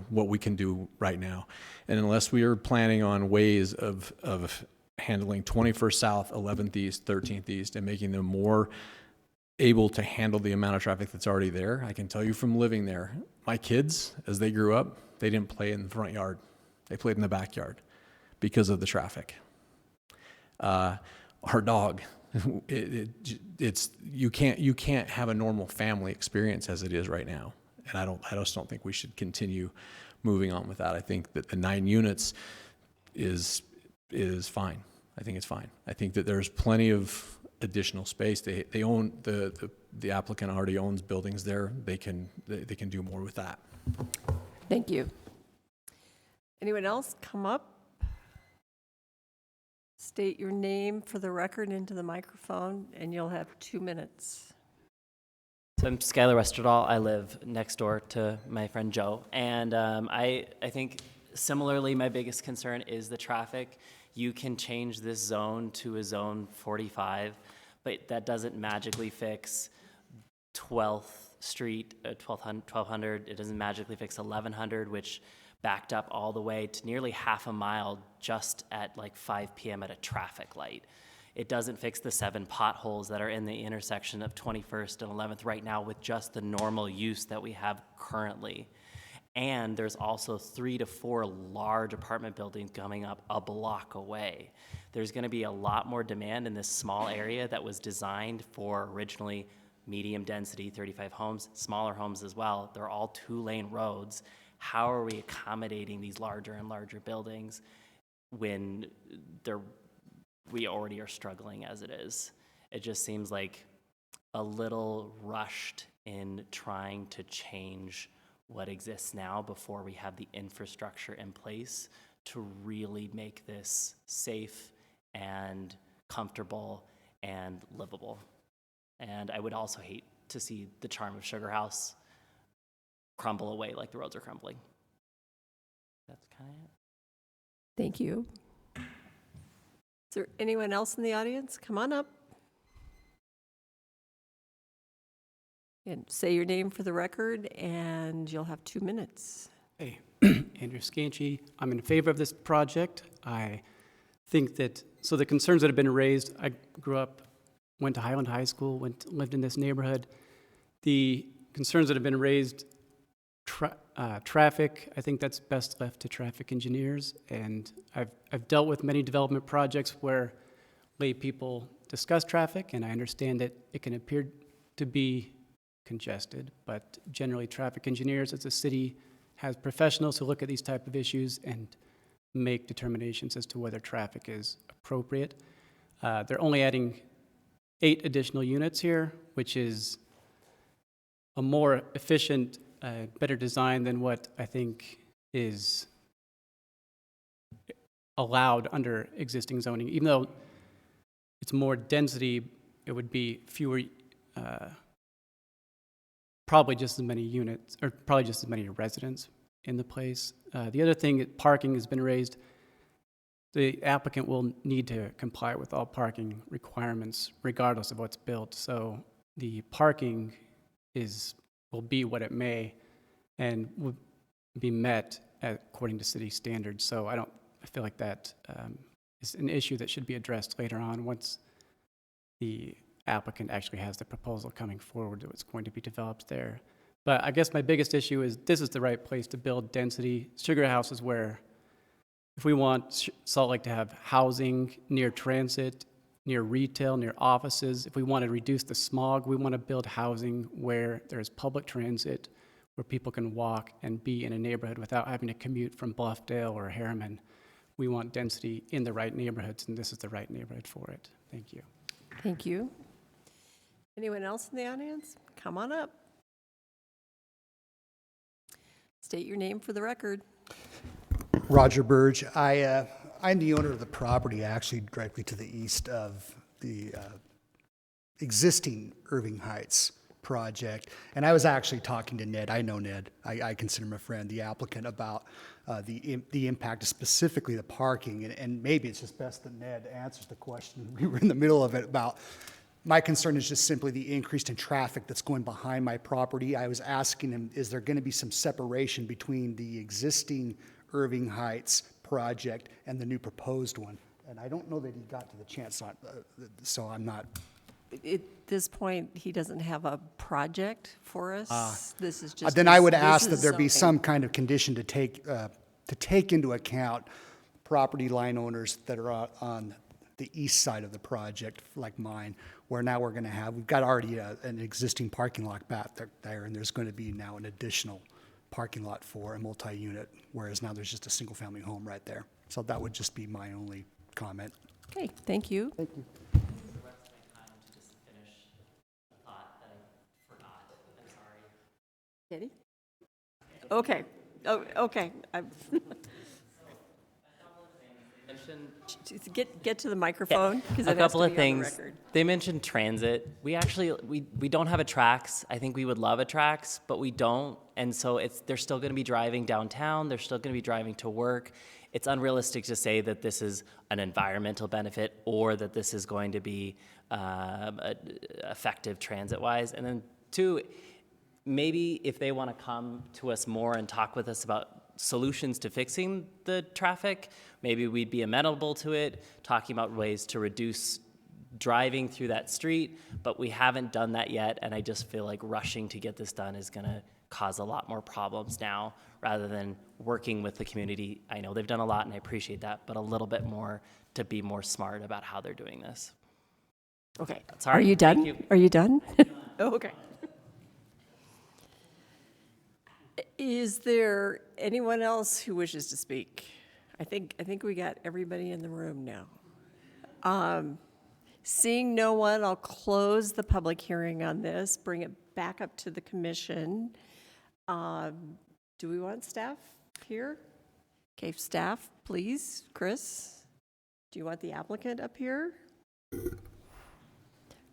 what we can do right now. And unless we are planning on ways of handling 21st South, 11th East, 13th East, and making them more able to handle the amount of traffic that's already there, I can tell you from living there, my kids, as they grew up, they didn't play in the front yard. They played in the backyard because of the traffic. Our dog, you can't have a normal family experience as it is right now, and I just don't think we should continue moving on with that. I think that the 9 units is fine. I think it's fine. I think that there's plenty of additional space. They own the applicant already owns buildings there. They can do more with that. Thank you. Anyone else come up? State your name for the record into the microphone, and you'll have 2 minutes. So I'm Skylar Westerdahl. I live next door to my friend Joe. And I think similarly, my biggest concern is the traffic. You can change this zone to a zone 45, but that doesn't magically fix 12th Street, 1200. It doesn't magically fix 1100, which backed up all the way to nearly half a mile just at like 5 p.m. at a traffic light. It doesn't fix the 7 potholes that are in the intersection of 21st and 11th right now with just the normal use that we have currently. And there's also 3 to 4 large apartment buildings coming up a block away. There's going to be a lot more demand in this small area that was designed for originally medium density, 35 homes, smaller homes as well. They're all 2-lane roads. How are we accommodating these larger and larger buildings when we already are struggling as it is? It just seems like a little rushed in trying to change what exists now before we have the infrastructure in place to really make this safe and comfortable and livable. And I would also hate to see the charm of Sugar House crumble away like the roads are crumbling. That's kind of it. Thank you. Is there anyone else in the audience? Come on up. And say your name for the record, and you'll have 2 minutes. Hey, Andrew Scanchi. I'm in favor of this project. I think that, so the concerns that have been raised, I grew up, went to Highland High School, lived in this neighborhood. The concerns that have been raised, traffic, I think that's best left to traffic engineers. And I've dealt with many development projects where lay people discuss traffic, and I understand that it can appear to be congested, but generally traffic engineers as a city has professionals who look at these type of issues and make determinations as to whether traffic is appropriate. They're only adding 8 additional units here, which is a more efficient, better design than what I think is allowed under existing zoning. Even though it's more density, it would be fewer, probably just as many units, or probably just as many residents in the place. The other thing, parking has been raised. The applicant will need to comply with all parking requirements regardless of what's built. So the parking will be what it may and will be met according to city standards. So I feel like that is an issue that should be addressed later on once the applicant actually has the proposal coming forward that's going to be developed there. But I guess my biggest issue is this is the right place to build density. Sugar House is where, if we want Salt Lake to have housing near transit, near retail, near offices, if we want to reduce the smog, we want to build housing where there's public transit, where people can walk and be in a neighborhood without having to commute from Bluffdale or Harriman. We want density in the right neighborhoods, and this is the right neighborhood for it. Thank you. Thank you. Anyone else in the audience? Come on up. State your name for the record. Roger Burge. I'm the owner of the property actually directly to the east of the existing Irving Heights project. And I was actually talking to Ned. I know Ned. I consider him a friend, the applicant, about the impact, specifically the parking. And maybe it's just best that Ned answers the question. We were in the middle of it about, my concern is just simply the increase in traffic that's going behind my property. I was asking him, is there going to be some separation between the existing Irving Heights project and the new proposed one? And I don't know that he got to the chance, so I'm not. At this point, he doesn't have a project for us. This is just. Then I would ask that there be some kind of condition to take into account property line owners that are on the east side of the project, like mine, where now we've got already an existing parking lot back there, and there's going to be now an additional parking lot for a multi-unit, whereas now there's just a single-family home right there. So that would just be my only comment. Okay, thank you. Thank you. Kitty? Okay. Oh, okay. Get to the microphone, because A it has couple to of be on the things. record. They mentioned transit. We actually we don't have a Trax. I think we would love a Trax, but we don't. And so they're still going to be driving downtown. They're still going to be driving to work. It's unrealistic to say that this is an environmental benefit or that this is going to be effective transit-wise. And then two, maybe if they want to come to us more and talk with us about solutions to fixing the traffic, maybe we'd be amenable to it, talking about ways to reduce driving through that street, but we haven't done that yet, and I just feel like rushing to get this done is gonna cause a lot more problems now, rather than working with the community. I know they've done a lot, and I appreciate that, but a little bit more to be more smart about how they're doing this. Okay. Sorry. Are you Thank done? Are you done? Oh, okay. Is there anyone else who wishes to speak? I think we got everybody in the room now. Seeing no one, I'll close the public hearing on this, bring it back up to the commission. Do we want staff here? Okay, staff, please. Chris, do you want the applicant up here?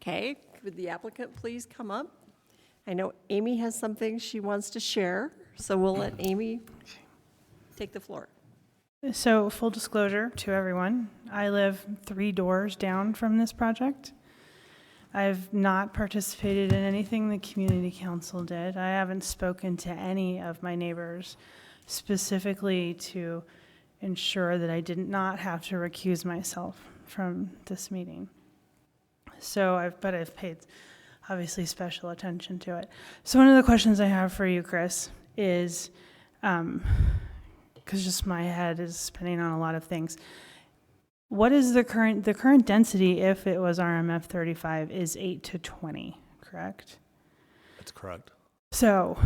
Okay, would the applicant please come up? I know Amy has something she wants to share, so we'll let Amy take the floor. So, full disclosure to everyone, I live 3 doors down from this project. I've not participated in anything the community council did. I haven't spoken to any of my neighbors specifically to ensure that I did not have to recuse myself from this meeting. So, I've paid obviously special attention to it. So one of the questions I have for you, Chris, is, because just my head is spinning on a lot of things. What is the current density, if it was RMF 35, is 8 to 20, correct? That's correct. So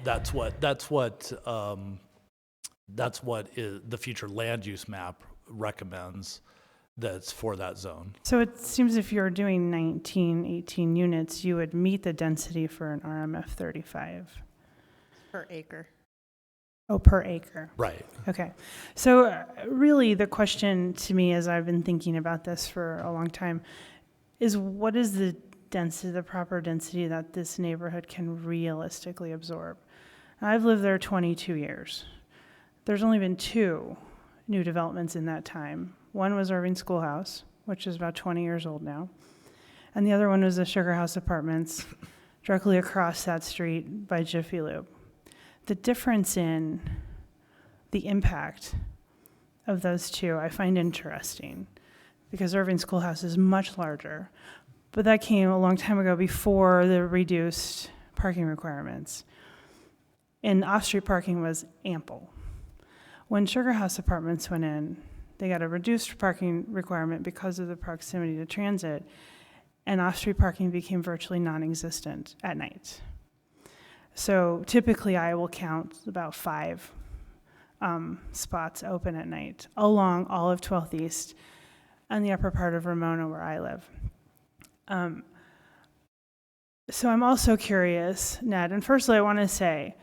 that's what the future land use map recommends. That's for that zone. So it seems if you're doing 19, 18 units, you would meet the density for an RMF 35. Per acre. Oh, per acre. Right. Okay. So really the question to me, as I've been thinking about this for a long time, is what is the density, the proper density that this neighborhood can realistically absorb? I've lived there 22 years. There's only been 2 new developments in that time. One was Irving Schoolhouse, which is about 20 years old now. And the other one was the Sugar House Apartments, directly across that street by Jiffy Lube. The difference in the impact of those 2 I find interesting, because Irving Schoolhouse is much larger, but that came a long time ago before the reduced parking requirements. And off-street parking was ample. When Sugar House Apartments went in, they got a reduced parking requirement because of the proximity to transit, and off-street parking became virtually non-existent at night. So typically I will count about 5 spots open at night along all of 12th East and the upper part of Ramona where I live. So I'm also curious, Ned, and firstly I want to say,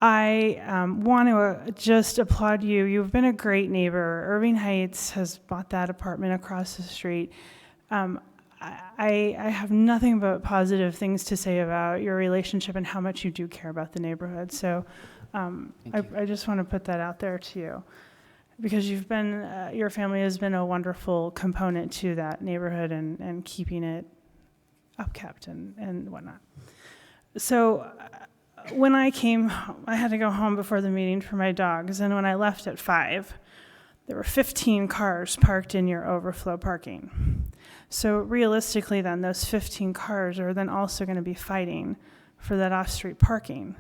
I want to just applaud you. You've been a great neighbor. Irving Heights has bought that apartment across the street. I have nothing but positive things to say about your relationship and how much you do care about the neighborhood. So I just want to put that out there to you, because you've been, your family has been a wonderful component to that neighborhood and keeping it upkept and whatnot. So when I came, I had to go home before the meeting for my dogs, and when I left at 5, there were 15 cars parked in your overflow parking. So realistically then, those 15 cars are then also going to be fighting for that off-street parking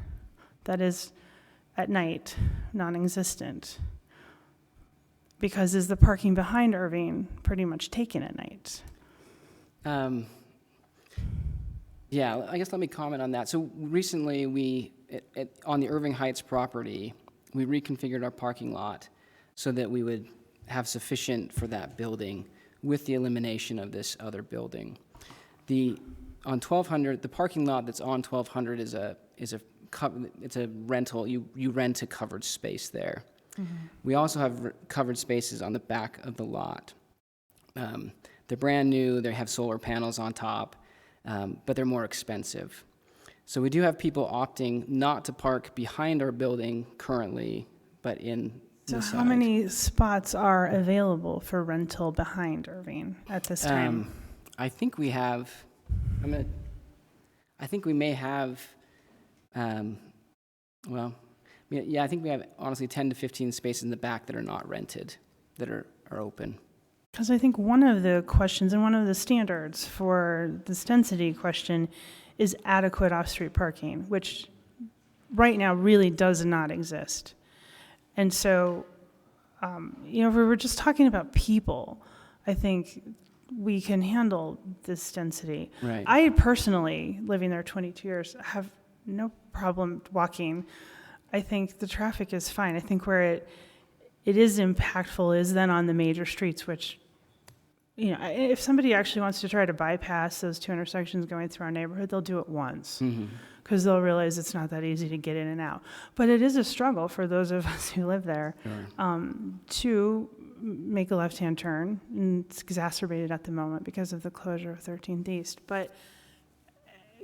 that is at night non-existent. Because is the parking behind Irving pretty much taken at night? Yeah, I guess let me comment on that. So recently on the Irving Heights property, we reconfigured our parking lot so that we would have sufficient for that building with the elimination of this other building. On 1200, the parking lot that's on 1200 it's a rental. You rent a covered space there. We also have covered spaces on the back of the lot. They're brand new, they have solar panels on top, but they're more expensive. So we do have people opting not to park behind our building currently, but in So the how side. many spots are available for rental behind Irving at this time? I think we have, I think we may have, yeah, I think we have honestly 10 to 15 spaces in the back that are not rented, that are open. Because I think one of the questions and one of the standards for this density question is adequate off-street parking, which right now really does not exist. And so, if we were just talking about people, I think we can handle this density. Right. I personally, living there 22 years, have no problem walking. I think the traffic is fine. I think where it is impactful is then on the major streets, which, if somebody actually wants to try to bypass those two intersections going through our neighborhood, they'll do it once because they'll realize it's not that easy to get in and out. But it is a struggle for those of us who live there to make a left-hand turn, and it's exacerbated at the moment because of the closure of 13th East. But,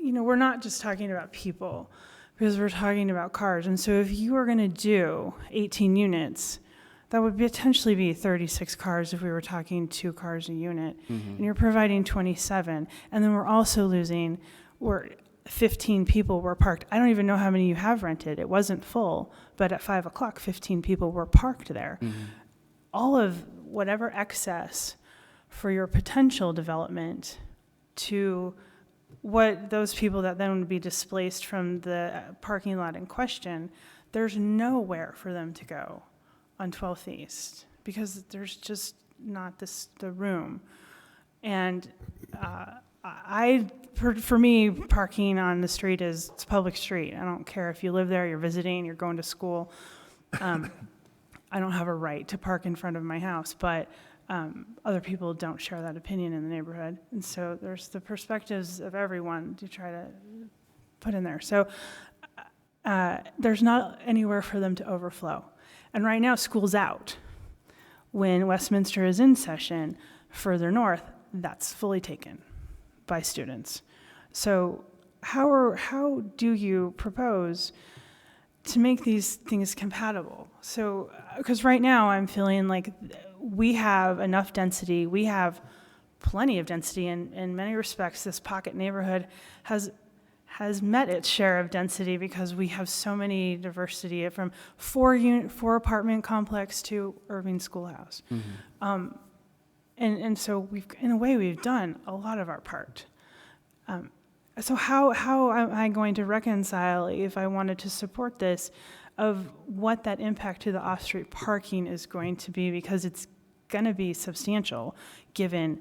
we're not just talking about people because we're talking about cars. And so if you were going to do 18 units, that would potentially be 36 cars if we were talking 2 cars a unit. And you're providing 27. And then we're also losing, 15 people were parked. I don't even know how many you have rented. It wasn't full, but at 5 o'clock, 15 people were parked there. All of whatever excess for your potential development to what those people that then would be displaced from the parking lot in question, there's nowhere for them to go on 12th East because there's just not the room. And for me, parking on the street it's a public street. I don't care if you live there, you're visiting, you're going to school. I don't have a right to park in front of my house, but other people don't share that opinion in the neighborhood. And so there's the perspectives of everyone to try to put in there. So there's not anywhere for them to overflow. And right now, school's out. When Westminster is in session, further north, that's fully taken by students. So how do you propose to make these things compatible? So, because right now I'm feeling like we have enough density, we have plenty of density, and in many respects, this pocket neighborhood has met its share of density because we have so many diversity from 4 apartment complex to Irving Schoolhouse. And so in a way, we've done a lot of our part. So how am I going to reconcile, if I wanted to support this, of what that impact to the off-street parking is going to be, because it's going to be substantial given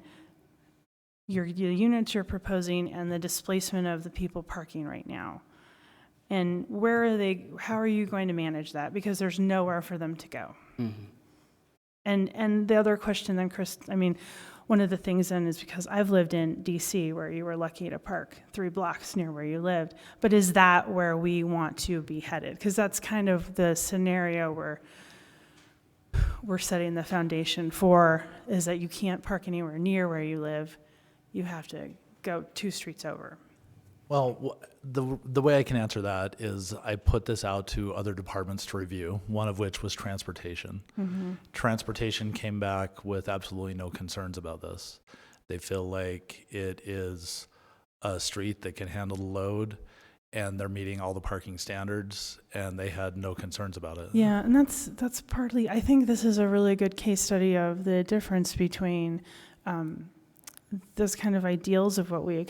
your units you're proposing and the displacement of the people parking right now. And how are you going to manage that? Because there's nowhere for them to go. And the other question then, Chris, one of the things then is because I've lived in DC where you were lucky to park 3 blocks near where you lived, but is that where we want to be headed? Because that's kind of the scenario where we're setting the foundation for, is that you can't park anywhere near where you live. You have to go 2 streets over. Well, the way I can answer that is I put this out to other departments to review, one of which was transportation. Transportation came back with absolutely no concerns about this. They feel like it is a street that can handle the load, and they're meeting all the parking standards, and they had no concerns about it. Yeah, and that's partly, I think this is a really good case study of the difference between those kind of ideals of what we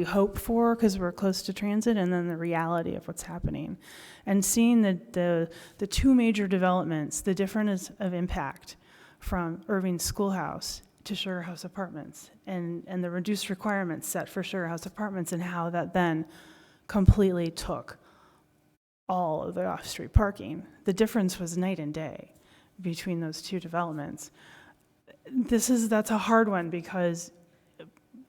hope for because we're close to transit, and then the reality of what's happening. And seeing the 2 major developments, the difference of impact from Irving Schoolhouse to Sugar House Apartments, and the reduced requirements set for Sugar House Apartments, and how that then completely took all of the off-street parking. The difference was night and day between those 2 developments. That's a hard one because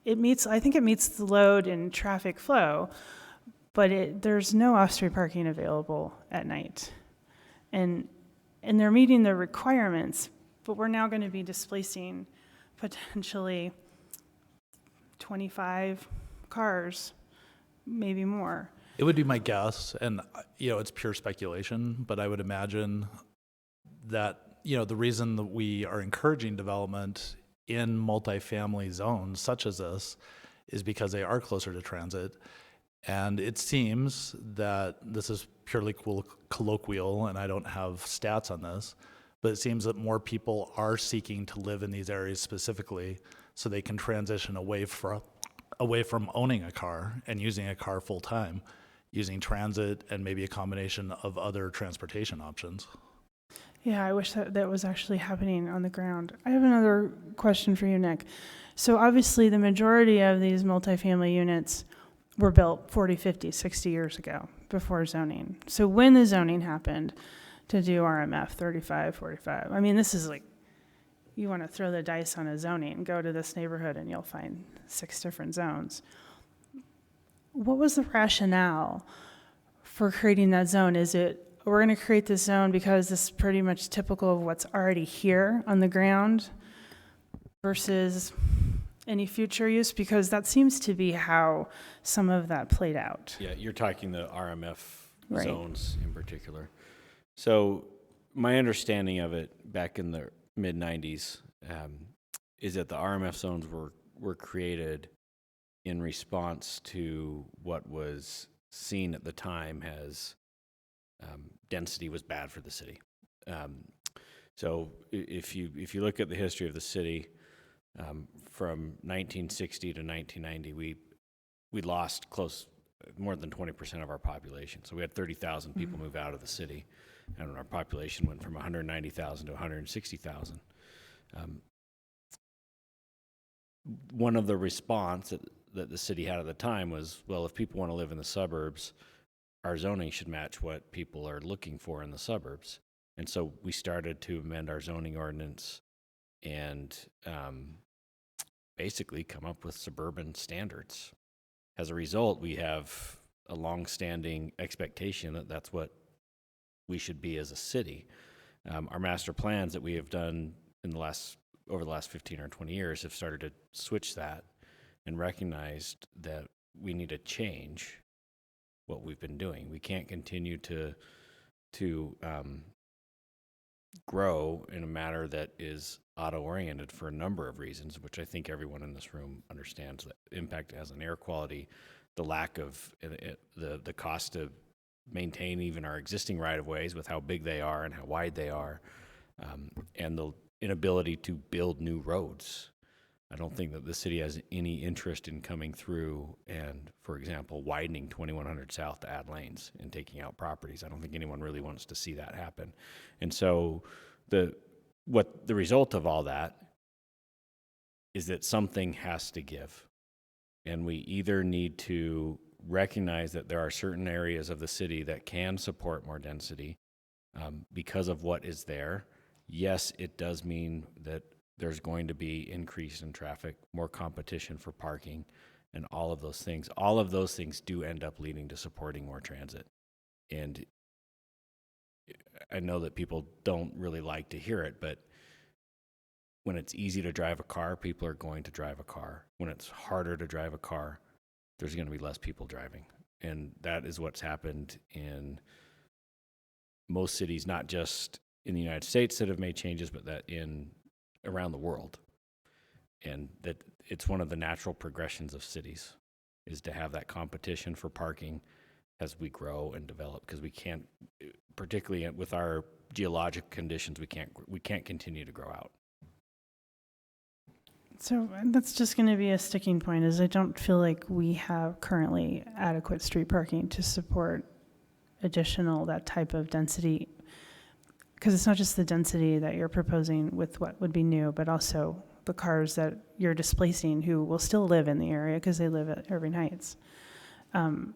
I think it meets the load and traffic flow, but there's no off-street parking available at night. And and they're meeting the requirements, but we're now going to be displacing potentially 25 cars, maybe more. It would be my guess, and it's pure speculation, but I would imagine that, the reason that we are encouraging development in multifamily zones such as this is because they are closer to transit. And it seems that this is purely colloquial, and I don't have stats on this, but it seems that more people are seeking to live in these areas specifically so they can transition away from owning a car and using a car full time, using transit and maybe a combination of other transportation options. Yeah, I wish that was actually happening on the ground. I have another question for you, Nick. So obviously the majority of these multifamily units were built 40, 50, 60 years ago before zoning. So when the zoning happened to do RMF 35, 45, I mean, this is like, you want to throw the dice on a zoning, go to this neighborhood and you'll find 6 different zones. What was the rationale for creating that zone? Is it, we're going to create this zone because this is pretty much typical of what's already here on the ground versus any future use? Because that seems to be how some of that played out. Yeah, you're talking the RMF Right. zones in particular. So my understanding of it back in the mid-90s is that the RMF zones were created in response to what was seen at the time as density was bad for the city. So if you look at the history of the city, from 1960 to 1990, we lost more than 20% of our population. So we had 30,000 people move out of the city, and our population went from 190,000 to 160,000. One of the response that the city had at the time was, well, if people want to live in the suburbs, our zoning should match what people are looking for in the suburbs. And so we started to amend our zoning ordinance and basically come up with suburban standards. As a result, we have a long-standing expectation that that's what we should be as a city. Our master plans that we have done over the last 15 or 20 years have started to switch that and recognized that we need to change what we've been doing. We can't continue to grow in a manner that is auto-oriented for a number of reasons, which I think everyone in this room understands the impact it has on air quality, the lack of the cost to maintain even our existing right-of-ways with how big they are and how wide they are, and the inability to build new roads. I don't think that the city has any interest in coming through and, for example, widening 2100 South to add lanes and taking out properties. I don't think anyone really wants to see that happen. And so the result of all that is that something has to give. And we either need to recognize that there are certain areas of the city that can support more density because of what is there. Yes, it does mean that there's going to be increase in traffic, more competition for parking, and all of those things. All of those things do end up leading to supporting more transit. And I know that people don't really like to hear it, but when it's easy to drive a car, people are going to drive a car. When it's harder to drive a car, there's going to be less people driving. And that is what's happened in most cities, not just in the United States that have made changes, but that around the world. And that it's one of the natural progressions of cities is to have that competition for parking as we grow and develop, because we can't, particularly with our geologic conditions, we can't continue to grow out. So that's just going to be a sticking point, is I don't feel like we have currently adequate street parking to support that type of density. Because it's not just the density that you're proposing with what would be new, but also the cars that you're displacing who will still live in the area because they live at Irving Heights. And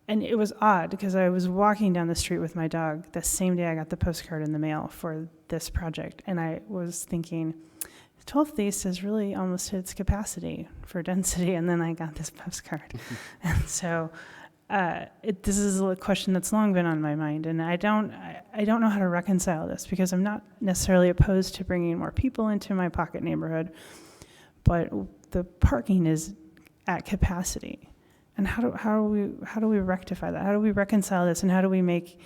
it was odd because I was walking down the street with my dog the same day I got the postcard in the mail for this project. And I was thinking, 12th East has really almost hit its capacity for density. And then I got this postcard. And so this is a question that's long been on my mind, and I don't know how to reconcile this, because I'm not necessarily opposed to bringing more people into my pocket neighborhood, but the parking is at capacity. And how do we rectify that? How do we reconcile this, and how do we make,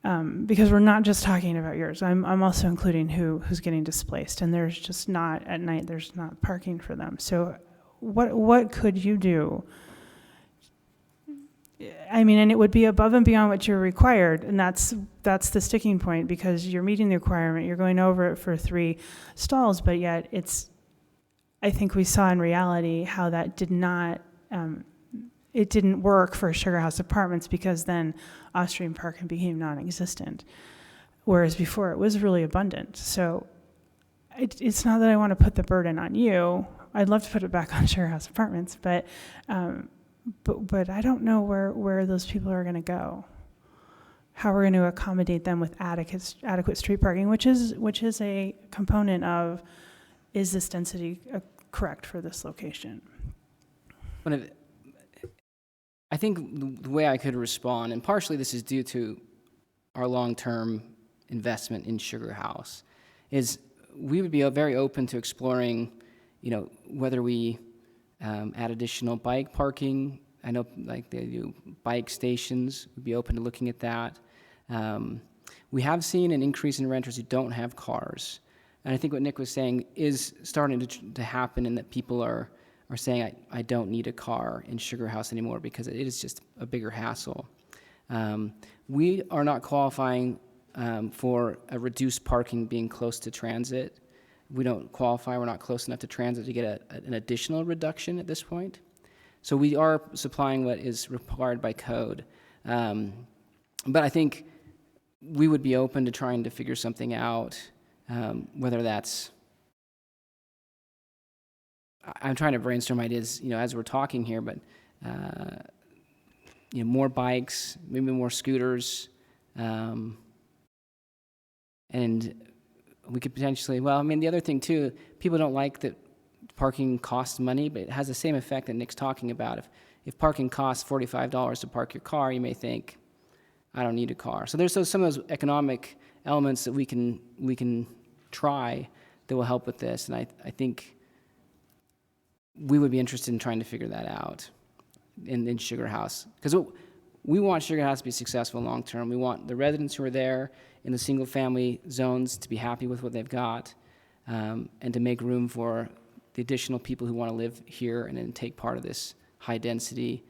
because we're not just talking about yours. I'm also including who's getting displaced, and there's just not, at night, there's not parking for them. So what could you do? I mean, and it would be above and beyond what you're required, and that's the sticking point, because you're meeting the requirement, you're going over it for 3 stalls, but yet I think we saw in reality how that did not, it didn't work for Sugar House Apartments, because then off-street parking became non-existent, whereas before it was really abundant. So it's not that I want to put the burden on you. I'd love to put it back on Sugar House Apartments, but I don't know where those people are going to go. How we're going to accommodate them with adequate street parking, which is a component of, is this density correct for this location? I think the way I could respond, and partially this is due to our long-term investment in Sugar House, is we would be very open to exploring, whether we add additional bike parking. I know like they do bike stations, we'd be open to looking at that. We have seen an increase in renters who don't have cars. And I think what Nick was saying is starting to happen, in that people are saying, I don't need a car in Sugar House anymore, because it is just a bigger hassle. We are not qualifying for a reduced parking being close to transit. We don't qualify, we're not close enough to transit to get an additional reduction at this point. So we are supplying what is required by code. But I think we would be open to trying to figure something out, whether that's, I'm trying to brainstorm ideas, as we're talking here, but more bikes, maybe more scooters, and we could potentially, the other thing too, people don't like that parking costs money, but it has the same effect that Nick's talking about. If parking costs $45 to park your car, you may think, I don't need a car. So there's some of those economic elements that we can try that will help with this, and I think we would be interested in trying to figure that out in Sugar House, because we want Sugar House to be successful long term. We want the residents who are there in the single family zones to be happy with what they've got, and to make room for the additional people who want to live here and then take part of this high density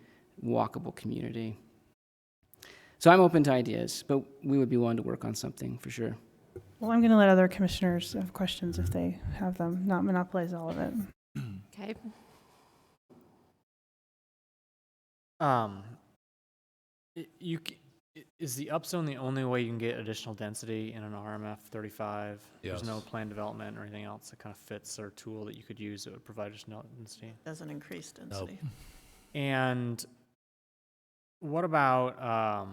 walkable community. So I'm open to ideas, but we would be willing to work on something for sure. Well, I'm going to let other commissioners have questions if they have them, not monopolize all of it. Okay. Is the upzone the only way you can get additional density in an RMF 35? Yes. There's no planned development or anything else that kind of fits or tool that you could use that would provide additional density? Doesn't increase density. Nope. And what about,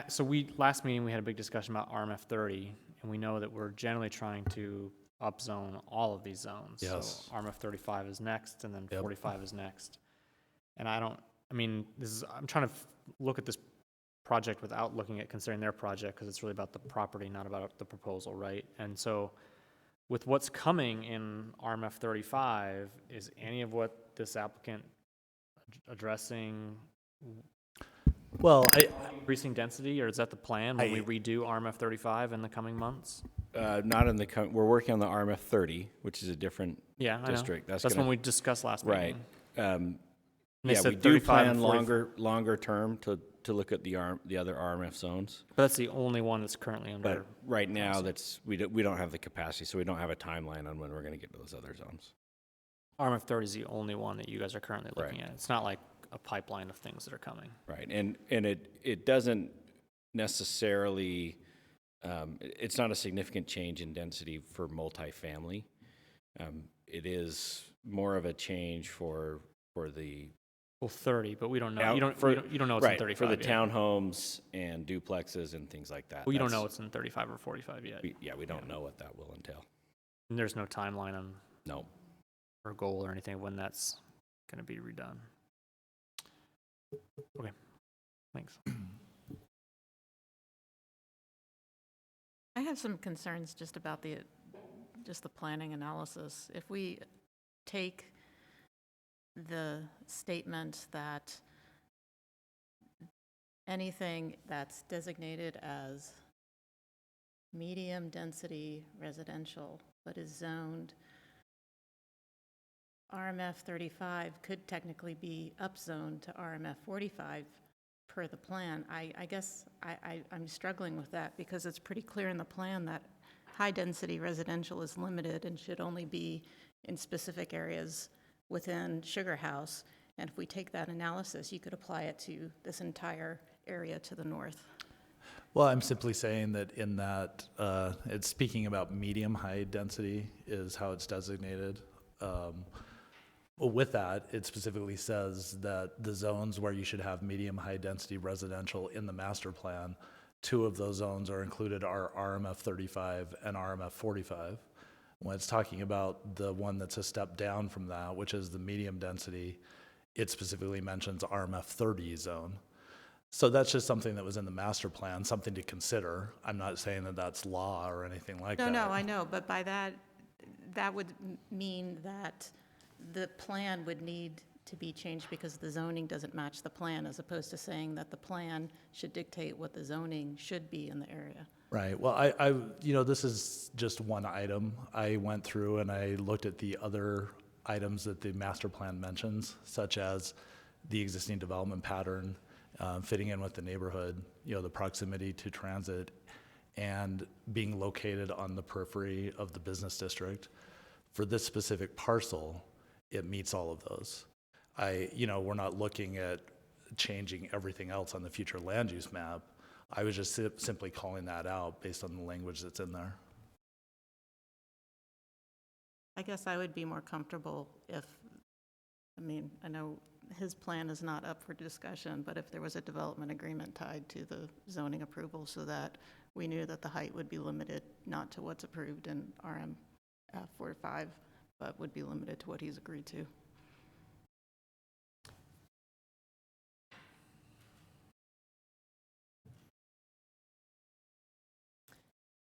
so last meeting we had a big discussion about RMF 30, and we know that we're generally trying to upzone all of these zones. Yes. So RMF 35 is next, and then 45 is next. And I'm trying to look at this project without looking at considering their project, because it's really about the property, not about the proposal, right? And so with what's coming in RMF 35, is any of what this applicant addressing increasing density, or is that the plan when we redo RMF 35 in the coming months? Not in the, we're working on the RMF 30, which is a different district. That's when we discussed last meeting. Right. They We do plan longer term to look at the other RMF zones. But that's the only one that's currently under. But right now, we don't have the capacity, so we don't have a timeline on when we're going to get to those other zones. RMF 30 is the only one that you guys are currently looking at. It's not like a pipeline of things that are coming. Right, and it doesn't necessarily, it's not a significant change in density for multifamily. It is more of a change for the 30, but we don't know. You don't know what's in 35 for the yet. townhomes and duplexes and things like that. Well, you don't know what's in 35 or 45 yet. We don't know what that will entail. And there's no timeline on no or goal or anything when that's going to be redone. Okay, thanks. I have some concerns just about the planning analysis. If we take the statement that anything that's designated as medium-density residential but is zoned RMF 35 could technically be upzoned to RMF 45 per the plan. I guess I'm struggling with that because it's pretty clear in the plan that high-density residential is limited and should only be in specific areas within Sugar House. And if we take that analysis, you could apply it to this entire area to the north. Well, I'm simply saying that in that, it's speaking about medium-high density is how it's designated. Well, with that, it specifically says that the zones where you should have medium-high density residential in the master plan, 2 of those zones are included are RMF 35 and RMF 45. When it's talking about the one that's a step down from that, which is the medium density, it specifically mentions RMF 30 zone. So that's just something that was in the master plan, something to consider. I'm not saying that that's law or anything like that. No, I know, but by that would mean that the plan would need to be changed because the zoning doesn't match the plan, as opposed to saying that the plan should dictate what the zoning should be in the area. Right. Well, this is just one item. I went through and I looked at the other items that the master plan mentions, such as the existing development pattern, fitting in with the neighborhood, the proximity to transit, and being located on the periphery of the business district. For this specific parcel, it meets all of those. We're not looking at changing everything else on the future land use map. I was just simply calling that out based on the language that's in there. I guess I would be more comfortable if, I know his plan is not up for discussion, but if there was a development agreement tied to the zoning approval so that we knew that the height would be limited not to what's approved in RM 45, but would be limited to what he's agreed to.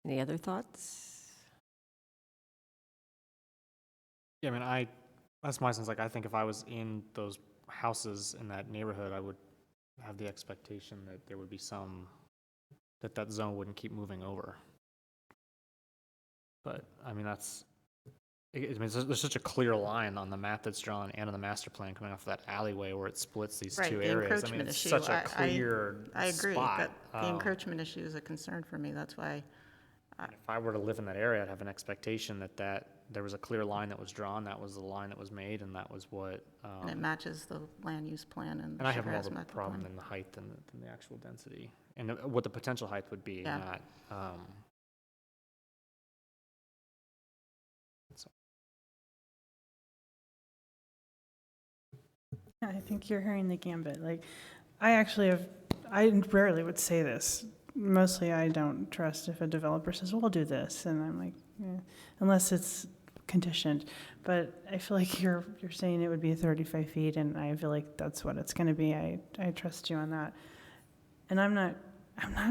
Any other thoughts? Yeah, that's my sense. Like, I think if I was in those houses in that neighborhood, I would have the expectation that there would be that zone wouldn't keep moving over. But, there's such a clear line on the map that's drawn and on the master plan coming off of that alleyway where it splits these two areas. Encroachment It's issue. such a clear I agree, spot. but the encroachment issue is a concern for me. That's why. If I were to live in that area, I'd have an expectation that there was a clear line that was drawn, that was the line that was made, and that was what. And it matches the land use plan and. And I have more Sugarhouse of a Method problem Plan. than the height than the actual density, and what the potential height would be. Yeah. Not. I think you're hearing the gambit. Like, I rarely would say this. Mostly I don't trust if a developer says, we'll do this. And I'm like, unless it's conditioned. But I feel like you're saying it would be 35 feet, and I feel like that's what it's going to be. I trust you on that. And I'm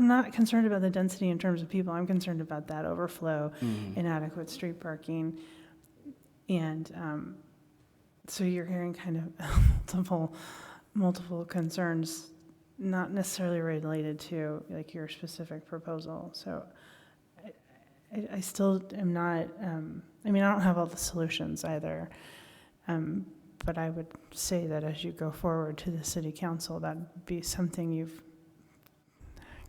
not concerned about the density in terms of people. I'm concerned about that overflow, inadequate street parking. And so you're hearing kind of multiple concerns, not necessarily related to like your specific proposal. So I still am not, I don't have all the solutions either. But I would say that as you go forward to the city council, that'd be something you've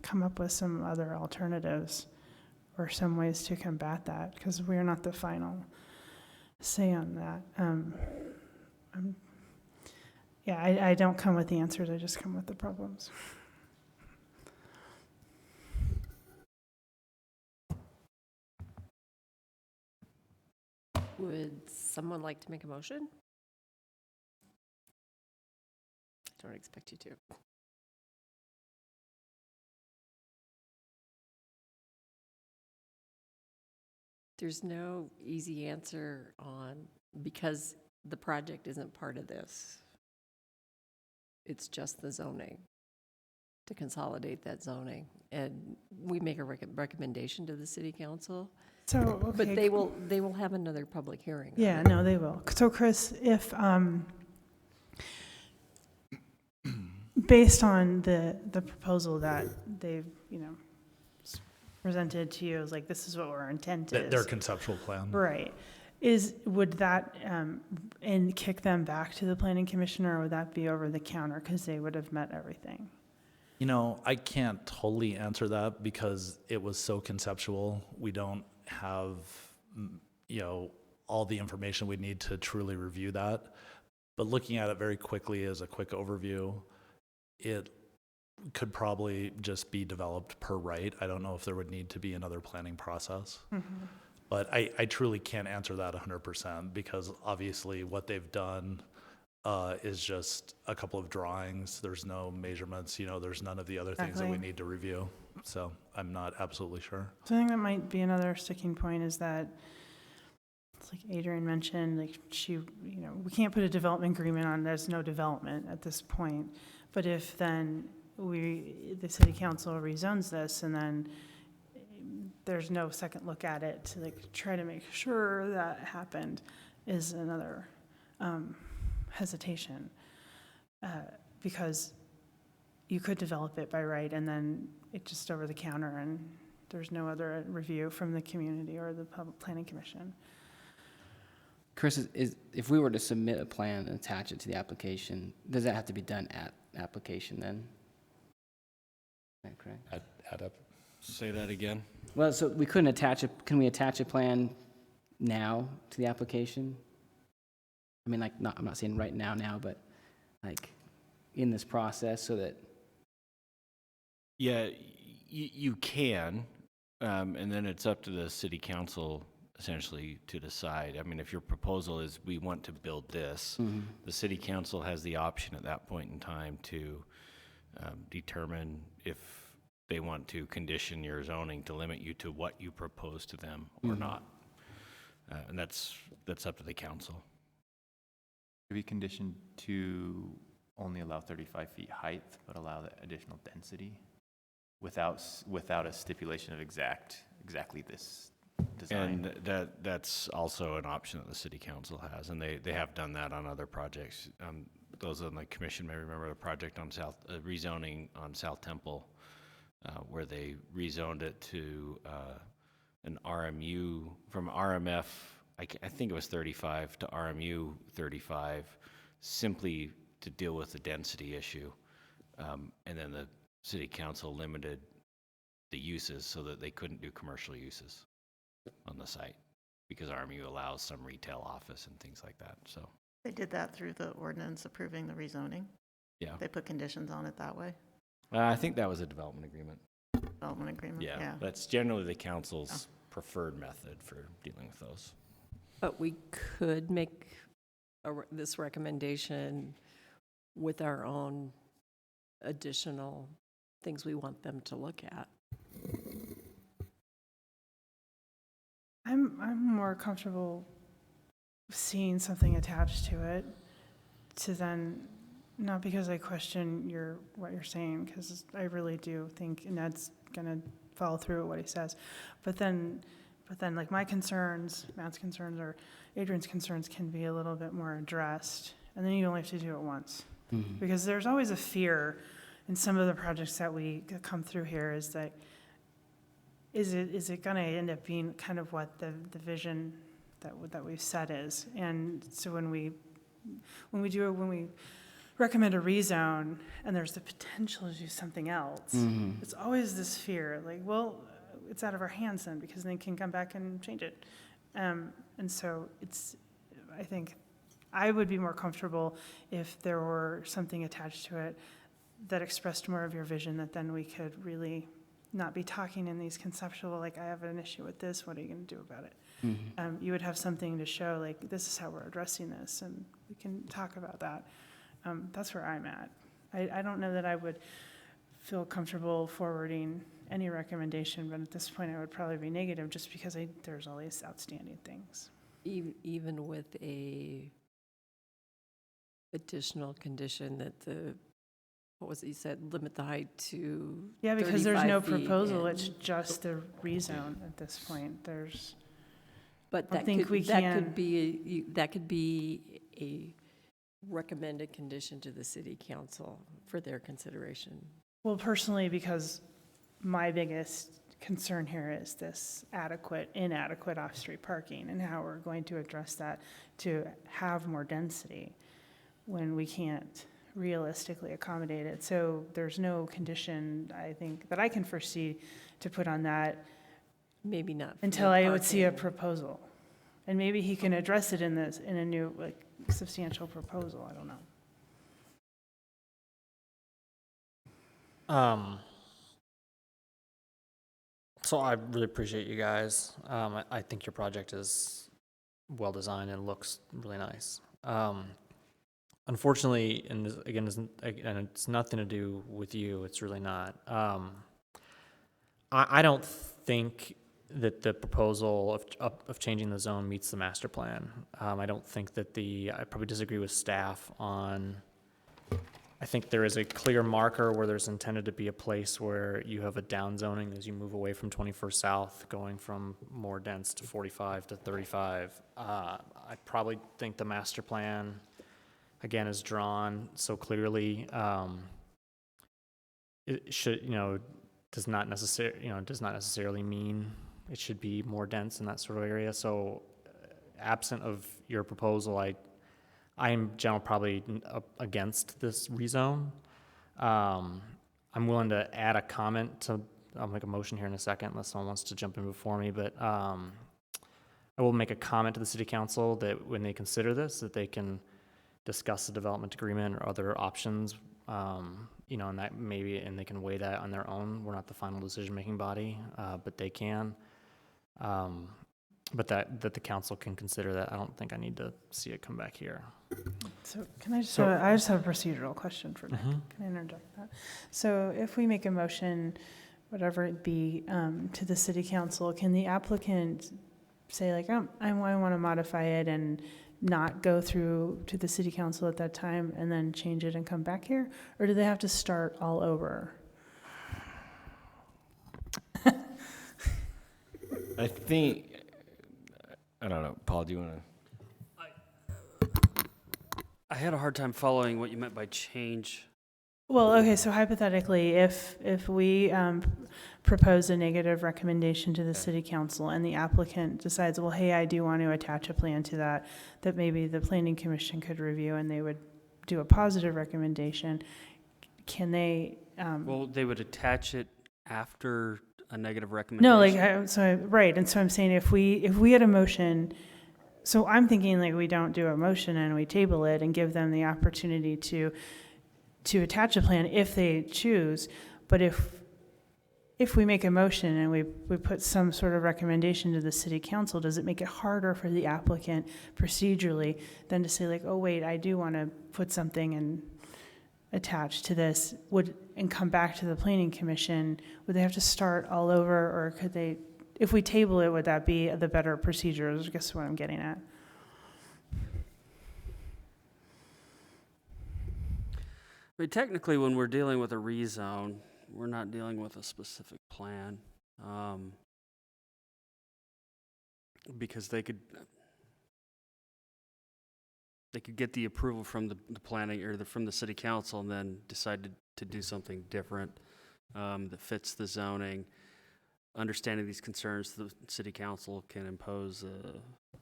come up with some other alternatives or some ways to combat that, because we're not the final say on that. I don't come with the answers, I just come with the problems. Would someone like to make a motion? I don't expect you to. There's no easy answer because the project isn't part of this. It's just the zoning, to consolidate that zoning. And we make a recommendation to the city council. So, But okay. they will have another public hearing. on Yeah, it. no, they will. So Chris, if, based on the proposal that they've, presented to you, is like, this is what our intent is. Their conceptual plan. Right. Would that, and kick them back to the planning commission, or would that be over the counter, because they would have met everything? I can't totally answer that because it was so conceptual. We don't have, all the information we need to truly review that. But looking at it very quickly as a quick overview, it could probably just be developed per right. I don't know if there would need to be another planning process. Mm-hmm. But I truly can't answer that 100% because obviously what they've done is just a couple of drawings. There's no measurements, there's none of the other things that we Exactly. need to review. So I'm not absolutely sure. So I think that might be another sticking point, is that, it's like Adrian mentioned, like we can't put a development agreement on, there's no development at this point. But if then the city council rezones this, and then there's no second look at it to try to make sure that happened, is another hesitation. Because you could develop it by right, and then it just over the counter, and there's no other review from the community or the public planning commission. Chris, if we were to submit a plan and attach it to the application, does that have to be done at application then? Is that correct? Add up. Say that again. Well, so we couldn't can we attach a plan now to the application? I mean, I'm not saying right now, but in this process, so that. Yeah, you can, and then it's up to the city council essentially to decide. I mean, if your proposal is we want to build this, Mhm. the city council has the option at that point in time to determine if they want to condition your zoning to limit you to what you propose to them or Mhm. not. And that's up to the council. Could be conditioned to only allow 35 feet height, but allow the additional density without a stipulation of exactly this design. And that's also an option that the city council has, and they have done that on other projects. Those on the commission may remember a project on rezoning on South Temple, where they rezoned it to an RMU from RMF, I think it was 35 to RMU 35, simply to deal with the density issue. And then the city council limited the uses so that they couldn't do commercial uses on the site, because RMU allows some retail office and things like that, so. They did that through the ordinance approving the rezoning. Yeah. They put conditions on it that way. I think that was a development agreement. Development agreement, yeah. That's generally the council's preferred method for dealing with those. But we could make this recommendation with our own additional things we want them to look at. I'm more comfortable seeing something attached to it, to then, not because I question what you're saying, because I really do think Ned's gonna follow through with what he says, but then like my concerns, Matt's concerns, or Adrian's concerns can be a little bit more addressed, and then you only have to do it once. Mhm. Because there's always a fear in some of the projects that we come through here, is that, is it gonna end up being kind of what the vision that we've set is? And so when we recommend a rezone and there's the potential to do something else, Mhm. it's always this fear, like, well, it's out of our hands then, because they can come back and change it. And so I think I would be more comfortable if there were something attached to it that expressed more of your vision, that then we could really not be talking in these conceptual, like, I have an issue with this, what are you going to do about it? Mhm. You would have something to show, like, this is how we're addressing this, and we can talk about that. That's where I'm at. I don't know that I would feel comfortable forwarding any recommendation, but at this point I would probably be negative, just because there's all these outstanding things. Even with a additional condition that the what was it you said, limit the height to Yeah, because there's no 35 feet proposal, and- it's just the rezone at this point. There's, But I that think could, we that can- could be, that could be a recommended condition to the city council for their consideration. well, personally, because my biggest concern here is this inadequate off-street parking and how we're going to address that to have more density when we can't realistically accommodate it. So there's no condition, I think, that I can foresee to put on that Maybe not. for until the I would see a parking. proposal. And maybe he can address it in a new, like, substantial proposal, I don't know. So I really appreciate you guys. I think your project is well designed and looks really nice. Unfortunately, and this, again, and it's nothing to do with you. It's really not. I don't think that the proposal of changing the zone meets the master plan. I don't think that I probably disagree with staff on. I think there is a clear marker where there's intended to be a place where you have a downzoning as you move away from 21st South, going from more dense to 45 to 35. I probably think the master plan, again, is drawn so clearly. It should, does not necessarily mean it should be more dense in that sort of area. So, absent of your proposal, I am generally probably against this rezone. I'm willing to add a comment to, I'll make a motion here in a second unless someone wants to jump in before me, but I will make a comment to the city council that when they consider this, that they can discuss the development agreement or other options, and that maybe, and they can weigh that on their own. We're not the final decision-making body, but they can. But that the council can consider that. I don't think I need to see it come back here. So can I just, So- I just have a procedural question for Nick. Mhm. Can I interject that? So if we make a motion, whatever it be, to the city council, can the applicant say like, I want to modify it and not go through to the city council at that time and then change it and come back here? Or do they have to start all over? I think, I don't know, Paul, do you want to? I had a hard time following what you meant by change. Well, okay, so hypothetically, if we propose a negative recommendation to the city council and the applicant decides, well, hey, I do want to attach a plan to that maybe the planning commission could review and they would do a positive recommendation, can they? Well, they would attach it after a negative recommendation. No, right, and so I'm saying if we had a motion, so I'm thinking like we don't do a motion and we table it and give them the opportunity to attach a plan if they choose, but if we make a motion and we put some sort of recommendation to the city council, does it make it harder for the applicant procedurally than to say like, oh wait, I do want to put something and attach to this, and come back to the planning commission? Would they have to start all over, or could they, if we table it, would that be the better procedure? I guess what I'm getting at. I mean, technically, when we're dealing with a rezone, we're not dealing with a specific plan, because they could get the approval from the planning or from the city council and then decide to do something different that fits the zoning. Understanding these concerns, the city council can impose a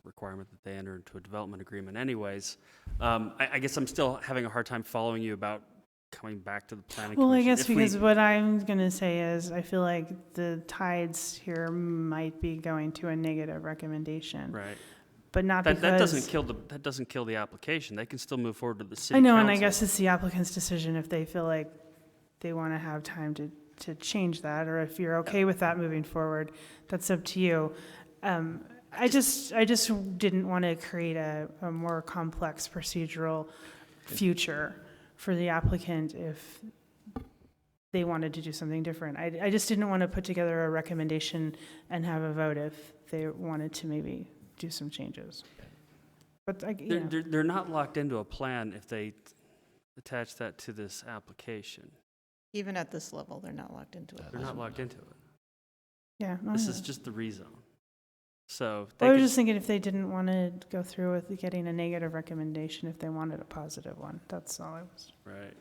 requirement that they enter into a development agreement anyways. I guess I'm still having a hard time following you about coming back to the planning Well, I commission. guess If we- because what I'm going to say is I feel like the tides here might be going to a negative recommendation. Right. But not that because... that doesn't kill the application. They can still move forward to the city I know, council. and I guess it's the applicant's decision if they feel like they want to have time to change that, or if you're okay with that moving forward, that's up to you. I just didn't want to create a more complex procedural future for the applicant if they wanted to do something different. I just didn't want to put together a recommendation and have a vote if they wanted to maybe do some changes. But They're not locked into a plan if they attach that to this application. Even at this level, they're not locked into it. They're not locked into it. Yeah. This is just the rezone. So I was just thinking if they didn't want to go through with getting a negative recommendation, if they wanted a positive one. That's all I was. Right.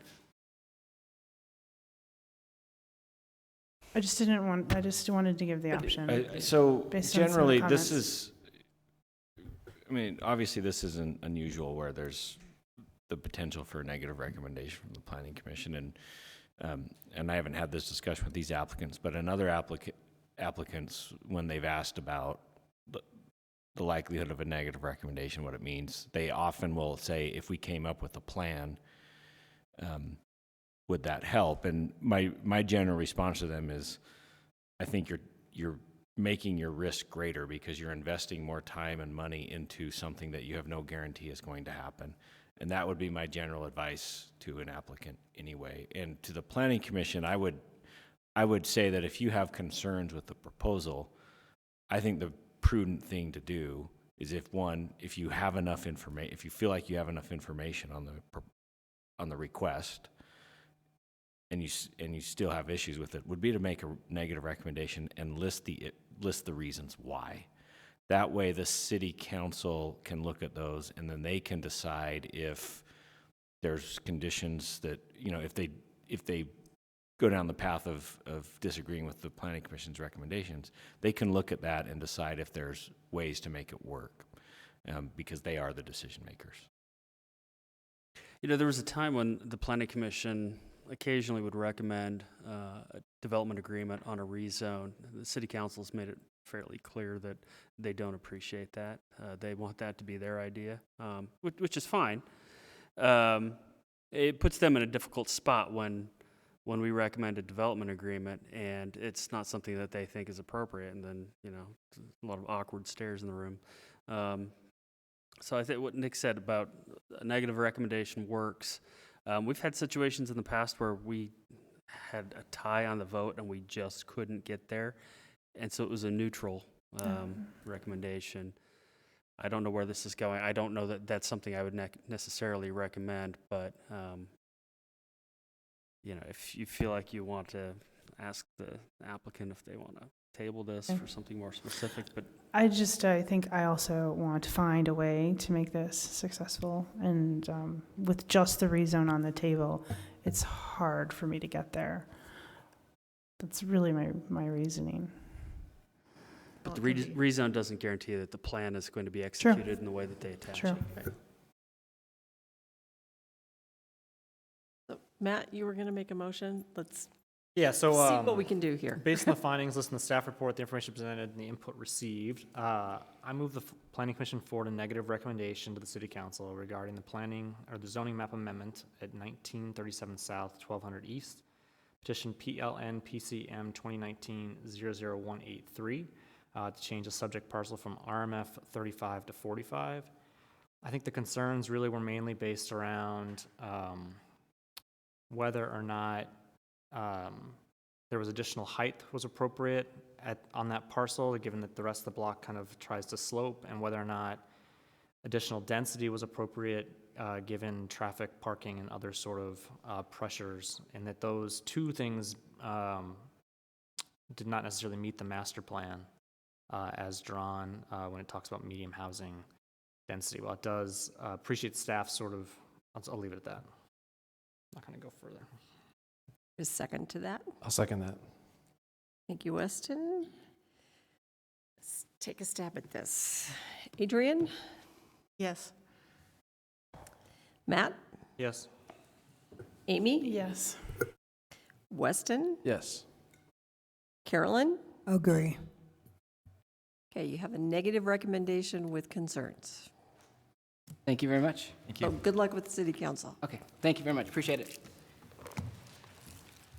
I just wanted to give the option. So based on some generally, comments. this is, I mean, obviously, this isn't unusual where there's the potential for a negative recommendation from the planning commission, and I haven't had this discussion with these applicants, but in other applicants, when they've asked about the likelihood of a negative recommendation, what it means, they often will say, if we came up with a plan, would that help? And my general response to them is, I think you're making your risk greater because you're investing more time and money into something that you have no guarantee is going to happen. And that would be my general advice to an applicant anyway. And to the planning commission, I would say that if you have concerns with the proposal, I think the prudent thing to do is if you have enough information, if you feel like you have enough information on the request, and you still have issues with it, would be to make a negative recommendation and list the reasons why. That way, the city council can look at those, and then they can decide if there's conditions that, if they go down the path of disagreeing with the planning commission's recommendations, they can look at that and decide if there's ways to make it work, because they are the decision makers. There was a time when the planning commission occasionally would recommend a development agreement on a rezone. The city council's made it fairly clear that they don't appreciate that. They want that to be their idea, which is fine. It puts them in a difficult spot when we recommend a development agreement and it's not something that they think is appropriate, and then, a lot of awkward stares in the room. So I think what Nick said about a negative recommendation works. We've had situations in the past where we had a tie on the vote and we just couldn't get there. And so it was a neutral recommendation. I don't know where this is going. I don't know that that's something I would necessarily recommend, but if you feel like you want to ask the applicant if they want to table this for something more specific, but I think I also want to find a way to make this successful, and with just the rezone on the table, it's hard for me to get there. That's really my reasoning. But the rezone doesn't guarantee that the plan is going to be executed in the way that they attach it. Right? So, Matt, you were going to make a motion? Let's Yeah, so see what we can do here. Based on the findings listed in the staff report, the information presented, and the input received, I move the planning commission forward a negative recommendation to the city council regarding the zoning map amendment at 1937 South, 1200 East, petition PLN PCM 2019-00183, to change the subject parcel from RMF 35 to 45. I think the concerns really were mainly based around whether or not there was additional height was appropriate on that parcel, given that the rest of the block kind of tries to slope, and whether or not additional density was appropriate given traffic, parking, and other sort of pressures, and that those two things did not necessarily meet the master plan as drawn when it talks about medium housing density. While it does appreciate staff I'll leave it at that. I'm not going to go further. A second to that? I'll second that. Thank you, Weston. Let's take a stab at this. Adrian? Yes. Matt? Yes. Amy? Yes. Weston? Yes. Carolyn? Agree. Okay, you have a negative recommendation with concerns. Thank you very much. Thank you. Oh, good luck with the city council. Okay, thank you very much. Appreciate it.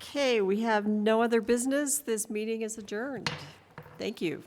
Okay, we have no other business. This meeting is adjourned. Thank you.